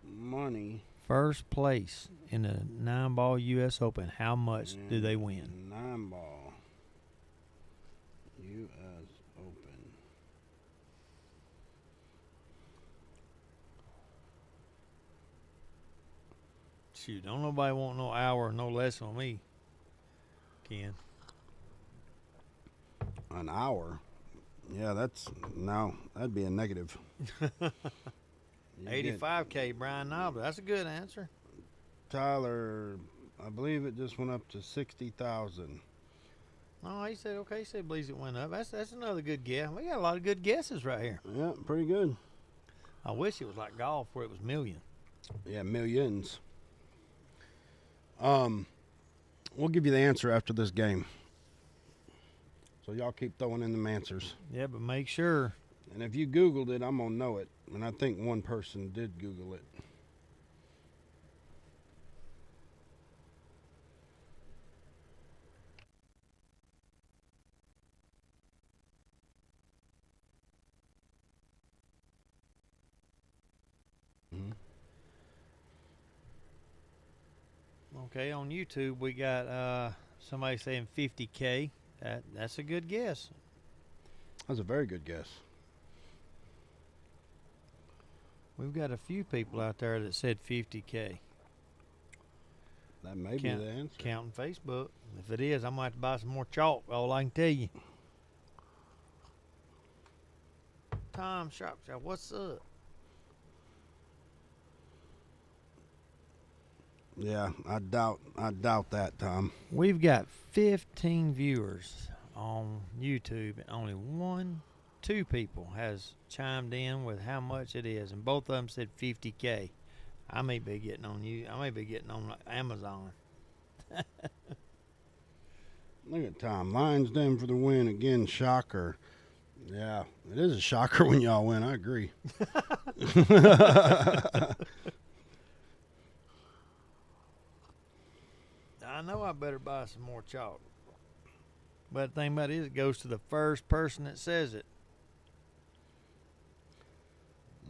money. First place in the 9-ball U.S. Open. How much do they win? 9-ball U.S. Open. Shoot, don't nobody want no hour, no less on me, Ken. An hour? Yeah, that'd be a negative. 85K, Brian Knobler. That's a good answer. Tyler, I believe it just went up to 60,000. Oh, he said okay. He said believes it went up. That's another good guess. We got a lot of good guesses right here. Yeah, pretty good. I wish it was like golf where it was million. Yeah, millions. We'll give you the answer after this game. So y'all keep throwing in them answers. Yeah, but make sure. And if you Googled it, I'm gonna know it. And I think one person did Google it. Okay, on YouTube we got somebody saying 50K. That's a good guess. That's a very good guess. We've got a few people out there that said 50K. That may be the answer. Counting Facebook. If it is, I might have to buy some more chalk. All I can tell you. Tom Shop, what's up? Yeah, I doubt that, Tom. We've got 15 viewers on YouTube, and only two people has chimed in with how much it is, and both of them said 50K. I may be getting on you. I may be getting on Amazon. Look at Tom. Lions Den for the win again. Shocker. Yeah, it is a shocker when y'all win. I agree. I know I better buy some more chalk. But the thing about it is, it goes to the first person that says it.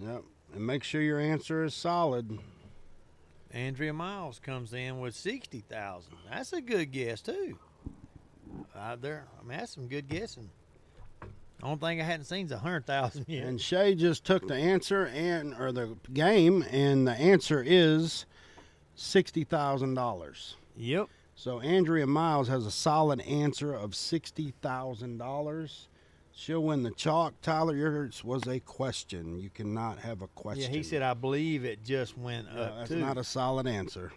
Yep. And make sure your answer is solid. Andrea Miles comes in with 60,000. That's a good guess too. That's some good guessing. Only thing I hadn't seen is 100,000 yet. And Shay just took the answer or the game, and the answer is $60,000. Yep. So Andrea Miles has a solid answer of $60,000. She'll win the chalk. Tyler, yours was a question. You cannot have a question. Yeah, he said, I believe it just went up that's too. not a solid answer.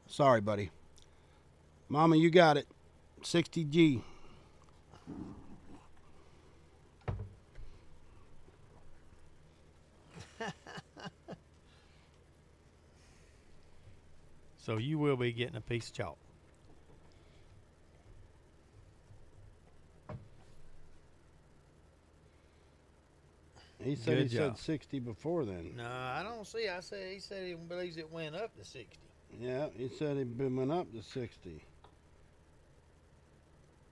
Sorry, buddy. Mama, you got it. 60G. So you will be getting a piece of chalk. He said Good he job. said 60 before then. No, I don't see. He said he believes it went up to 60. Yeah, he said it went up to 60.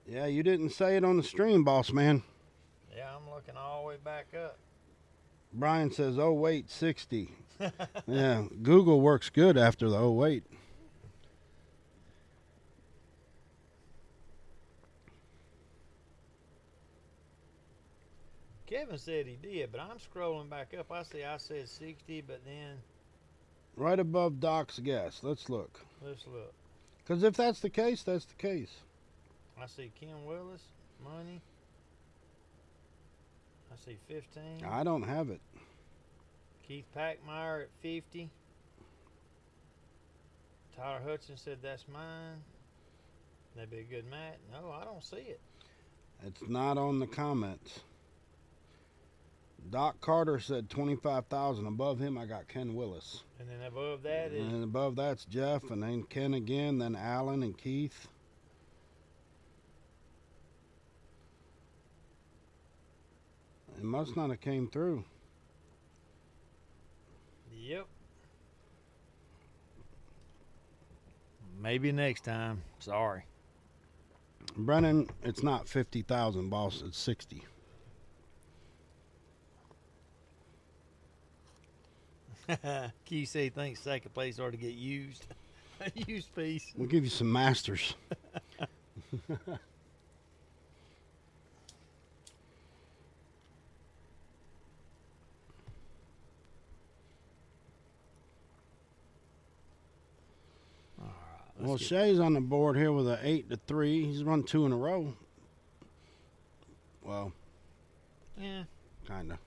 Yeah, you didn't say it on the stream, boss man. Yeah, I'm looking all the way back up. Brian says, oh, wait, 60. Yeah, Google works good after the oh, wait. Kevin said he did, but I'm scrolling back up. I said 60, but then Right above Doc's guess. Let's look. let's look. Because if that's the case, that's the case. I see Ken Willis, money. I see 15. I don't have it. Keith Packmeyer at 50. Tyler Hudson said that's mine. That'd be a good match. No, I don't see it. It's not on the comments. Doc Carter said 25,000. Above him, I got Ken Willis. And then above that is And above that's Jeff, and then Ken again, then Alan and Keith. It must not have came through. Yep. Maybe next time. Sorry. Brennan, it's not 50,000, boss. It's 60. QC thinks second place ought to get used. A used piece. We'll give you some masters. Well, Shea's on the board here with an 8-3. He's run 2 in a row. Well, Yeah. kind of.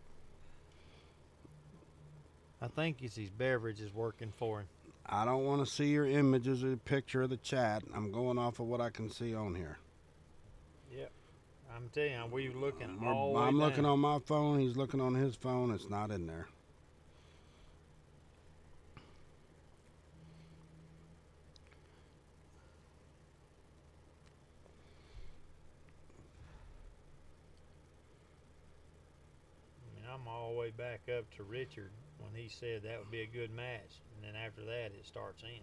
I think it's his beverage is working for him. I don't want to see your images or the picture of the chat. I'm going off of what I can see on here. Yep. I'm telling you, we were looking all the way I'm down. looking on my phone. He's looking on his phone. It's not in there. I mean, I'm all the way back up to Richard when he said that would be a good match. And then after that, it starts in.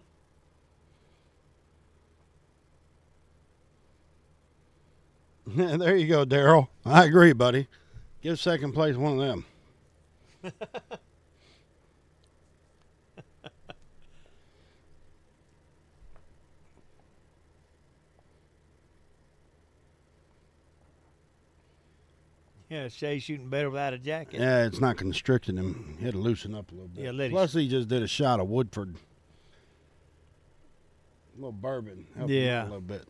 There you go, Daryl. I agree, buddy. Give second place one of them. Yeah, Shea shooting better without a jacket. Yeah, it's not constricting him. He had to loosen up a little bit. Yeah, let him- Plus, he just did a shot of Woodford. A little bourbon. Helped him out Yeah. a little bit.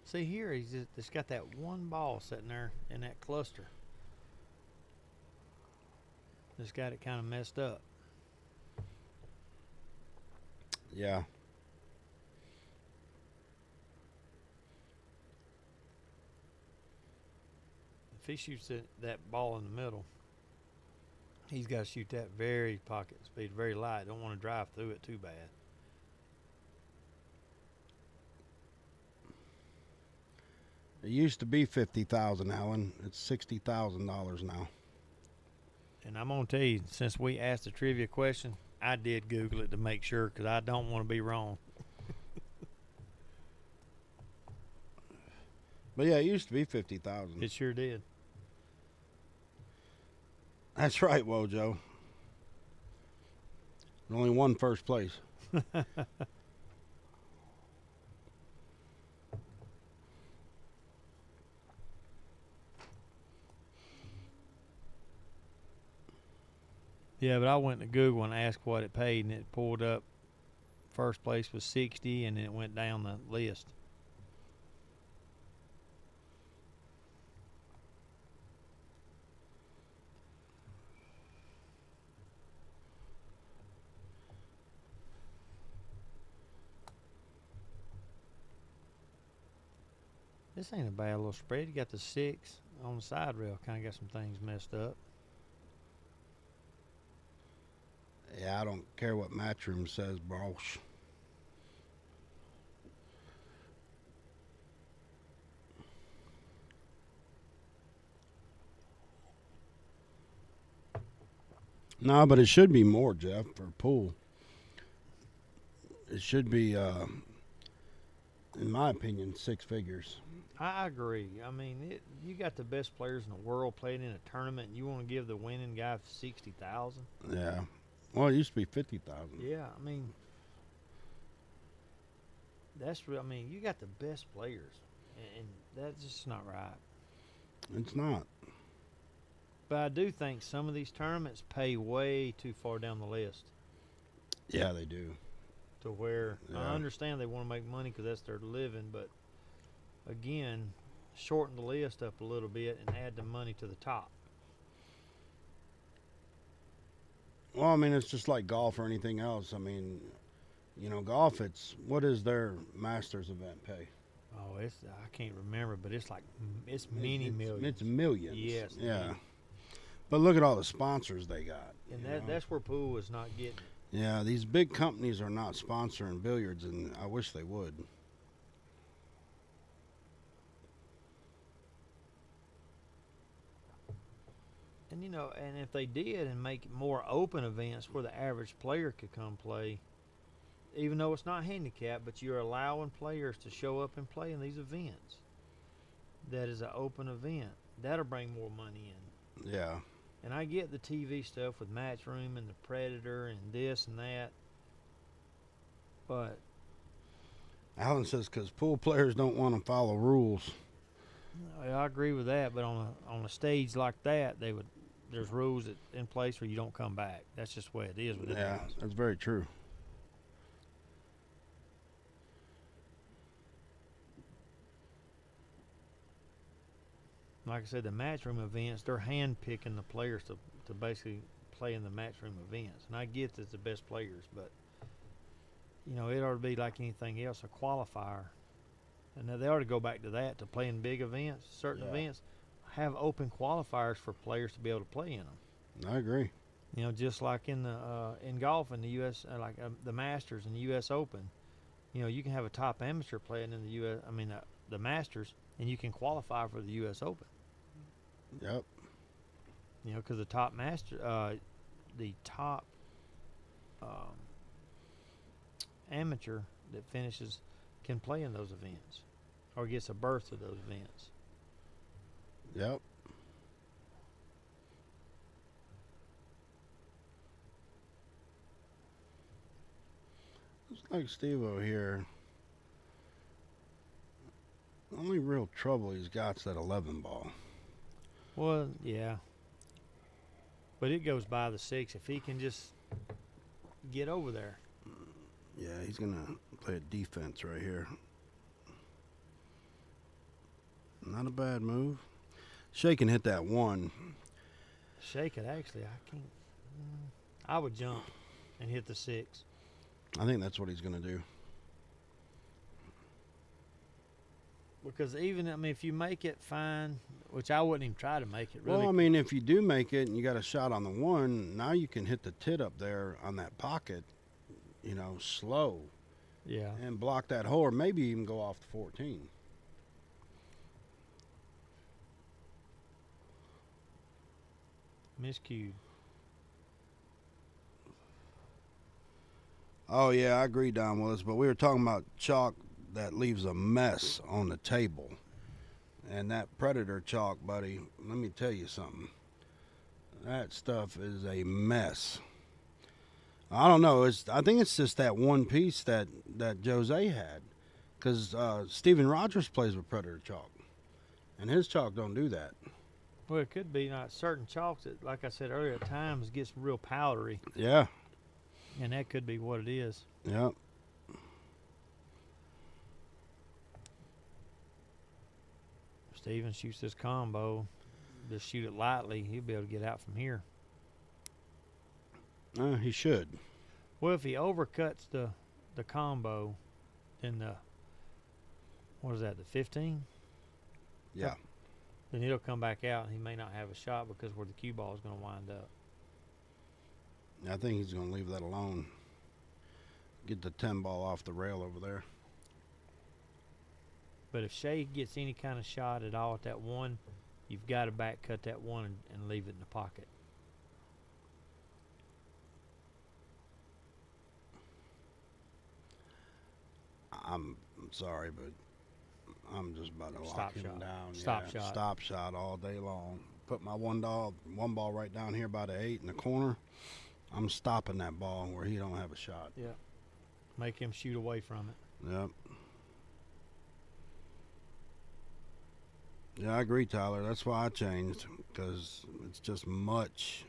See here, he's just got that one ball sitting there in that cluster. Just got it kind of messed up. Yeah. If he shoots that ball in the middle, he's got to shoot that very pocket speed, very light. Don't want to drive through it too bad. It used to be $50,000, Alan. It's $60,000 now. And I'm going to tell you, since we asked the trivia question, I did Google it to make sure because I don't want to be wrong. But yeah, it used to be 50,000. It sure did. That's right, Wojo. Only one first place. Yeah, but I went to Google and asked what it paid, and it pulled up first place was 60, and then it went down the list. This ain't a bad little spread. You got the 6 on the side rail. Kind of got some things messed up. Yeah, I don't care what Matchroom says, boss. No, but it should be more, Jeff, for pool. It should be, in my opinion, 6 figures. I agree. I mean, you got the best players in the world playing in a tournament, and you want to give the winning guy 60,000? Yeah. Well, it used to be 50,000. Yeah, I mean, that's real. I mean, you got the best players, and that's just not right. It's not. But I do think some of these tournaments pay way too far down the list Yeah, they do. to where Yeah. I understand they want to make money because that's their living, but again, shorten the list up a little bit and add the money to the top. Well, I mean, it's just like golf or anything else. I mean, you know, golf, what does their Masters event pay? Oh, I can't remember, but it's like it's many millions. It's millions. Yes, Yeah. indeed. But look at all the sponsors they got. And you know? that's where pool is not getting it. Yeah, these big companies are not sponsoring billiards, and I wish they would. And, you know, and if they did and make more open events where the average player could come play, even though it's not handicapped, but you're allowing players to show up and play in these events. that is an open event. That'll bring more money in. Yeah. And I get the TV stuff with Matchroom and the Predator and this and that, but Alan says because pool players don't want to follow rules. I agree with that. But on a stage like that, there's rules in place where you don't come back. That's just the way it is with it. Yeah, that's very true. Like I said, the Matchroom events, they're hand picking the players to basically play in the Matchroom events. And I get that the best players, but it ought to be like anything else, a qualifier. And they ought to go back to that, to playing big events, certain events. Have open qualifiers for players to be able to play in them. I agree. Just like in golf in the U.S., the Masters and the U.S. Open. You can have a top amateur playing in the U.S. The Masters, and you can qualify for the U.S. Open. Yep. Because the top amateur that finishes can play in those events, or gets a berth to those events. Yep. Looks like Steve-O here. The only real trouble he's got is that 11 ball. Well, yeah. But it goes by the 6 if he can just get over there. Yeah, he's going to play a defense right here. Not a bad move. SHEA can hit that 1. Shake it, actually. I can't. I would jump and hit the 6. I think that's what he's going to do. Because if you make it, fine, which I wouldn't even try to make it, really. Well, if you do make it and you got a shot on the 1, now you can hit the tit up there on that pocket, slow. Yeah. And block that hole, or maybe even go off the 14. Miscued. Oh, yeah, I agree, Don Willis, but we were talking about chalk that leaves a mess on the table. And that Predator chalk, buddy, let me tell you something. That stuff is a mess. I don't know. I think it's just that one piece that Jose had. Because Steven Rogers plays with Predator chalk. And his chalk don't do that. Well, it could be not certain chalks that, like I said earlier, at times gets real powdery. Yeah. And that could be what it is. Yep. Steven shoots this combo. Just shoot it lightly. He'll be able to get out from here. He should. Well, if he overcuts the combo, then what is that, the 15? Yeah. Then it'll come back out, and he may not have a shot because where the cue ball is going to wind up. I think he's going to leave that alone. Get the 10 ball off the rail over there. But if SHEA gets any kind of shot at all at that 1, you've got to back cut that 1 and leave it in the pocket. I'm sorry, but I'm just about to Stop lock him shot. down. Stop Yeah, shot. Stop shot all day long. Put my one ball right down here by the 8 in the corner. I'm stopping that ball where he don't have a shot. Yeah. Make him shoot away from it. Yep. Yeah, I agree, Tyler. That's why I changed, because it's just much.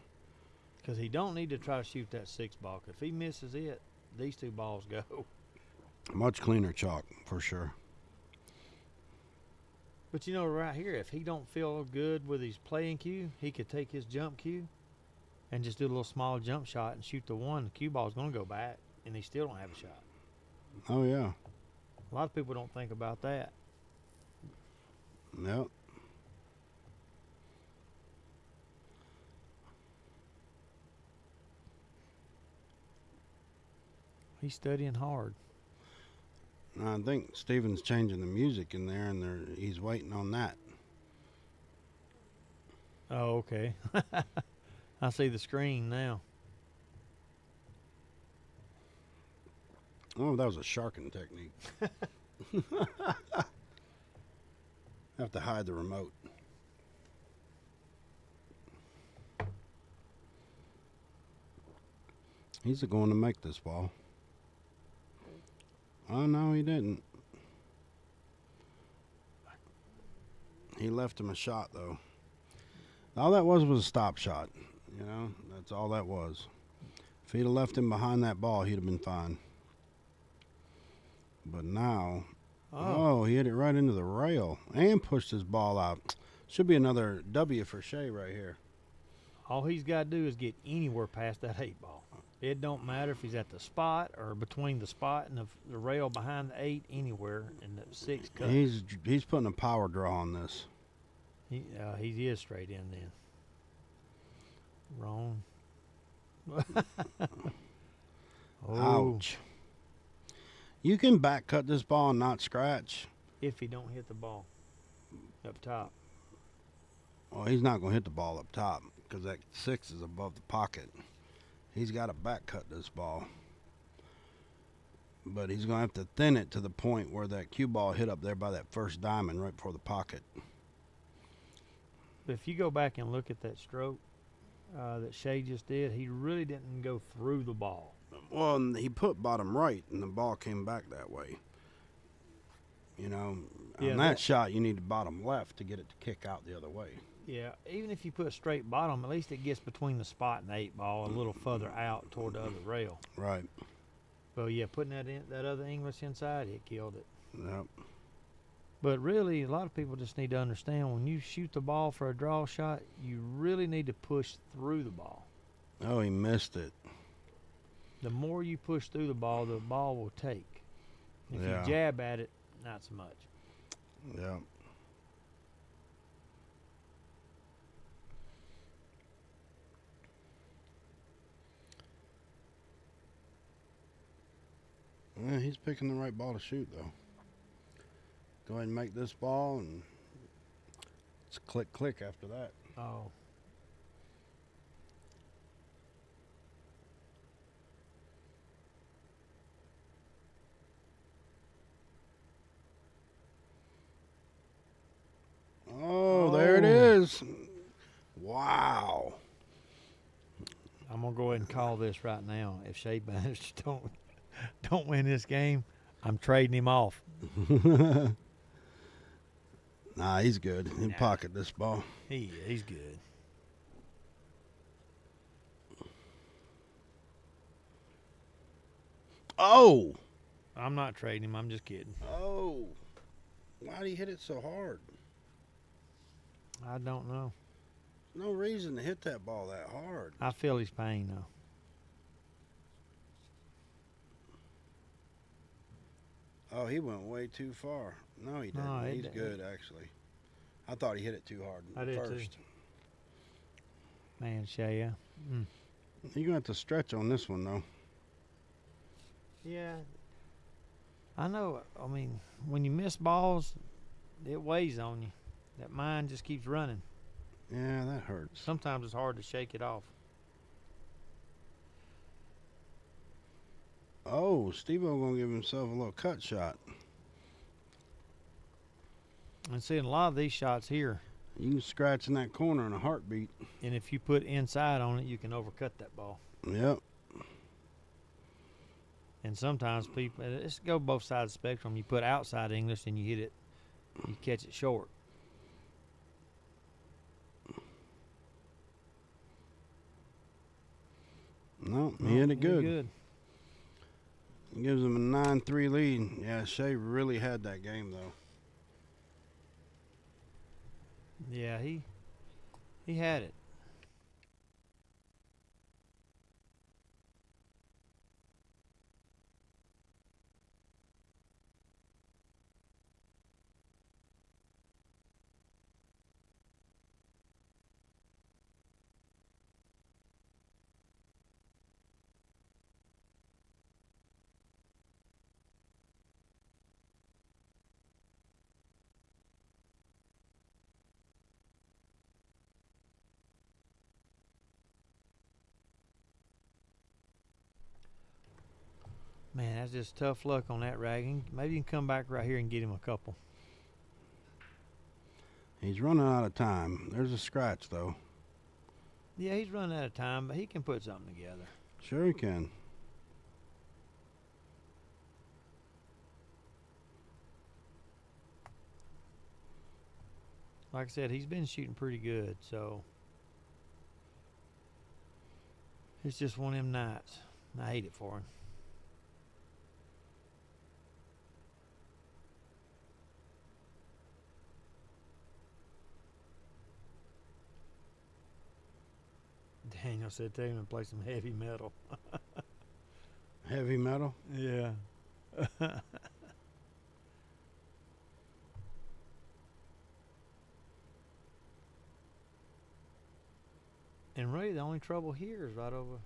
Because he don't need to try to shoot that 6 ball. 'Cause if he misses it, these 2 balls go. Much cleaner chalk, for sure. But right here, if he don't feel good with his playing cue, he could take his jump cue and just do a little small jump shot and shoot the 1. The cue ball's going to go back, and he still don't have a shot. Oh, yeah. A lot of people don't think about that. Yep. He's studying hard. I think Steven's changing the music in there, and he's waiting on that. Oh, okay. I see the screen now. Oh, that was a sharking technique. Have to hide the remote. He's going to make this ball. Oh, no, he didn't. He left him a shot, though. All that was a stop shot. You know, that's all that was. If he'd have left him behind that ball, he'd have been fine. But now, oh, he hit it right into the rail and pushed his ball out. Should be another W for SHEA right here. All he's got to do is get anywhere past that 8 ball. It don't matter if he's at the spot or between the spot and the rail behind the 8, anywhere in the 6 cut. He's putting a power draw on this. He is straight in then. Wrong. Oh. Ouch. You can back cut this ball and not scratch. If he don't hit the ball up top. Well, he's not going to hit the ball up top because that 6 is above the pocket. He's got to back cut this ball. But he's going to have to thin it to the point where that cue ball hit up there by that first diamond right before the pocket. But if you go back and look at that stroke that SHEA just did, he really didn't go through the ball. Well, and he put bottom right, and the ball came back that way. You know, on that shot, you need the bottom left to get it to kick out the other way. Yeah, even if you put straight bottom, at least it gets between the spot and the 8 ball a little further out toward the other rail. Right. Well, yeah, putting that other English inside, it killed it. Yep. But really, a lot of people just need to understand when you shoot the ball for a draw shot, you really need to push through the ball. Oh, he missed it. The more you push through the ball will take. If you jab at it, not so much. Yeah. Yeah, he's picking the right ball to shoot, though. Go ahead and make this ball, and it's click, click after that. Oh. Oh, there it is. Wow. I'm going to go ahead and call this right now. If SHEA Bannister don't win this game, I'm trading him off. Nah, he's good. He'll pocket this ball. He's good. Oh! I'm not trading him. I'm just kidding. Oh. Why'd he hit it so hard? I don't know. No reason to hit that ball that hard. I feel his pain, though. Oh, he went way too far. No, he didn't. No, He's good, actually. I thought he hit it too hard I did first. too. Man, SHEA. You're going to have to stretch on this one, though. Yeah. I know. I mean, when you miss balls, it weighs on you. That mind just keeps running. Yeah, that hurts. Sometimes it's hard to shake it off. Oh, Steve-O going to give himself a little cut shot. And seeing a lot of these shots here, You can scratch in that corner in a heartbeat. and if you put inside on it, you can overcut that ball. Yep. And sometimes people, it's go both sides of the spectrum. You put outside English and you hit it, you catch it short. No, he hit it good. Good. He gives him a 9-3 lead. Yeah, SHEA really had that game, though. Yeah, he had it. Man, that's just tough luck on that ragging. Maybe you can come back right here and get him a couple. He's running out of time. There's a scratch, though. Yeah, he's running out of time, but he can put something together. Sure he can. Like I said, he's been shooting pretty good, so it's just one of them nights. I hate it for him. Daniel said, "Tell him to play some heavy metal." Heavy metal? Yeah. And really, the only trouble here is right over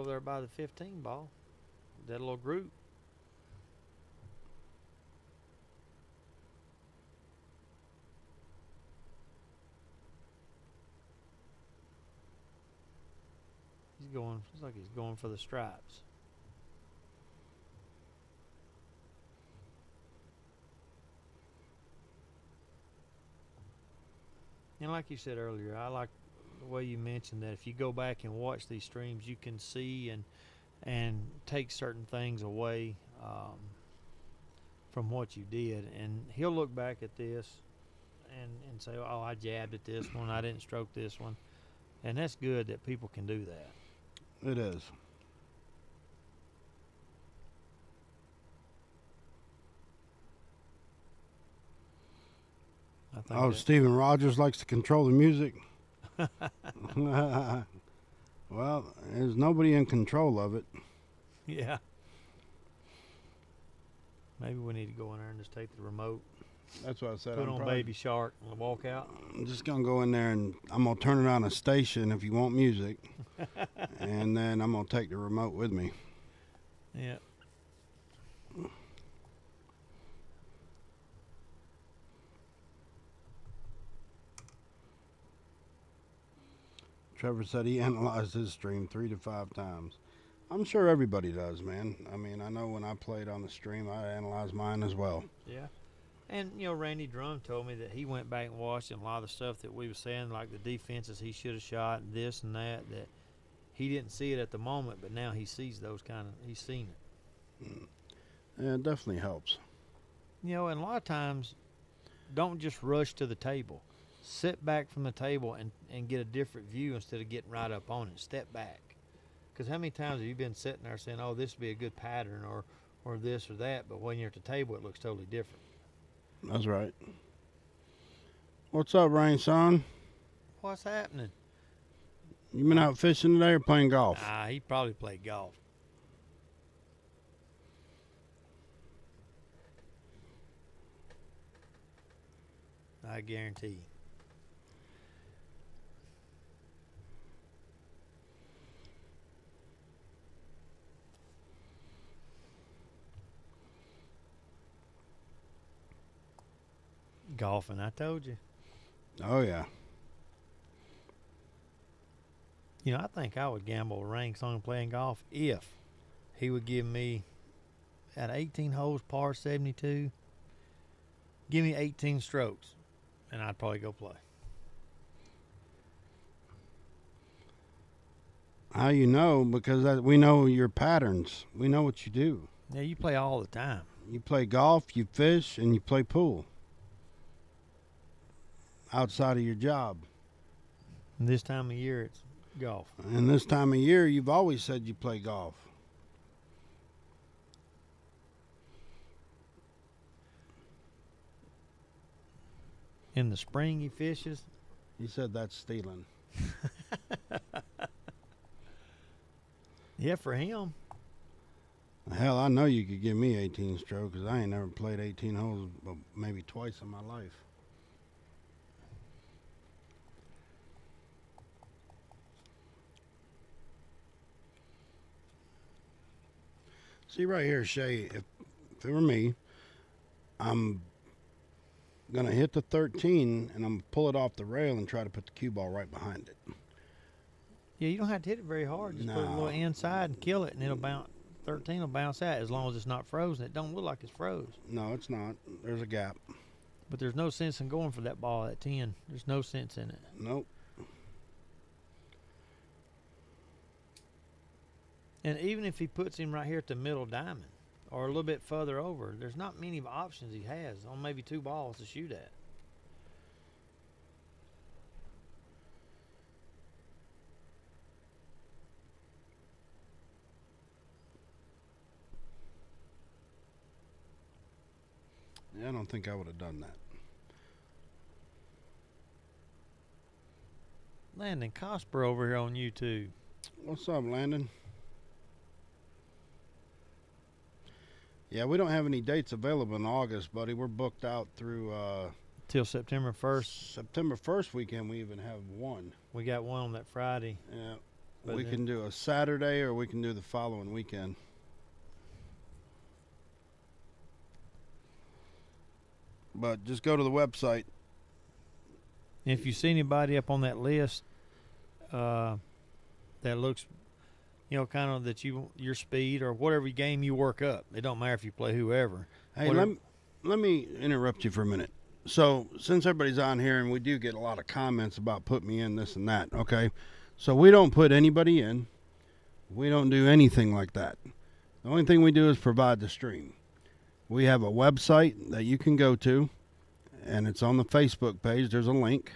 there by the 15 ball. That little group. It's like he's going for the stripes. And like you said earlier, I like the way you mentioned that if you go back and watch these streams, you can see and take certain things away from what you did. And he'll look back at this and say, "Oh, I jabbed at this one. I didn't stroke this one." And that's good that people can do that. It is. I think Oh, Steven Rogers likes to control the music. Well, there's nobody in control of it. Yeah. Maybe we need to go in there and just take the remote, That's what I said. put on Baby Shark, and walk out. I'm just going to go in there and I'm going to turn it on a station if you want music. And then I'm going to take the remote with me. Yeah. Trevor said he analyzed his stream 3 to 5 times. I'm sure everybody does, man. I mean, I know when I played on the stream, I analyzed mine as well. Yeah. And, Randy Drum told me that he went back and watched and a lot of the stuff that we were saying, like the defenses he should have shot and this and that he didn't see it at the moment, but now he sees he's seen it. Yeah, it definitely helps. And a lot of times, don't just rush to the table. Sit back from the table and get a different view instead of getting right up on it. Step back. Because how many times have you been sitting there saying, "Oh, this would be a good pattern," or this or that, but when you're at the table, it looks totally different. That's right. What's up, Rain son? What's happening? You been out fishing today or playing golf? He probably played golf. I guarantee. Golfing, I told you. Oh, yeah. I think I would gamble a ranks on playing golf if he would give me at 18 holes, par 72, give me 18 strokes, and I'd probably go play. How you know? Because we know your patterns. We know what you do. Yeah, you play all the time. You play golf, you fish, and you play pool. Outside of your job. And this time of year, it's golf. And this time of year, you've always said you play golf. In the spring, he fishes. You said that's stealing. Yeah, for him. Hell, I know you could give me 18 strokes because I ain't never played 18 holes but maybe twice in my life. See right here, Shay, if it were me, I'm going to hit the 13 and I'm going to pull it off the rail and try to put the cue ball right behind it. Yeah, you don't have to hit it very hard. Just put it a little inside and kill it, and it'll bounce. 13 will bounce out as long as it's not frozen. It don't look like it's froze. No, it's not. There's a gap. But there's no sense in going for that ball at 10. There's no sense in it. Nope. And even if he puts him right here at the middle diamond or a little bit further over, there's not many options he has on maybe 2 balls to shoot at. Yeah, I don't think I would have done that. Landon Cosper over here on YouTube. What's up, Landon? Yeah, we don't have any dates available in August, buddy. We're booked out through Till September 1st. September 1st weekend. We even have one. We got one on that Friday. Yeah, But we then- can do a Saturday or we can do the following weekend. But just go to the website. If you see anybody up on that list that looks, kind of that your speed or whatever game you work up, it don't matter if you play whoever. Hey, Whatever- let me interrupt you for a minute. So, since everybody's on here and we do get a lot of comments about put me in this and that, okay? So, we don't put anybody in. We don't do anything like that. The only thing we do is provide the stream. We have a website that you can go to, and it's on the Facebook page. There's a link.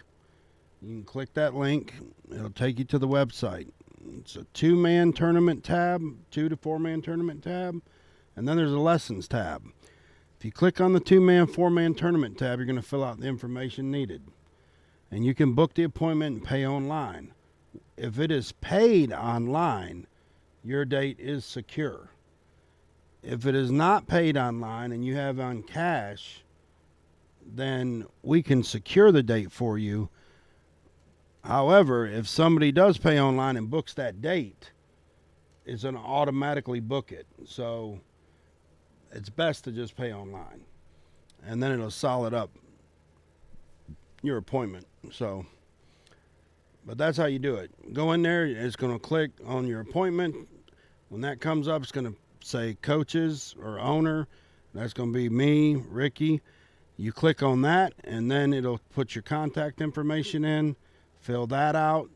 You can click that link. It'll take you to the website. It's a 2-man tournament tab, 2 to 4-man tournament tab, and then there's a lessons tab. If you click on the 2-man, 4-man tournament tab, you're going to fill out the information needed. And you can book the appointment and pay online. If it is paid online, your date is secure. If it is not paid online and you have on cash, then we can secure the date for you. However, if somebody does pay online and books that date, it's going to automatically book it. So it's best to just pay online, and then it'll solid up your appointment. So, but that's how you do it. Go in there. It's going to click on your appointment. When that comes up, it's going to say coaches or owner. That's going to be me, Ricky. You click on that, and then it'll put your contact information in. Fill that out,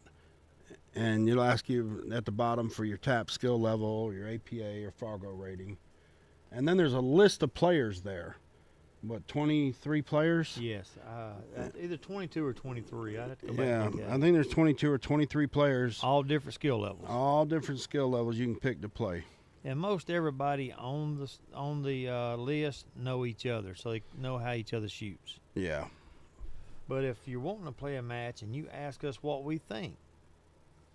and it'll ask you at the bottom for your TAP skill level, your APA or Fargo rating. And then there's a list of players there. What, 23 players? Yes, either 22 or 23. I'd have to go back Yeah, and look at I it. think there's 22 or 23 players. All different skill levels. All different skill levels you can pick to play. And most everybody on the list know each other, so they know how each other shoots. Yeah. But if you're wanting to play a match and you ask us what we think,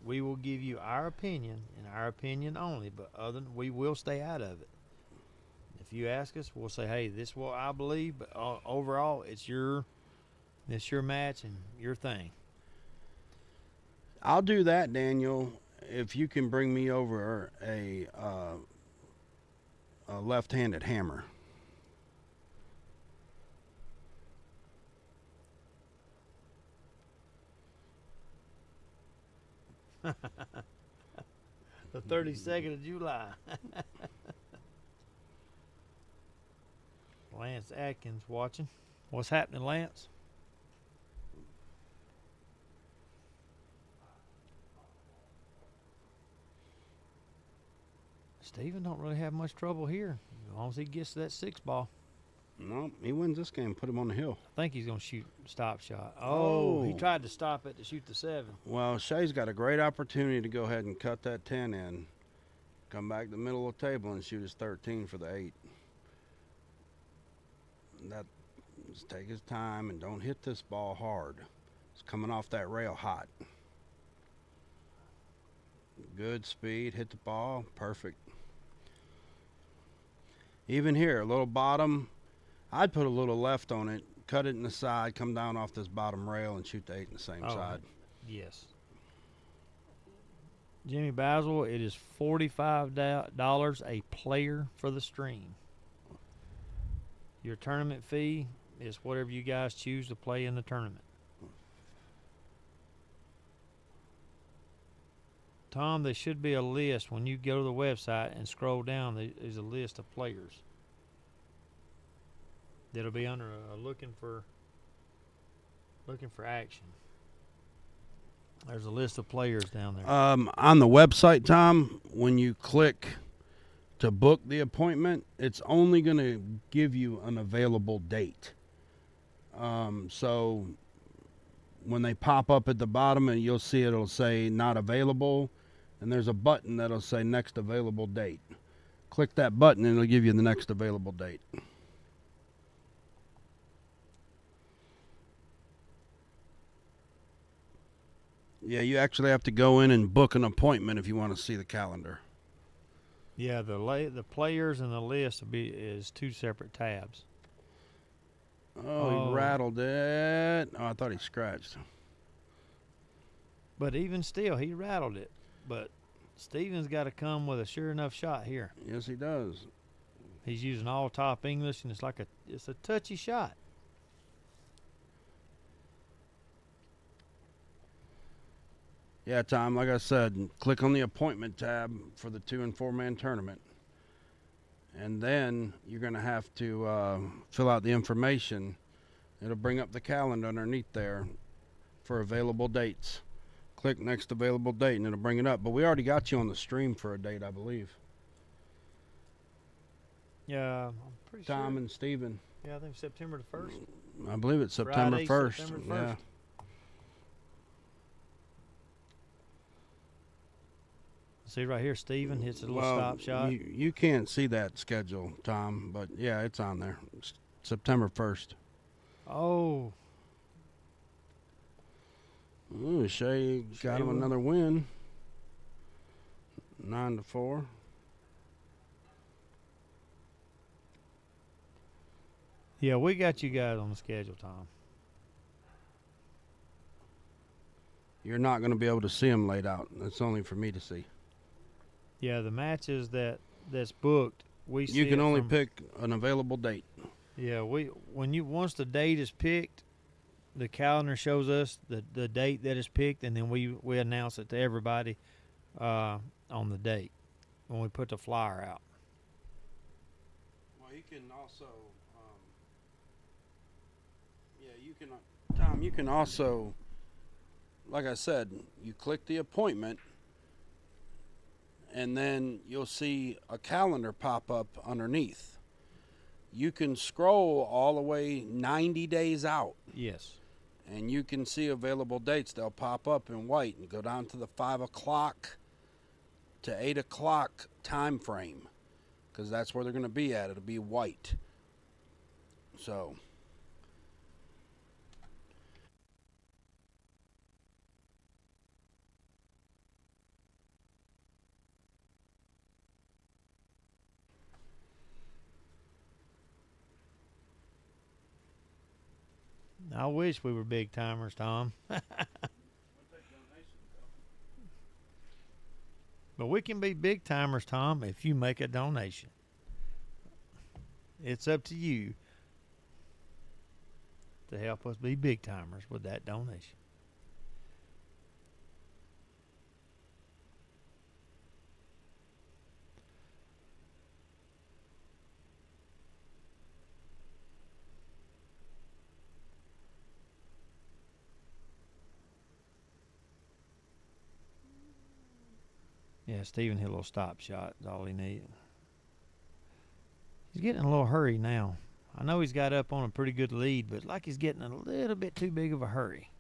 we will give you our opinion and our opinion only. But we will stay out of it. If you ask us, we'll say, "Hey, this is what I believe." But overall, it's your match and your thing. I'll do that, Daniel, if you can bring me over a left-handed hammer. The 32nd of July. Lance Atkins watching. What's happening, Lance? Steven don't really have much trouble here as long as he gets to that 6 ball. No, he wins this game. Put him on the hill. I think he's going to shoot stop shot. Oh, he tried to stop it to shoot the 7. Well, Shea's got a great opportunity to go ahead and cut that 10 in. Come back to the middle of the table and shoot his 13 for the 8. Just take his time and don't hit this ball hard. It's coming off that rail hot. Good speed, hit the ball, perfect. Even here, a little bottom. I'd put a little left on it, cut it in the side, come down off this bottom rail and shoot the 8 in the same side. Yes. Jimmy Basil, it is $45 a player for the stream. Your tournament fee is whatever you guys choose to play in the tournament. Tom, there should be a list when you go to the website and scroll down. There's a list of players that'll be under looking for Looking for action. There's a list of players down there. On the website, Tom, when you click to book the appointment, it's only going to give you an available date. So when they pop up at the bottom, and you'll see it'll say not available, and there's a button that'll say next available date. Click that button and it'll give you the next available date. Yeah, you actually have to go in and book an appointment if you want to see the calendar. Yeah, the players and the list is two separate tabs. Oh, he rattled it. Oh, I thought he scratched. But even still, he rattled it. But Steven's got to come with a sure enough shot here. Yes, he does. He's using all top English, and it's a touchy shot. Yeah, Tom, like I said, click on the appointment tab for the 2- and 4-man tournament. And then you're going to have to fill out the information. It'll bring up the calendar underneath there for available dates. Click next available date, and it'll bring it up. But we already got you on the stream for a date, I believe. Yeah, I'm pretty sure. Tom and Steven. Yeah, I think September the 1st. I believe it's September Friday, 1st. September 1st. Yeah. See right here, Steven hits a little stop shot. You can't see that schedule, Tom, but yeah, it's on there. It's September 1st. Oh. Ooh, SHEA got him another win. 9-4. Yeah, we got you guys on the schedule, Tom. You're not going to be able to see them laid out. That's only for me to see. Yeah, the matches that's booked, we see. You can only pick an available date. Yeah, once the date is picked, the calendar shows us the date that is picked, and then we announce it to everybody on the date when we put the flyer out. Well, you can also, Tom, you can also, like I said, you click the appointment, and then you'll see a calendar pop up underneath. You can scroll all the way 90 days out. Yes. And you can see available dates. They'll pop up in white and go down to the 5 o'clock to 8 o'clock time frame, because that's where they're going to be at. It'll be white. So I wish we were big timers, Tom. But we can be big timers, Tom, if you make a donation. It's up to you to help us be big timers with that donation. Yeah, Steven hit a little stop shot. Is all he needed. He's getting in a little hurry now. I know he's got up on a pretty good lead, but like he's getting a little bit too big of a hurry.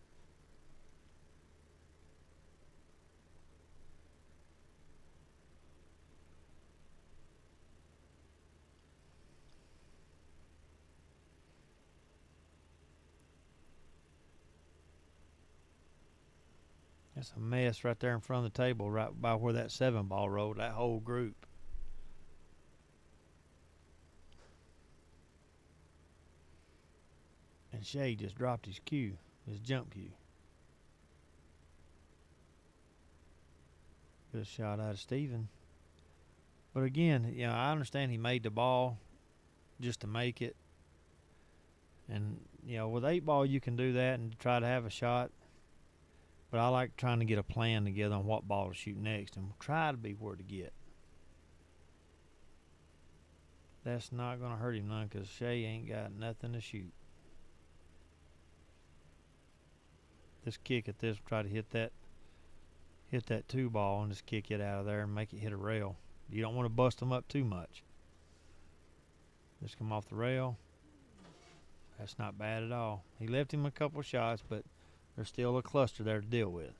That's a mess right there in front of the table, right by where that 7-ball rolled, that whole group. And SHEA just dropped his cue, his jump cue. Good shot out of Steven. But again, I understand he made the ball just to make it. And, with 8-ball you can do that and try to have a shot. But I like trying to get a plan together on what ball to shoot next and try to be where to get. That's not going to hurt him none because SHEA ain't got nothing to shoot. this kick at this, try to hit that 2 ball and just kick it out of there and make it hit a rail. You don't want to bust them up too much. Just come off the rail. That's not bad at all. He left him a couple shots, but there's still a cluster there to deal with.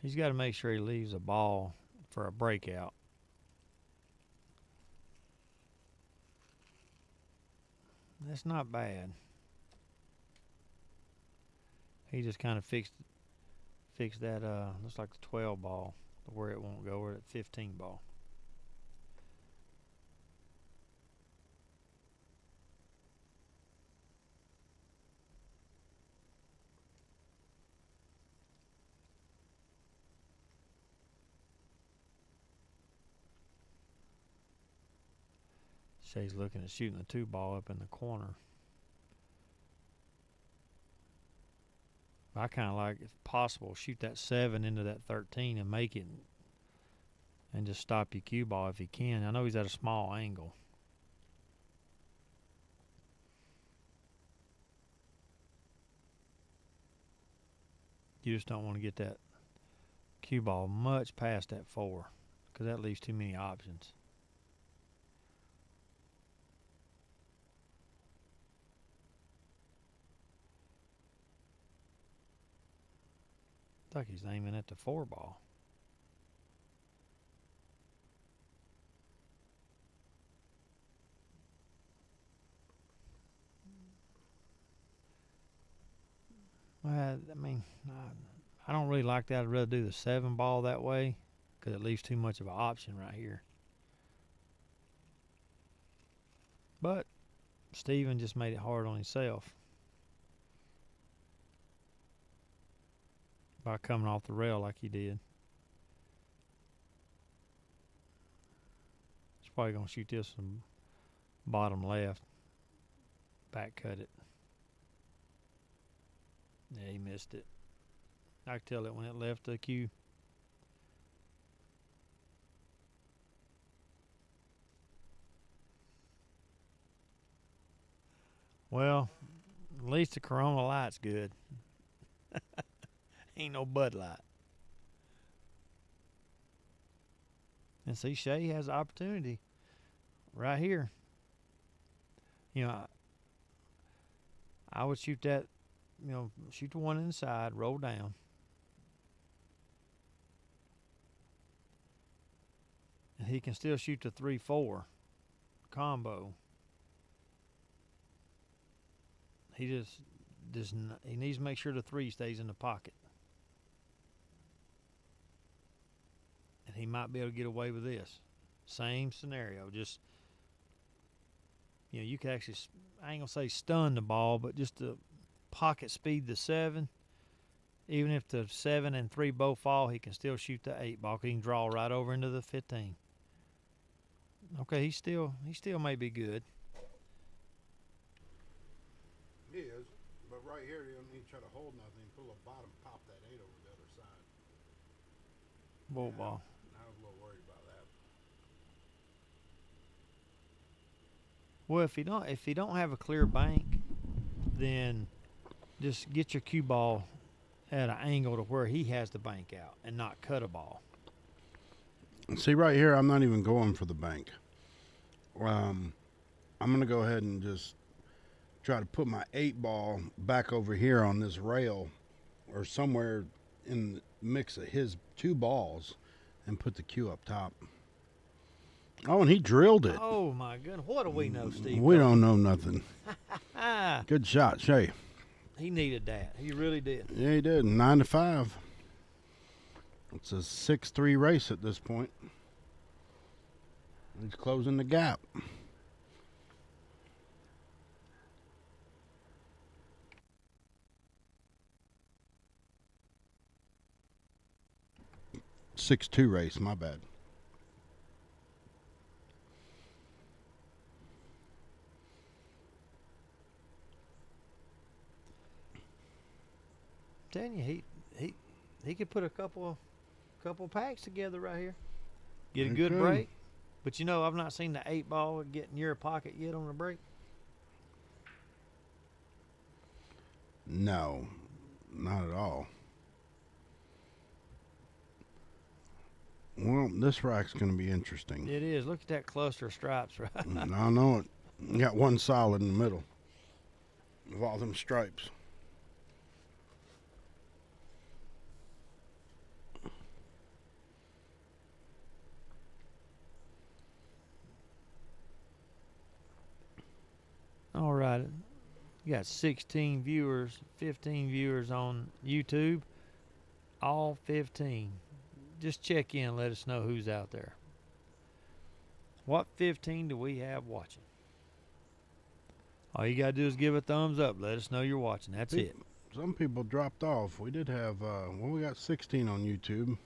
He's got to make sure he leaves a ball for a breakout. That's not bad. He just kind of fixed that, looks like the 12 ball, where it won't go, or at 15 ball. Shea's looking at shooting the 2 ball up in the corner. I kind of like, if possible, shoot that 7 into that 13 and make it, and just stop your cue ball if you can. I know he's at a small angle. You just don't want to get that cue ball much past that 4, because that leaves too many options. Like he's aiming at the 4 ball. Well, I mean, I don't really like that. I'd rather do the 7 ball that way, because it leaves too much of an option right here. But Steven just made it hard on himself by coming off the rail like he did. He's probably going to shoot this from bottom left. Back cut it. Yeah, he missed it. I could tell it when it left the cue. Well, at least the Corona Light's good. Ain't no Bud Light. And see, SHEA has an opportunity right here. You know, I would shoot that, you know, shoot the one inside, roll down. And he can still shoot the 3-4 combo. He he needs to make sure the 3 stays in the pocket. And he might be able to get away with this. Same scenario. Just, you know, you can actually, I ain't going to say stun the ball, but just to pocket speed the 7. Even if the 7 and 3 both fall, he can still shoot the 8 ball. He can draw right over into the 15. Okay, he still may be good. He is, but right here you don't need to try to hold nothing. Pull the bottom, pop that 8 over the other side. Bull ball. I was a little worried about that. Well, if you don't have a clear bank, then just get your cue ball at an angle to where he has the bank out and not cut a ball. See, right here, I'm not even going for the bank. I'm going to go ahead and just try to put my 8 ball back over here on this rail or somewhere in the mix of his 2 balls and put the cue up top. Oh, and he drilled it. Oh, my goodness. What do we know, Steve? We don't know nothing. Good shot, SHEA. He needed that. He really did. Yeah, he did. 9-5. It's a 6-3 race at this point. He's closing the gap. Six-two race, my bad. telling you, he could put a couple packs together right here. Get a He good could. break. But you know, I've not seen the 8-ball get in your pocket yet on the break. No, not at all. Well, this rack's going to be interesting. It is. Look at that cluster of stripes, right? I know it. You got one solid in the middle of all them stripes. All right. You got 16 viewers, 15 viewers on YouTube. All 15. Just check in. Let us know who's out there. What 15 do we have watching? All you got to do is give a thumbs up. Let us know you're watching. That's it. Some people dropped off. We did have, we got 16 on YouTube.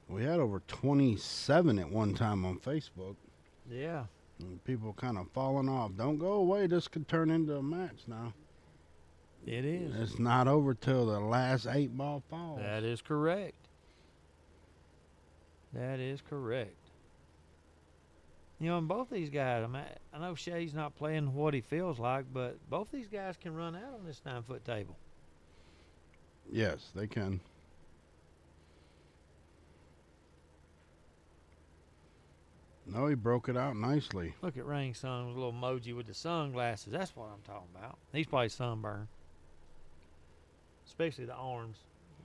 We had over 27 at one time on Facebook. Yeah. And people kind of falling off. Don't go away. This could turn into a match now. It is. It's not over till the last 8-ball falls. That is correct. That is correct. You know, and both these guys, I know SHEA's not playing what he feels like, but both these guys can run out on this 9-foot table. Yes, they can. No, he broke it out nicely. Look at Rain Sun with a little emoji with the sunglasses. That's what I'm talking about. He's probably sunburned. Especially the arms.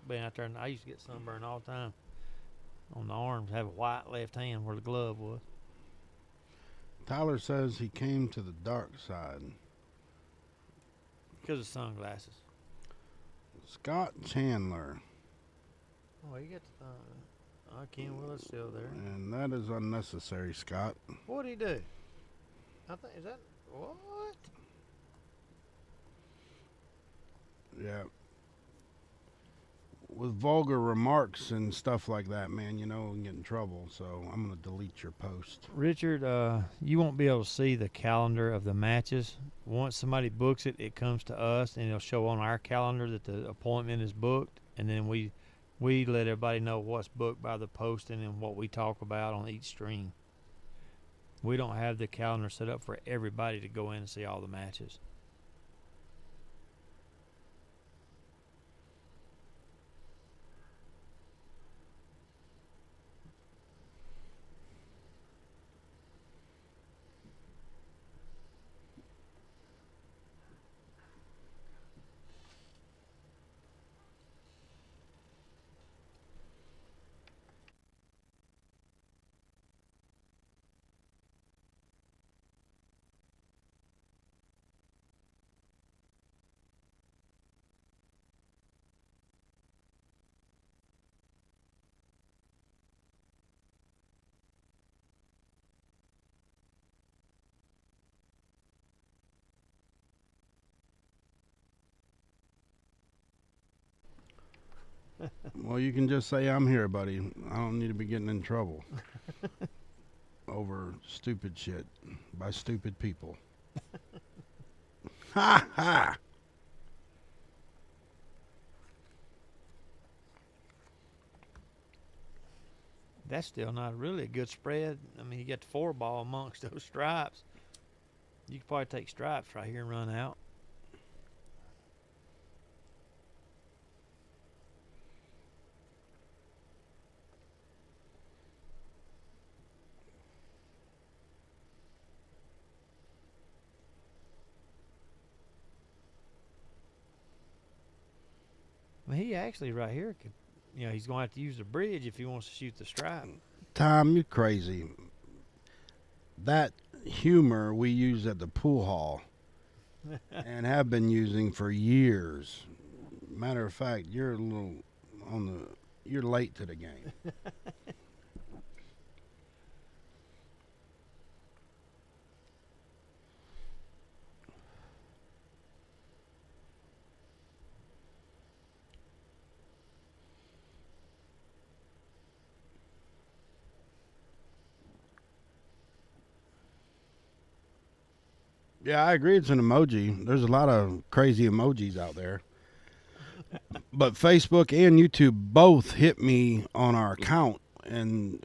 Being out there, and I used to get sunburned all the time. On the arms, have a white left hand where the glove was. Tyler says he came to the dark side. Because of sunglasses. Scott Chandler. Oh, you got the Ken Willis still there. And that is unnecessary, Scott. What'd he do? I think, is that, what? Yeah. With vulgar remarks and stuff like that, man, you know, we can get in trouble. So I'm going to delete your post. Richard, you won't be able to see the calendar of the matches. Once somebody books it, it comes to us, and it'll show on our calendar that the appointment is booked, and then we let everybody know what's booked by the posting and what we talk about on each stream. We don't have the calendar set up for everybody to go in and see all the matches. Well, you can just say I'm here, buddy. I don't need to be getting in trouble over stupid shit by stupid people. Ha ha! That's still not really a good spread. I mean, you got the 4-ball amongst those stripes. You could probably take stripes right here and run out. I mean, he actually right here could, you know, he's going to have to use the bridge if he wants to shoot the stripe. Tom, you crazy. That humor we use at the pool hall and have been using for years. Matter of fact, you're a little you're late to the game. Yeah, I agree. It's an emoji. There's a lot of crazy emojis out there. But Facebook and YouTube both hit me on our account, and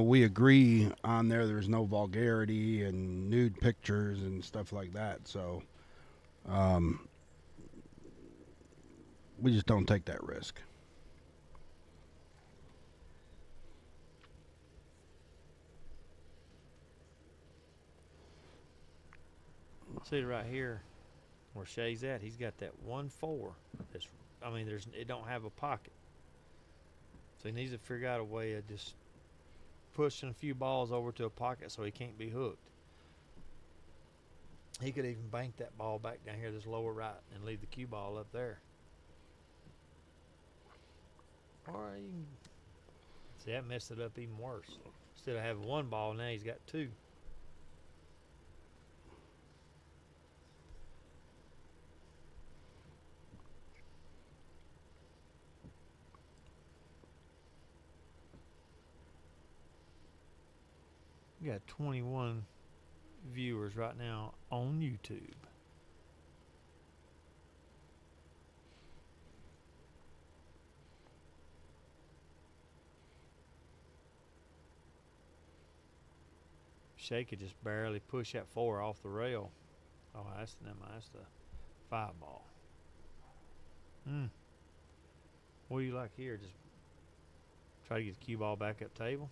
we agree on there. There's no vulgarity and nude pictures and stuff like that. So we just don't take that risk. See right here where Shea's at, he's got that 1-4. It don't have a pocket. So he needs to figure out a way of just pushing a few balls over to a pocket so he can't be hooked. He could even bank that ball back down here, this lower right, and leave the cue ball up there. Or you can see that messed it up even worse. Instead of having one ball, now he's got two. We got 21 viewers right now on YouTube. Shea could just barely push that 4 off the rail. Oh, that's the 5 ball. What do you like here? Just try to get the cue ball back up table?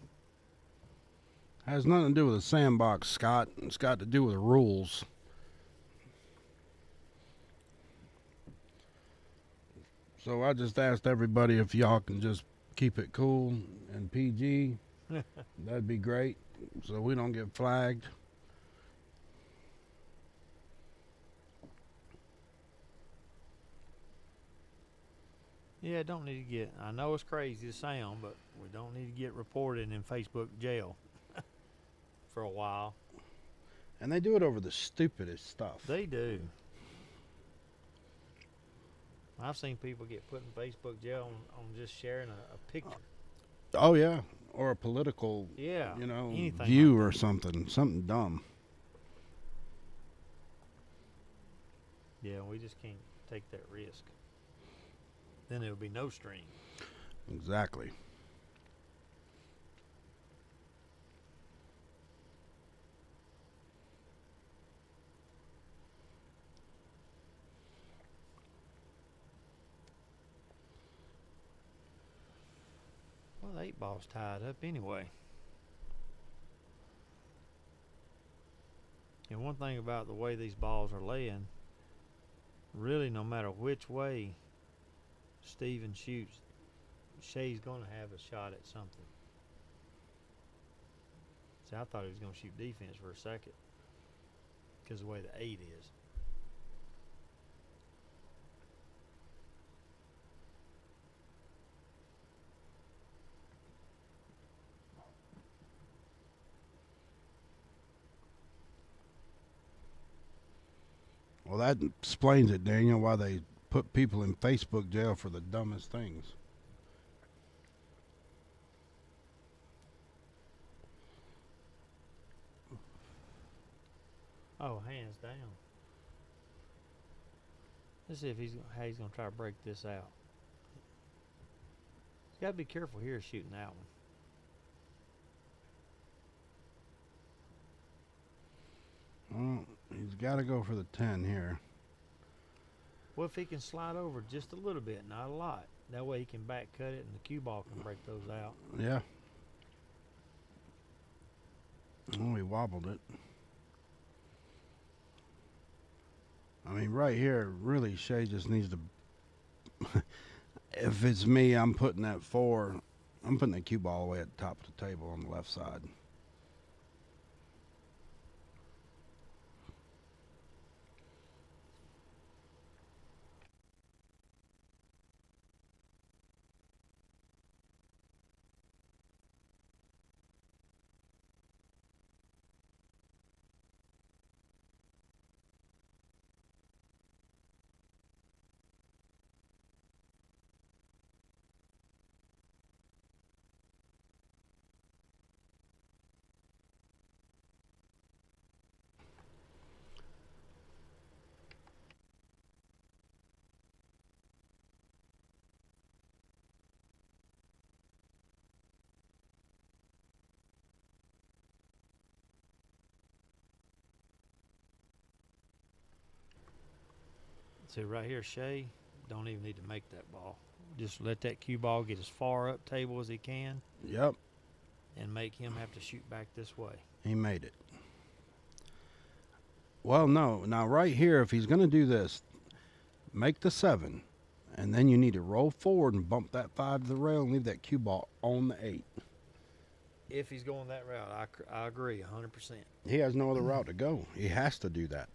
Has nothing to do with the sandbox, Scott. It's got to do with the rules. So I just asked everybody if y'all can just keep it cool and PG. That'd be great, so we don't get flagged. Yeah, don't need to get. I know it's crazy to sound, but we don't need to get reported in Facebook jail for a while. And they do it over the stupidest stuff. They do. I've seen people get put in Facebook jail on just sharing a picture. Oh yeah, or a political, anything view like or something dumb. Yeah, we just can't take that risk. Then there will be no stream. Exactly. Well, the 8-ball's tied up anyway. And one thing about the way these balls are laying, really no matter which way Steven shoots, Shea's going to have a shot at something. See, I thought he was going to shoot defense for a second because of the way the 8 is. Well, that explains it, Daniel, why they put people in Facebook jail for the dumbest things. Oh, hands down. Let's see if how he's going to try to break this out. He's got to be careful here shooting that one. Well, he's got to go for the 10 here. Well, if he can slide over just a little bit, not a lot, that way he can back cut it and the cue ball can break those out. Yeah. Oh, he wobbled it. I mean, right here, really, Shea just needs to. If it's me, I'm putting that 4. I'm putting the cue ball away at the top of the table on the left side. See, right here, Shea don't even need to make that ball. Just let that cue ball get as far up table as he can Yep, and make him have to shoot back this way. he made it. Well, no. Now, right here, if he's going to do this, make the 7, and then you need to roll forward and bump that 5 to the rail and leave that cue ball on the 8. If he's going that route, I agree 100%. He has no other route to go. He has to do that.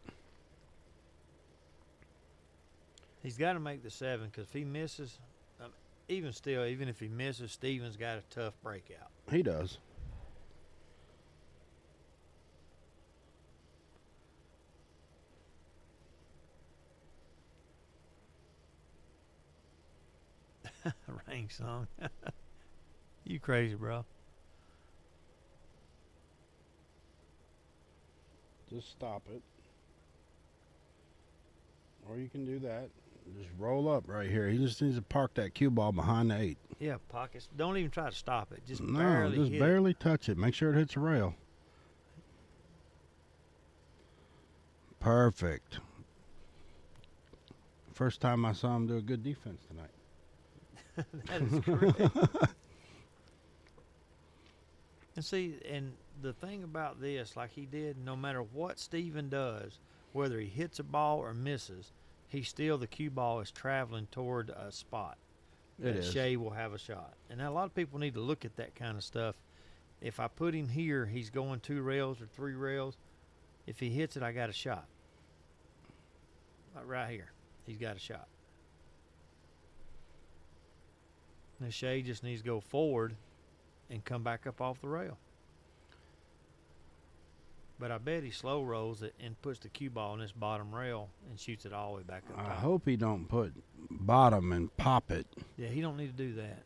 He's got to make the 7 because if he misses, even if he misses, Steven's got a tough breakout. He does. Rain song. You crazy, bro. Just stop it. Or you can do that. Just roll up right here. He just needs to park that cue ball behind the 8. Yeah, pockets. Don't even try to stop it. Just No, barely just hit barely touch it. Make sure it hits the rail. Perfect. First time I saw him do a good defense tonight. it. That is correct. And see, and the thing about this, like he did, no matter what Steven does, whether he hits a ball or misses, the cue ball is traveling toward a spot It that is. Shea will have a shot. And now a lot of people need to look at that kind of stuff. If I put him here, he's going 2 rails or 3 rails. If he hits it, I got a shot. Like right here, he's got a shot. Now Shea just needs to go forward and come back up off the rail. But I bet he slow rolls it and puts the cue ball on this bottom rail and shoots it all the way back up I top. hope he don't put bottom and pop it. Yeah, he don't need to do that.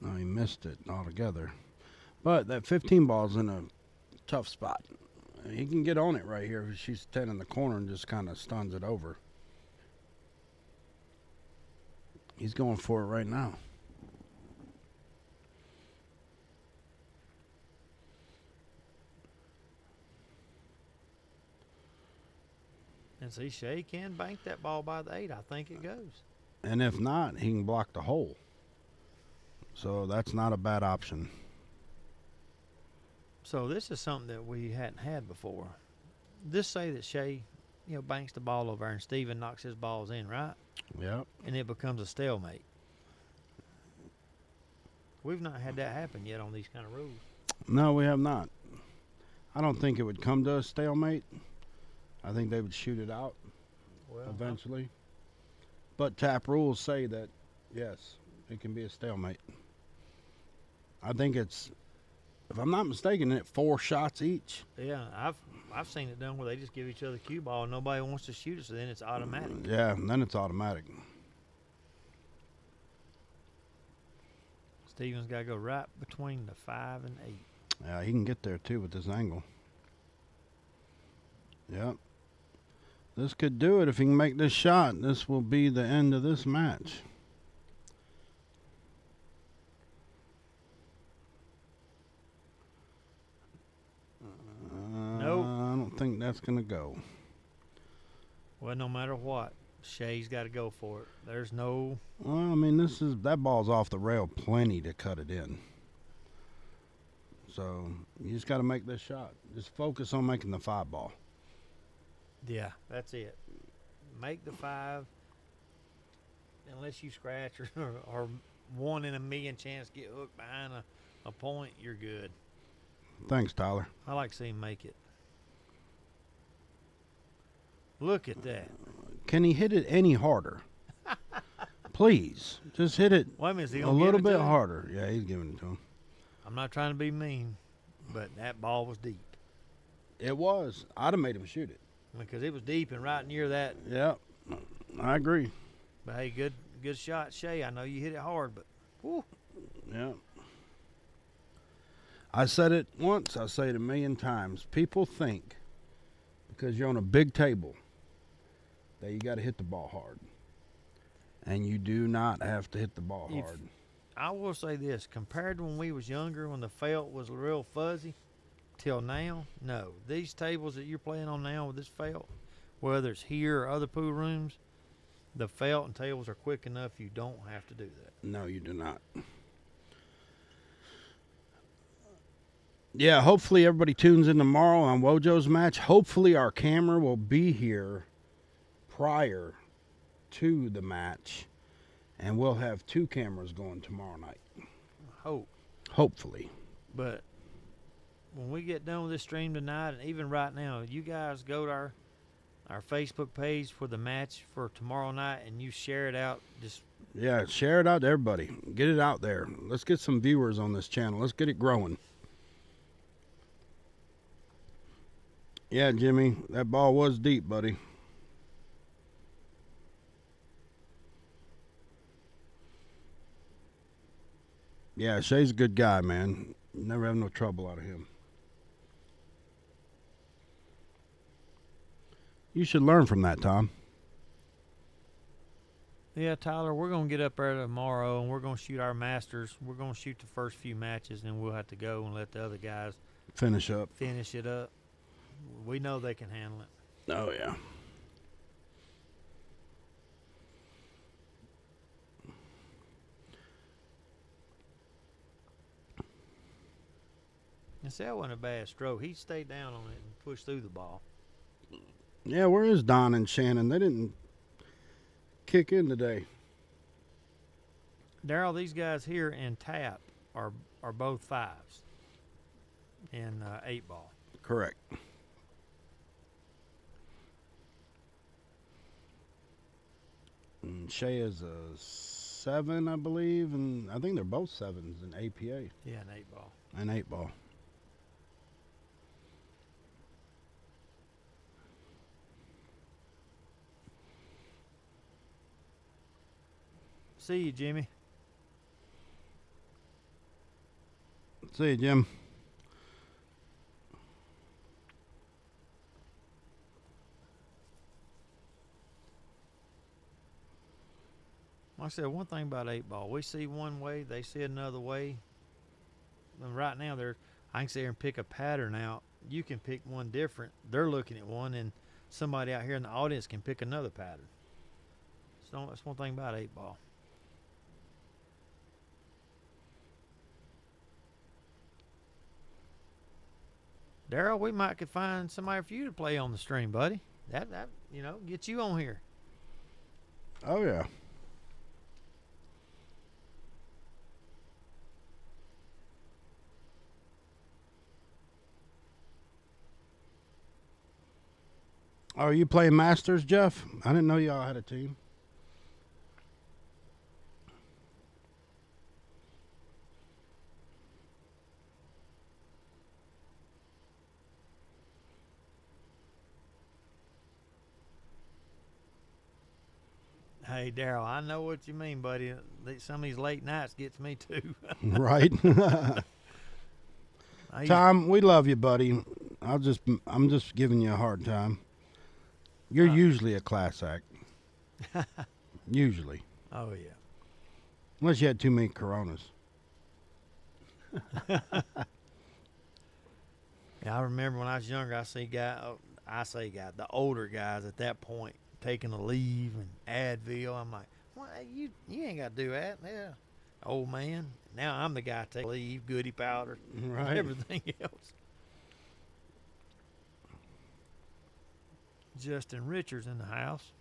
No, he missed it altogether. But that 15 ball's in a tough spot. He can get on it right here if he shoots 10 in the corner and just kind of stuns it over. He's going for it right now. And see, Shea can bank that ball by the 8. I think it goes. And if not, he can block the hole. So that's not a bad option. So this is something that we hadn't had before. Just say that Shea, banks the ball over and Steven knocks his balls in, right? Yep. And it becomes a stalemate. We've not had that happen yet on these kind of rules. No, we have not. I don't think it would come to a stalemate. I think they would shoot it out Well, eventually. But tap rules say that, yes, it can be a stalemate. I think it's, if I'm not mistaken, it's 4 shots each. yeah, I've seen it done where they just give each other cue ball and nobody wants to shoot it, so then it's automatic. Yeah, and then it's automatic. Steven's got to go right between the 5 and 8. Yeah, he can get there too with this angle. Yep. This could do it if he can make this shot. This will be the end of this match. Nope. I don't think that's going to go. Well, no matter what, Shea's got to go for it. There's no. Well, I mean, that ball's off the rail plenty to cut it in. So you just got to make this shot. Just focus on making the 5 ball. Yeah, that's it. Make the 5. Unless you scratch or 1 in a million chance to get hooked behind a point, you're good. Thanks, Tyler. I like to see him make it. Look at that. Can he hit it any harder? Please, just hit it Wait a minute, is he a gonna give little it to bit him? harder. Yeah, he's giving it to him. I'm not trying to be mean, but that ball was deep. It was. I'd have made him shoot it. Because it was deep and right near that. Yeah, I agree. But hey, good shot, Shea. I know you hit it hard, but whew. Yeah. I said it once. I say it a million times. People think because you're on a big table that you got to hit the ball hard. And you do not have to hit the ball hard. I will say this, compared to when we was younger, when the felt was real fuzzy, till now, no. These tables that you're playing on now with this felt, whether it's here or other pool rooms, the felt and tables are quick enough. You don't have to do that. No, you do not. Yeah, hopefully everybody tunes in tomorrow on Wojo's match. Hopefully our camera will be here prior to the match, and we'll have 2 cameras going tomorrow night. Hope. Hopefully. But when we get done with this stream tonight, and even right now, you guys go to our Facebook page for the match for tomorrow night, and you share it out. Just Yeah, share it out to everybody. Get it out there. Let's get some viewers on this channel. Let's get it growing. Yeah, Jimmy, that ball was deep, buddy. Yeah, Shea's a good guy, man. Never have no trouble out of him. You should learn from that, Tom. yeah, Tyler, we're gonna get up there tomorrow, and we're gonna shoot our Masters. We're gonna shoot the first few matches, and then we'll have to go and let the other guys Finish up. finish it up. We know they can handle it. Oh, yeah. And see, that wasn't a bad stroke. He stayed down on it and pushed through the ball. Yeah, where is Don and Shannon? They didn't kick in today. Daryl, these guys here in tap are both 5s in 8-ball. Correct. And Shea is a 7, I believe, and I think they're both 7s in APA Yeah, an 8-ball. and 8-ball. See you, Jimmy. See you, Jim. Like I said, one thing about 8-ball, we see one way, they see another way. And right now, I can sit here and pick a pattern out. You can pick one different. They're looking at one, and somebody out here in the audience can pick another pattern. So that's one thing about 8-ball. Daryl, we might could find somebody for you to play on the stream, buddy. That get you on here. Oh, yeah. Oh, are you playing Masters, Jeff? I didn't know y'all had a team. Hey, Daryl, I know what you mean, buddy. Some of these late nights gets me too. Right? Tom, we love you, buddy. I'm just giving you a hard time. You're usually a class act. Usually. Oh, yeah. Unless you had too many Coronas. Yeah, I remember when I was younger, the older guys at that point taking a leave and Advil. I'm like, well, you ain't got to do that. Yeah, old man. Now I'm the guy taking leave, goody powder, Right. everything else. Justin Richards in the house.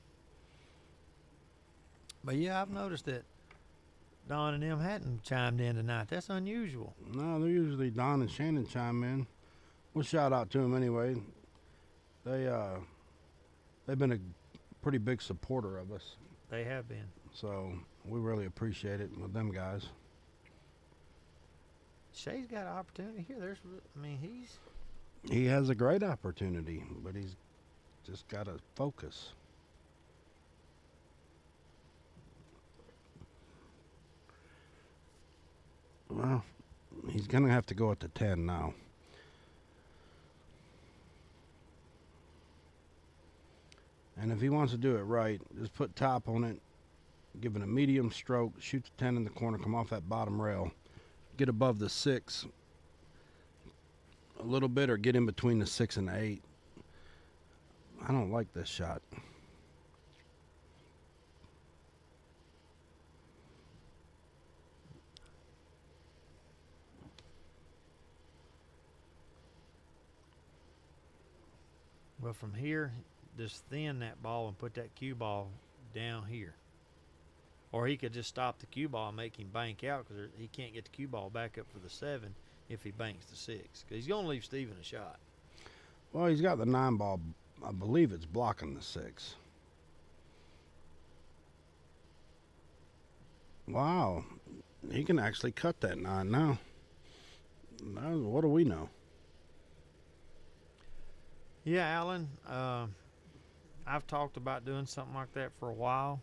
But yeah, I've noticed that Don and them hadn't chimed in tonight. That's unusual. No, they're usually Don and Shannon chime in. We'll shout out to them anyway. They've been a pretty big supporter of us, They have been. so we really appreciate it with them guys. Shea's got an opportunity here. He has a great opportunity, but he's just got to focus. Well, he's going to have to go at the 10 now. And if he wants to do it right, just put top on it, give it a medium stroke, shoot the 10 in the corner, come off that bottom rail, get above the 6 a little bit, or get in between the 6 and the 8. I don't like this shot. Well, from here, just thin that ball and put that cue ball down here. Or he could just stop the cue ball and make him bank out because he can't get the cue ball back up for the 7 if he banks the 6. Because he's going to leave Steven a shot. Well, he's got the 9 ball. I believe it's blocking the 6. Wow. He can actually cut that 9 now. What do we know? Yeah, Alan. I've talked about doing something like that for a while.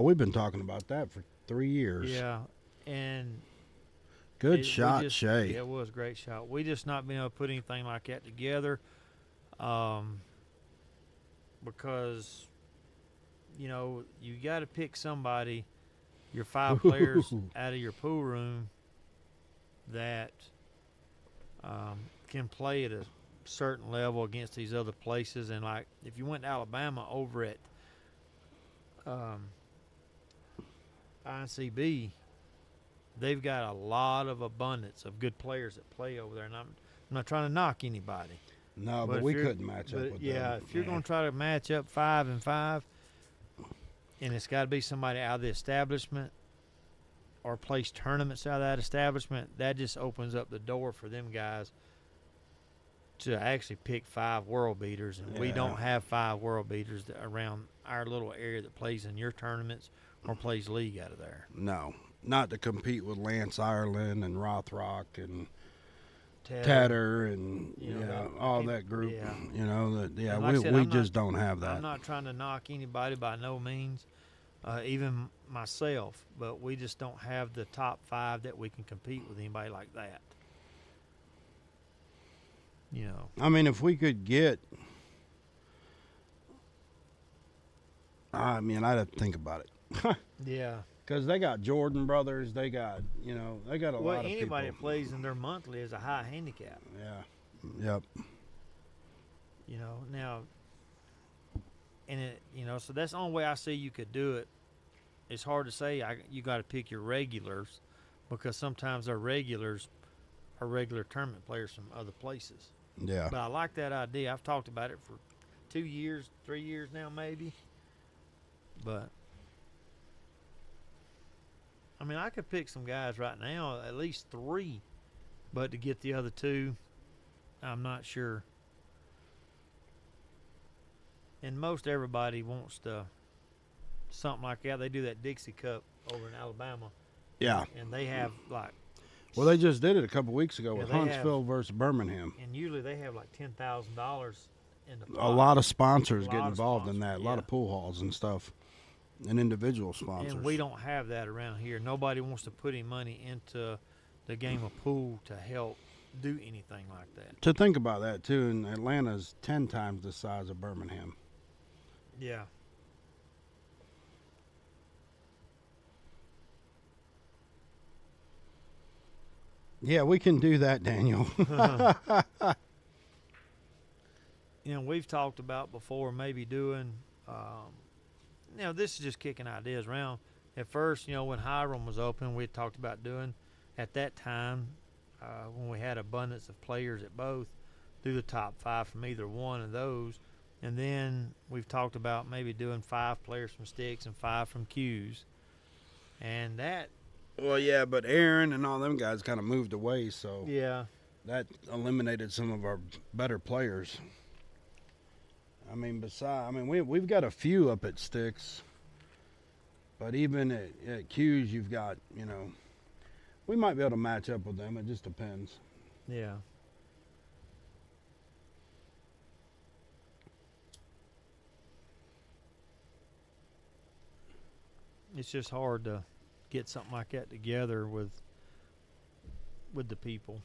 We've been talking about that for 3 years. Yeah, and good shot, Shay. Yeah, it was a great shot. We just not been able to put anything like that together, because you got to pick somebody, your 5 players out of your pool room that can play at a certain level against these other places. And like if you went to Alabama over at ICB, they've got a lot of abundance of good players that play over there, and I'm not trying to knock anybody. No, but we couldn't match up with them. Yeah, if you're going to try to match up 5 and 5, and it's got to be somebody out of the establishment or place tournaments out of that establishment, that just opens up the door for them guys to actually pick 5 world beaters, and we don't have 5 world beaters around our little area that plays in your tournaments or plays league out of there. No, not to compete with Lance Ireland and Rothrock and Tatter and all that group. Yeah. We just don't have that. I'm not trying to knock anybody by no means, even myself, but we just don't have the top 5 that we can compete with anybody like that. I mean, if we could get, I'd have to think about it. Yeah. Because they got Jordan brothers, they got a lot of people. Well, anybody that plays in their monthly is a high handicap. Yeah. Yep. Now, and so that's the only way I see you could do it. It's hard to say. You got to pick your regulars, because sometimes our regulars are regular tournament players from other places. Yeah. But I like that idea. I've talked about it for 2 years, 3 years now, maybe. But I could pick some guys right now, at least 3, but to get the other 2, I'm not sure. And most everybody wants something like that. They do that Dixie Cup over in Alabama. Yeah. And they have well, they just did it a couple weeks ago with Huntsville versus Birmingham. And usually they have like $10,000 in the pot. A lot of sponsors get involved in that. A lot of pool halls and stuff, and individual sponsors. And we don't have that around here. Nobody wants to put any money into the game of pool to help do anything like that. To think about that too, and Atlanta's 10 times the size of Birmingham. Yeah. Yeah, we can do that, Daniel. We've talked about before maybe doing, this is just kicking ideas around. At first, when Hiram was open, we had talked about doing, at that time, when we had abundance of players at both, do the top 5 from either one of those. And then we've talked about maybe doing 5 players from sticks and 5 from cues. And that... Well, yeah, but Aaron and all them guys kind of moved away, so yeah, that eliminated some of our better players. We've got a few up at sticks, but even at cues, you've got, we might be able to match up with them. It just depends. Yeah. It's just hard to get something like that together with the people.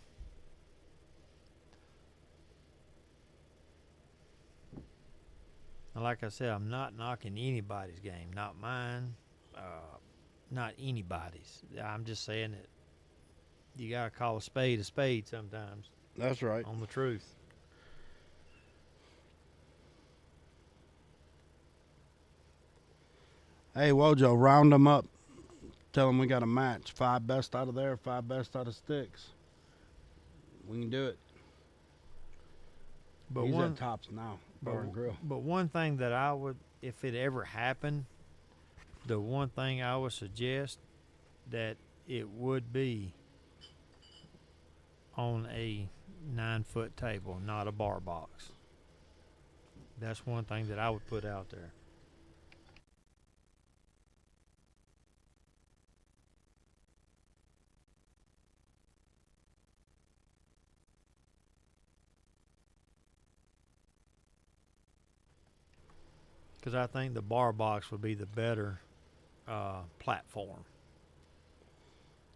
And like I said, I'm not knocking anybody's game, not mine, not anybody's. I'm just saying that you gotta call a spade sometimes. That's right. On the truth. Hey, Wojo, round them up. Tell them we got a match. 5 best out of there, 5 best out of sticks. We can do it. But He's one, at Tops now, but, Bar and Grill. but one thing that I would, if it ever happened, the one thing I would suggest that it would be on a 9-foot table, not a bar box. That's one thing that I would put out there. Because I think the bar box would be the better platform.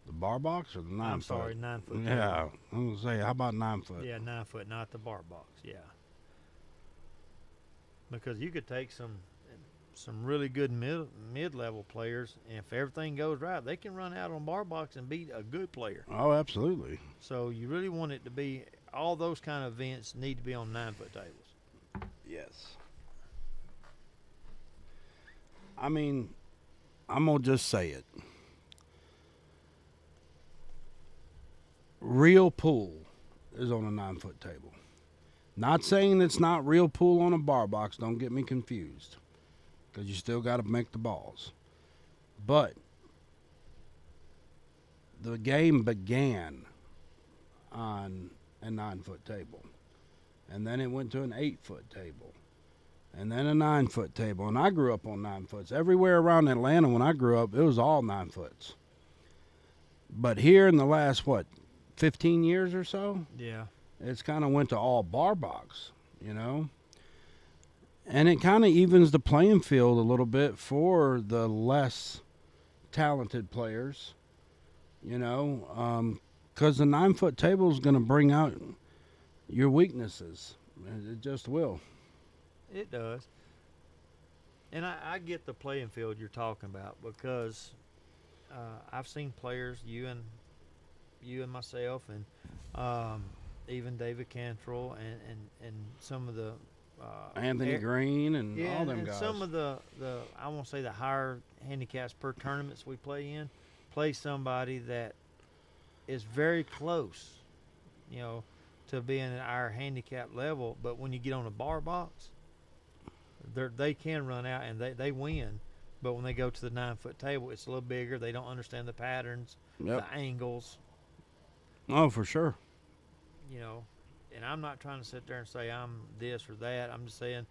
The bar box or the 9 I'm foot? sorry, 9-foot. Yeah, I'm gonna say, how about 9 foot? Yeah, 9-foot, not the bar box. Yeah. Because you could take some really good mid-level players, and if everything goes right, they can run out on bar box and beat a good player. Oh, absolutely. So you really want it to be, all those kind of events need to be on 9-foot tables. Yes. I mean, I'm gonna just say it. Real pool is on a 9-foot table. Not saying it's not real pool on a bar box. Don't get me confused, because you still got to make the balls. But the game began on a 9-foot table, and then it went to an 8-foot table, and then a 9-foot table. And I grew up on 9-foots. Everywhere around Atlanta when I grew up, it was all 9-foots. But here in the last, 15 years or so, Yeah. it's kind of went to all bar box, you know? And it kind of evens the playing field a little bit for the less talented players, you know? Because the 9-foot table is going to bring out your weaknesses. It just will. It does. And I get the playing field you're talking about, because I've seen players, you and myself, and even David Cantrell, and some of the Anthony Green and yeah, all them and guys. some of the I won't say the higher handicaps per tournaments we play somebody that is very close, you know, to being at our handicap level. But when you get on a bar box, they can run out and they win. But when they go to the 9-foot table, it's a little bigger. They don't understand the patterns, Yep. the angles, Oh, for sure. you know. And I'm not trying to sit there and say I'm this or that. I'm just saying,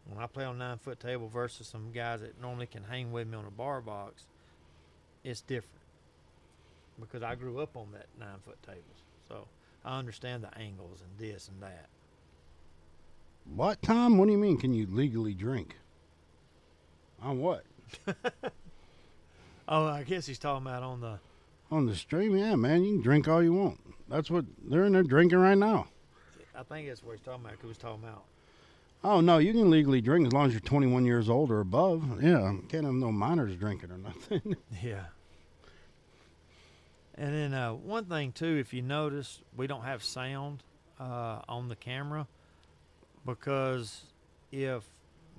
when I play on 9-foot table versus some guys that normally can hang with me on a bar box, it's different, because I grew up on that 9-foot tables. So I understand the angles and this and that. What, Tom? What do you mean, can you legally drink? On what? Oh, I guess he's talking about on the. On the stream? Yeah, man, you can drink all you want. That's what they're in there drinking right now. I think that's what he's talking about. 'Cause he was talking about. Oh, no, you can legally drink as long as you're 21 years old or above. Yeah, can't have no minors drinking or nothing. Yeah. And then one thing too, if you notice, we don't have sound on the camera, because if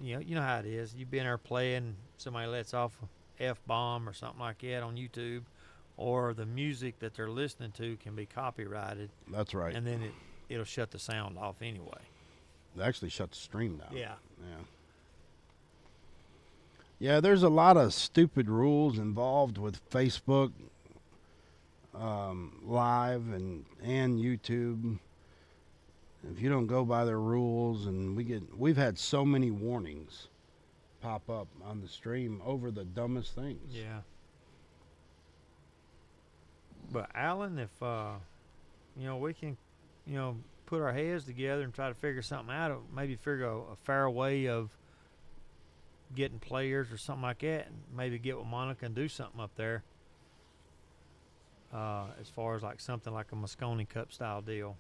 you know how it is, you've been there playing, somebody lets off a F-bomb or something like that on YouTube, or the music that they're listening to can be copyrighted, That's right. and then it'll shut the sound off anyway. They actually shut the stream down. Yeah. Yeah. Yeah, there's a lot of stupid rules involved with Facebook Live and YouTube. If you don't go by their rules, and we've had so many warnings pop up on the stream over the dumbest things. Yeah. But Alan, if we can, put our heads together and try to figure something out, maybe figure a fair way of getting players or something like that, and maybe get with Monica and do something up there. As far as like something like a Moscone Cup style deal.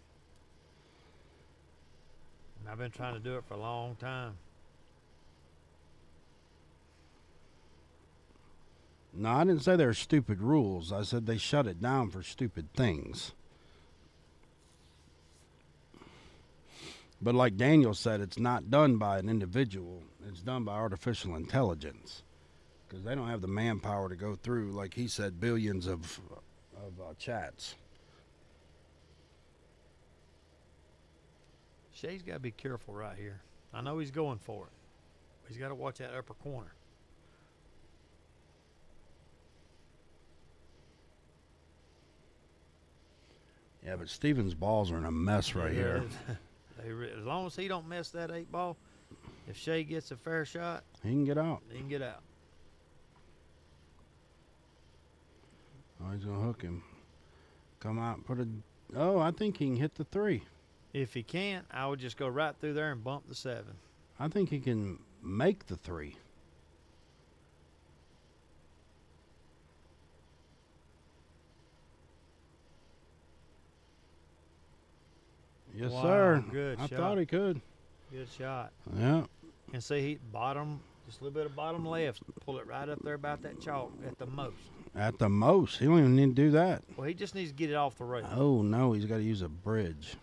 And I've been trying to do it for a long time. No, I didn't say there were stupid rules. I said they shut it down for stupid things. But like Daniel said, it's not done by an individual. It's done by artificial intelligence. because they don't have the manpower to go through, like he said, billions of chats. SHEA's got to be careful right here. I know he's going for it. He's got to watch that upper corner. Yeah, but Steven's balls are in a mess right here. As long as he don't miss that 8 ball, if SHEA gets a fair shot, He can get out. he can get out. Oh, he's going to hook him. Come out and put a... Oh, I think he can hit the 3. If he can't, I would just go right through there and bump the 7. I think he can make the 3. Yes, Wow, sir. good I shot. thought he could. Good shot. Yeah. And see, he bottom, just a little bit of bottom left. Pull it right up there about that chalk at the most. At the most. He don't even need to do that. Well, he just needs to get it off the rail. Oh, no. He's got to use a bridge.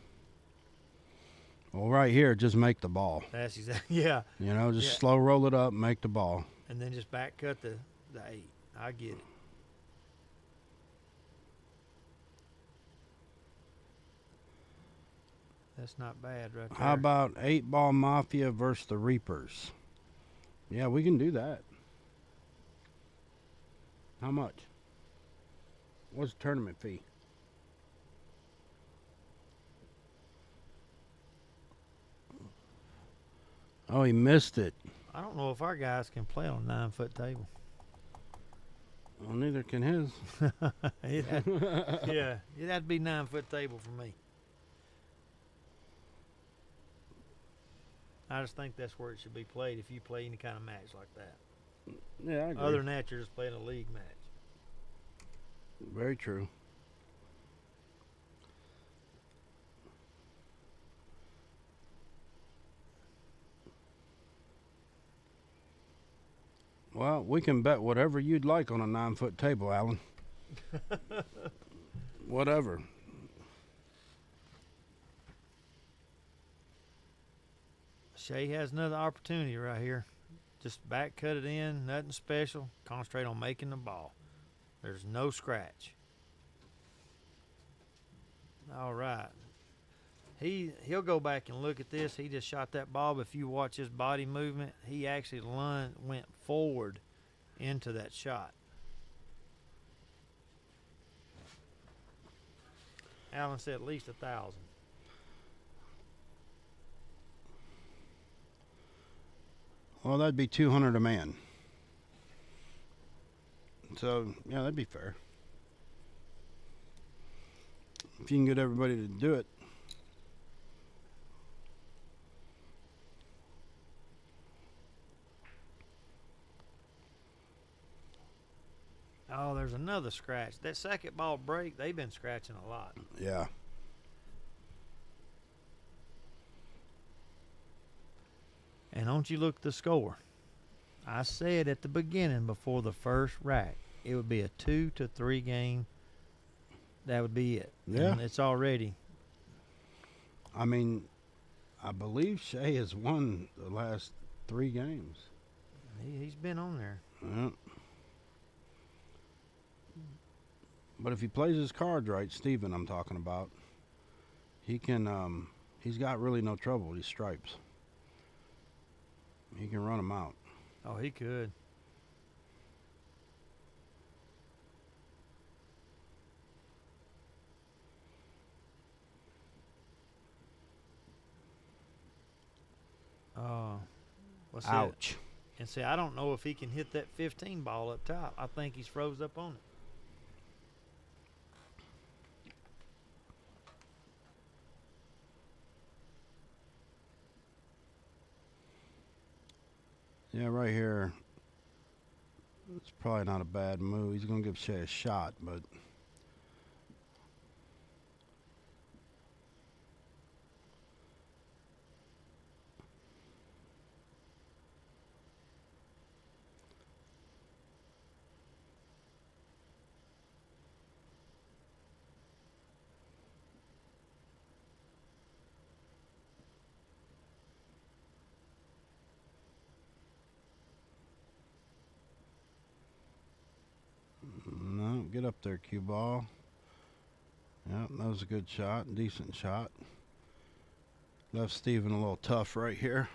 Well, right here, just make the ball. That's exactly, yeah. You know, just Yeah. slow roll it up, make the ball. And then just back cut the 8. I get it. That's not bad right there. How about 8-ball Mafia versus the Reapers? Yeah, we can do that. How much? What's the tournament fee? Oh, he missed it. I don't know if our guys can play on a 9-foot table. Well, neither can his. Yeah, it'd have to be 9-foot table for me. I just think that's where it should be played if you play any kind of match like that. Yeah, I agree. Other than that, you're just playing a league match. Very true. Well, we can bet whatever you'd like on a 9-foot table, Alan. Whatever. SHEA has another opportunity right here. Just back cut it in, nothing special. Concentrate on making the ball. There's no scratch. All right. He'll go back and look at this. He just shot that ball, but if you watch his body movement, he actually went forward into that shot. Alan said at least 1,000. Well, that'd be 200 a man. So, yeah, that'd be fair. If you can get everybody to do it. Oh, there's another scratch. That second ball break, they've been scratching a lot. Yeah. And don't you look at the score. I said at the beginning before the first rack, it would be a 2 to 3 game. That would be it. Yeah. And it's already. I mean, I believe SHEA has won the last 3 games. He's been on there. Yeah. But if he plays his cards right, Steven I'm talking about, he can, he's got really no trouble with these stripes. He can run them out. Oh, he could. What's it? Ouch. And see, I don't know if he can hit that 15 ball up top. I think he's froze up on it. Yeah, right here. It's probably not a bad move. He's going to give SHEA a shot, but Get up there, cue ball. Yep, that was a good shot. Decent shot. Left Steven a little tough right here.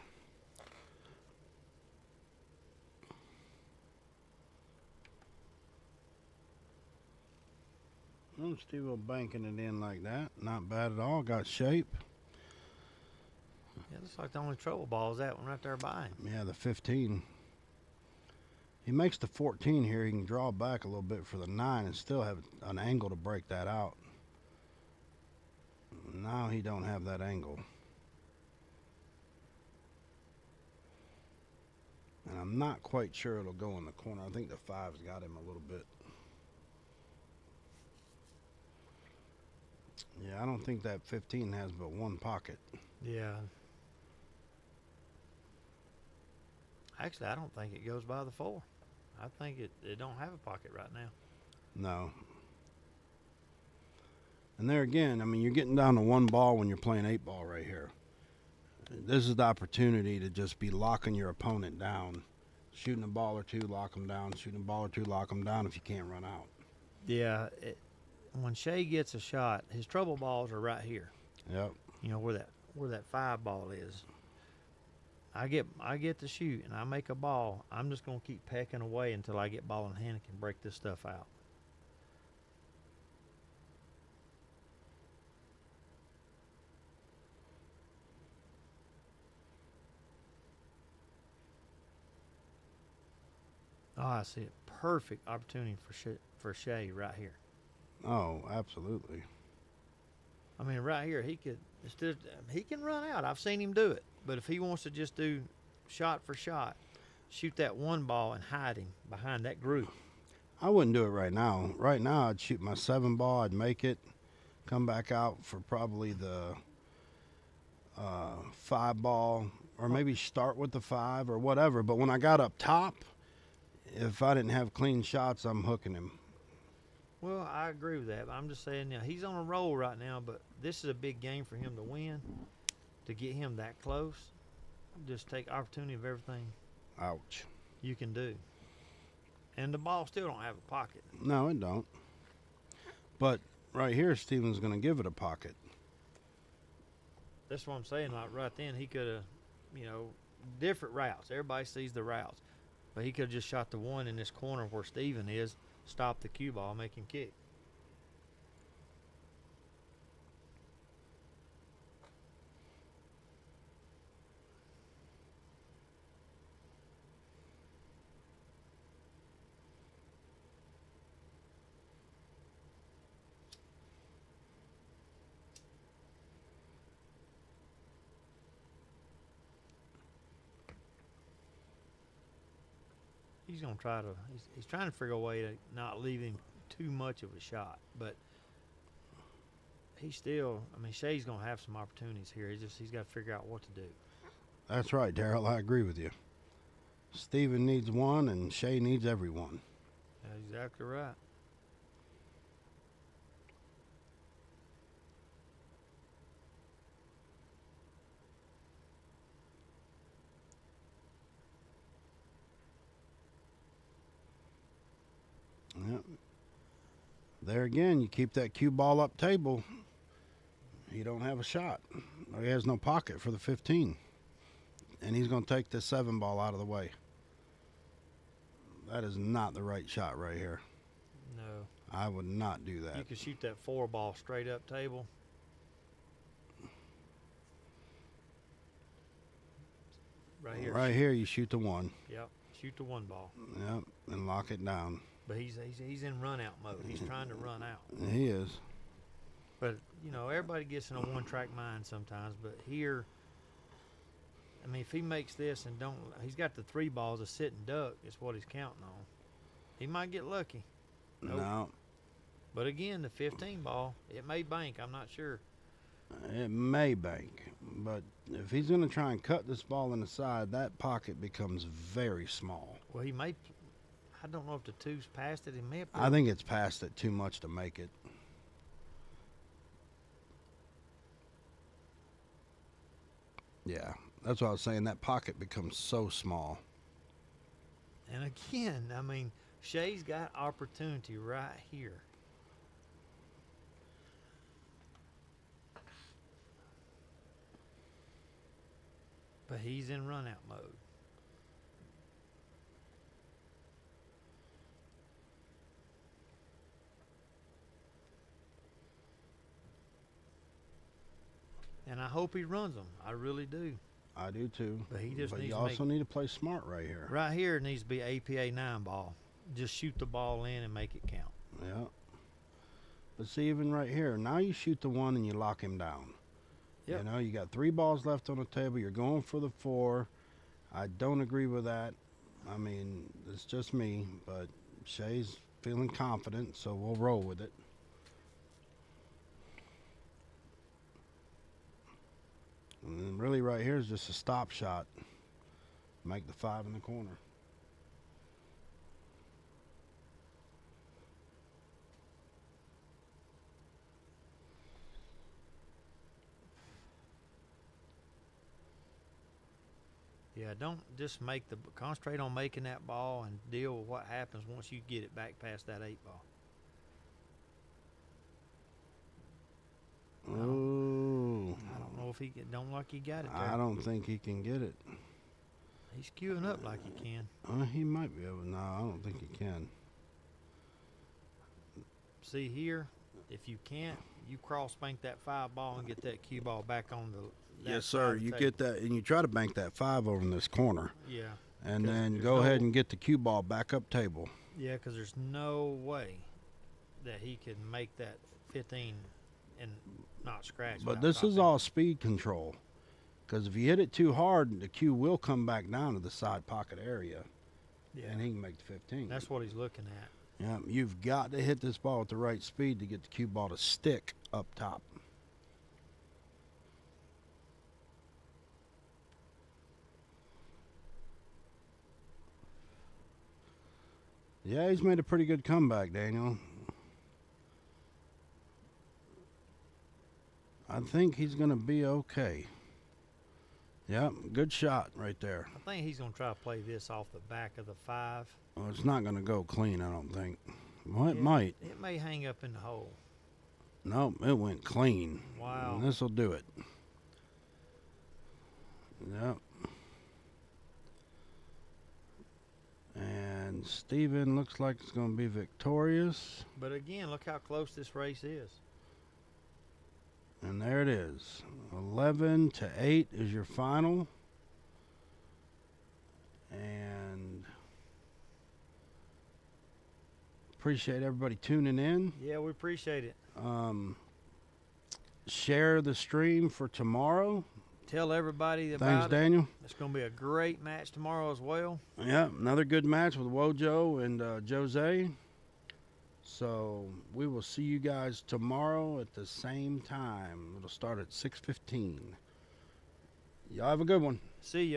Steve banking it in like that. Not bad at all. Got shape. Yeah, looks like the only trouble ball is that one right there by him. Yeah, the 15. He makes the 14 here. He can draw back a little bit for the 9 and still have an angle to break that out. Now he don't have that angle. And I'm not quite sure it'll go in the corner. I think the 5's got him a little bit. Yeah, I don't think that 15 has but one pocket. Yeah. Actually, I don't think it goes by the 4. I think it don't have a pocket right now. No. And there again, I mean, you're getting down to one ball when you're playing 8-ball right here. This is the opportunity to just be locking your opponent down. Shooting a ball or two, lock them down. Shooting a ball or two, lock them down if you can't run out. Yeah. When SHEA gets a shot, his trouble balls are right here. Yep. You know, where that 5 ball is. I get to shoot and I make a ball. I'm just gonna keep pecking away until I get ball in hand and can break this stuff out. Oh, I see it. Perfect opportunity for SHEA right here. Oh, absolutely. I mean, right here, he can run out. I've seen him do it. But if he wants to just do shot for shot, shoot that one ball and hide him behind that group. I wouldn't do it right now. Right now, I'd shoot my 7 ball. I'd make it, come back out for probably the 5 ball, or maybe start with the 5 or whatever. But when I got up top, if I didn't have clean shots, I'm hooking him. Well, I agree with that. But I'm just saying, now he's on a roll right now, but this is a big game for him to win. To get him that close, just take opportunity of everything Ouch. you can do. And the ball still don't have a pocket. No, it don't. But right here, Steven's going to give it a pocket. That's what I'm saying. Like right then, he could have, different routes. Everybody sees the routes. But he could have just shot the one in this corner where Steven is, stop the cue ball, make him kick. He's gonna try to. He's trying to figure a way to not leave him too much of a shot, but he's still. I mean, SHEA's gonna have some opportunities here. He's got to figure out what to do. That's right, Daryl. I agree with you. Steven needs one, and SHEA needs everyone. That's exactly right. Yep. There again, you keep that cue ball up table. He don't have a shot. He has no pocket for the 15. And he's going to take the 7 ball out of the way. That is not the right shot right here. No. I would not do that. You could shoot that 4 ball straight up table. Right here. Right here, you shoot the 1. Yep. Shoot the 1 ball. Yep, and lock it down. But he's in run out mode. He's trying to run out. He is. But everybody gets in a one-track mind sometimes. But here, I mean, if he makes this and he's got the 3 balls, a sitting duck is what he's counting on. He might get lucky. Nope. No. But again, the 15 ball, it may bank. I'm not sure. It may bank, but if he's going to try and cut this ball in the side, that pocket becomes very small. Well, he may. I don't know if the 2's past it. He may have. I think it's past it too much to make it. Yeah, that's what I was saying. That pocket becomes so small. And again, I mean, SHEA's got opportunity right here. But he's in run out mode. And I hope he runs them. I really do. I do too. But he just But needs you to also make, need to play smart right here. right here it needs to be APA 9 ball. Just shoot the ball in and make it count. Yeah. But see, even right here, now you shoot the one and you lock him down. Yep. You know, you got 3 balls left on the table. You're going for the 4. I don't agree with that. I mean, it's just me, but SHEA's feeling confident, so we'll roll with it. And then really right here is just a stop shot. Make the 5 in the corner. Yeah, don't just concentrate on making that ball and deal with what happens once you get it back past that 8 ball. Ooh. I don't know if don't like he got it there. I don't think he can get it. He's queuing up like he can. He might be able. No, I don't think he can. See here, if you can't, you cross bank that 5 ball and get that cue ball back on the. Yes, sir. You get that, and you try to bank that 5 over in this corner. Yeah. And then go ahead and get the cue ball back up table. Yeah, because there's no way that he can make that 15 and not scratch. But this is all speed control. Because if you hit it too hard, the cue will come back down to the side pocket area. Yeah. And he can make the 15. That's what he's looking at. Yeah, you've got to hit this ball at the right speed to get the cue ball to stick up top. Yeah, he's made a pretty good comeback, Daniel. I think he's going to be okay. Yep, good shot right there. I think he's going to try to play this off the back of the 5. Well, it's not going to go clean, I don't think. Well, it Yeah, might. It may hang up in the hole. Nope, it went clean. Wow. This will do it. Yep. And Steven looks like it's going to be victorious. But again, look how close this race is. And there it is. 11-8 is your final. And appreciate everybody tuning in. Yeah, we appreciate it. Share the stream for tomorrow. Tell everybody about Thanks, it. Daniel. It's going to be a great match tomorrow as well. Yeah, another good match with Wojo and Jose. So we will see you guys tomorrow at the same time. It'll start at 6:15. Y'all have a good one. See ya.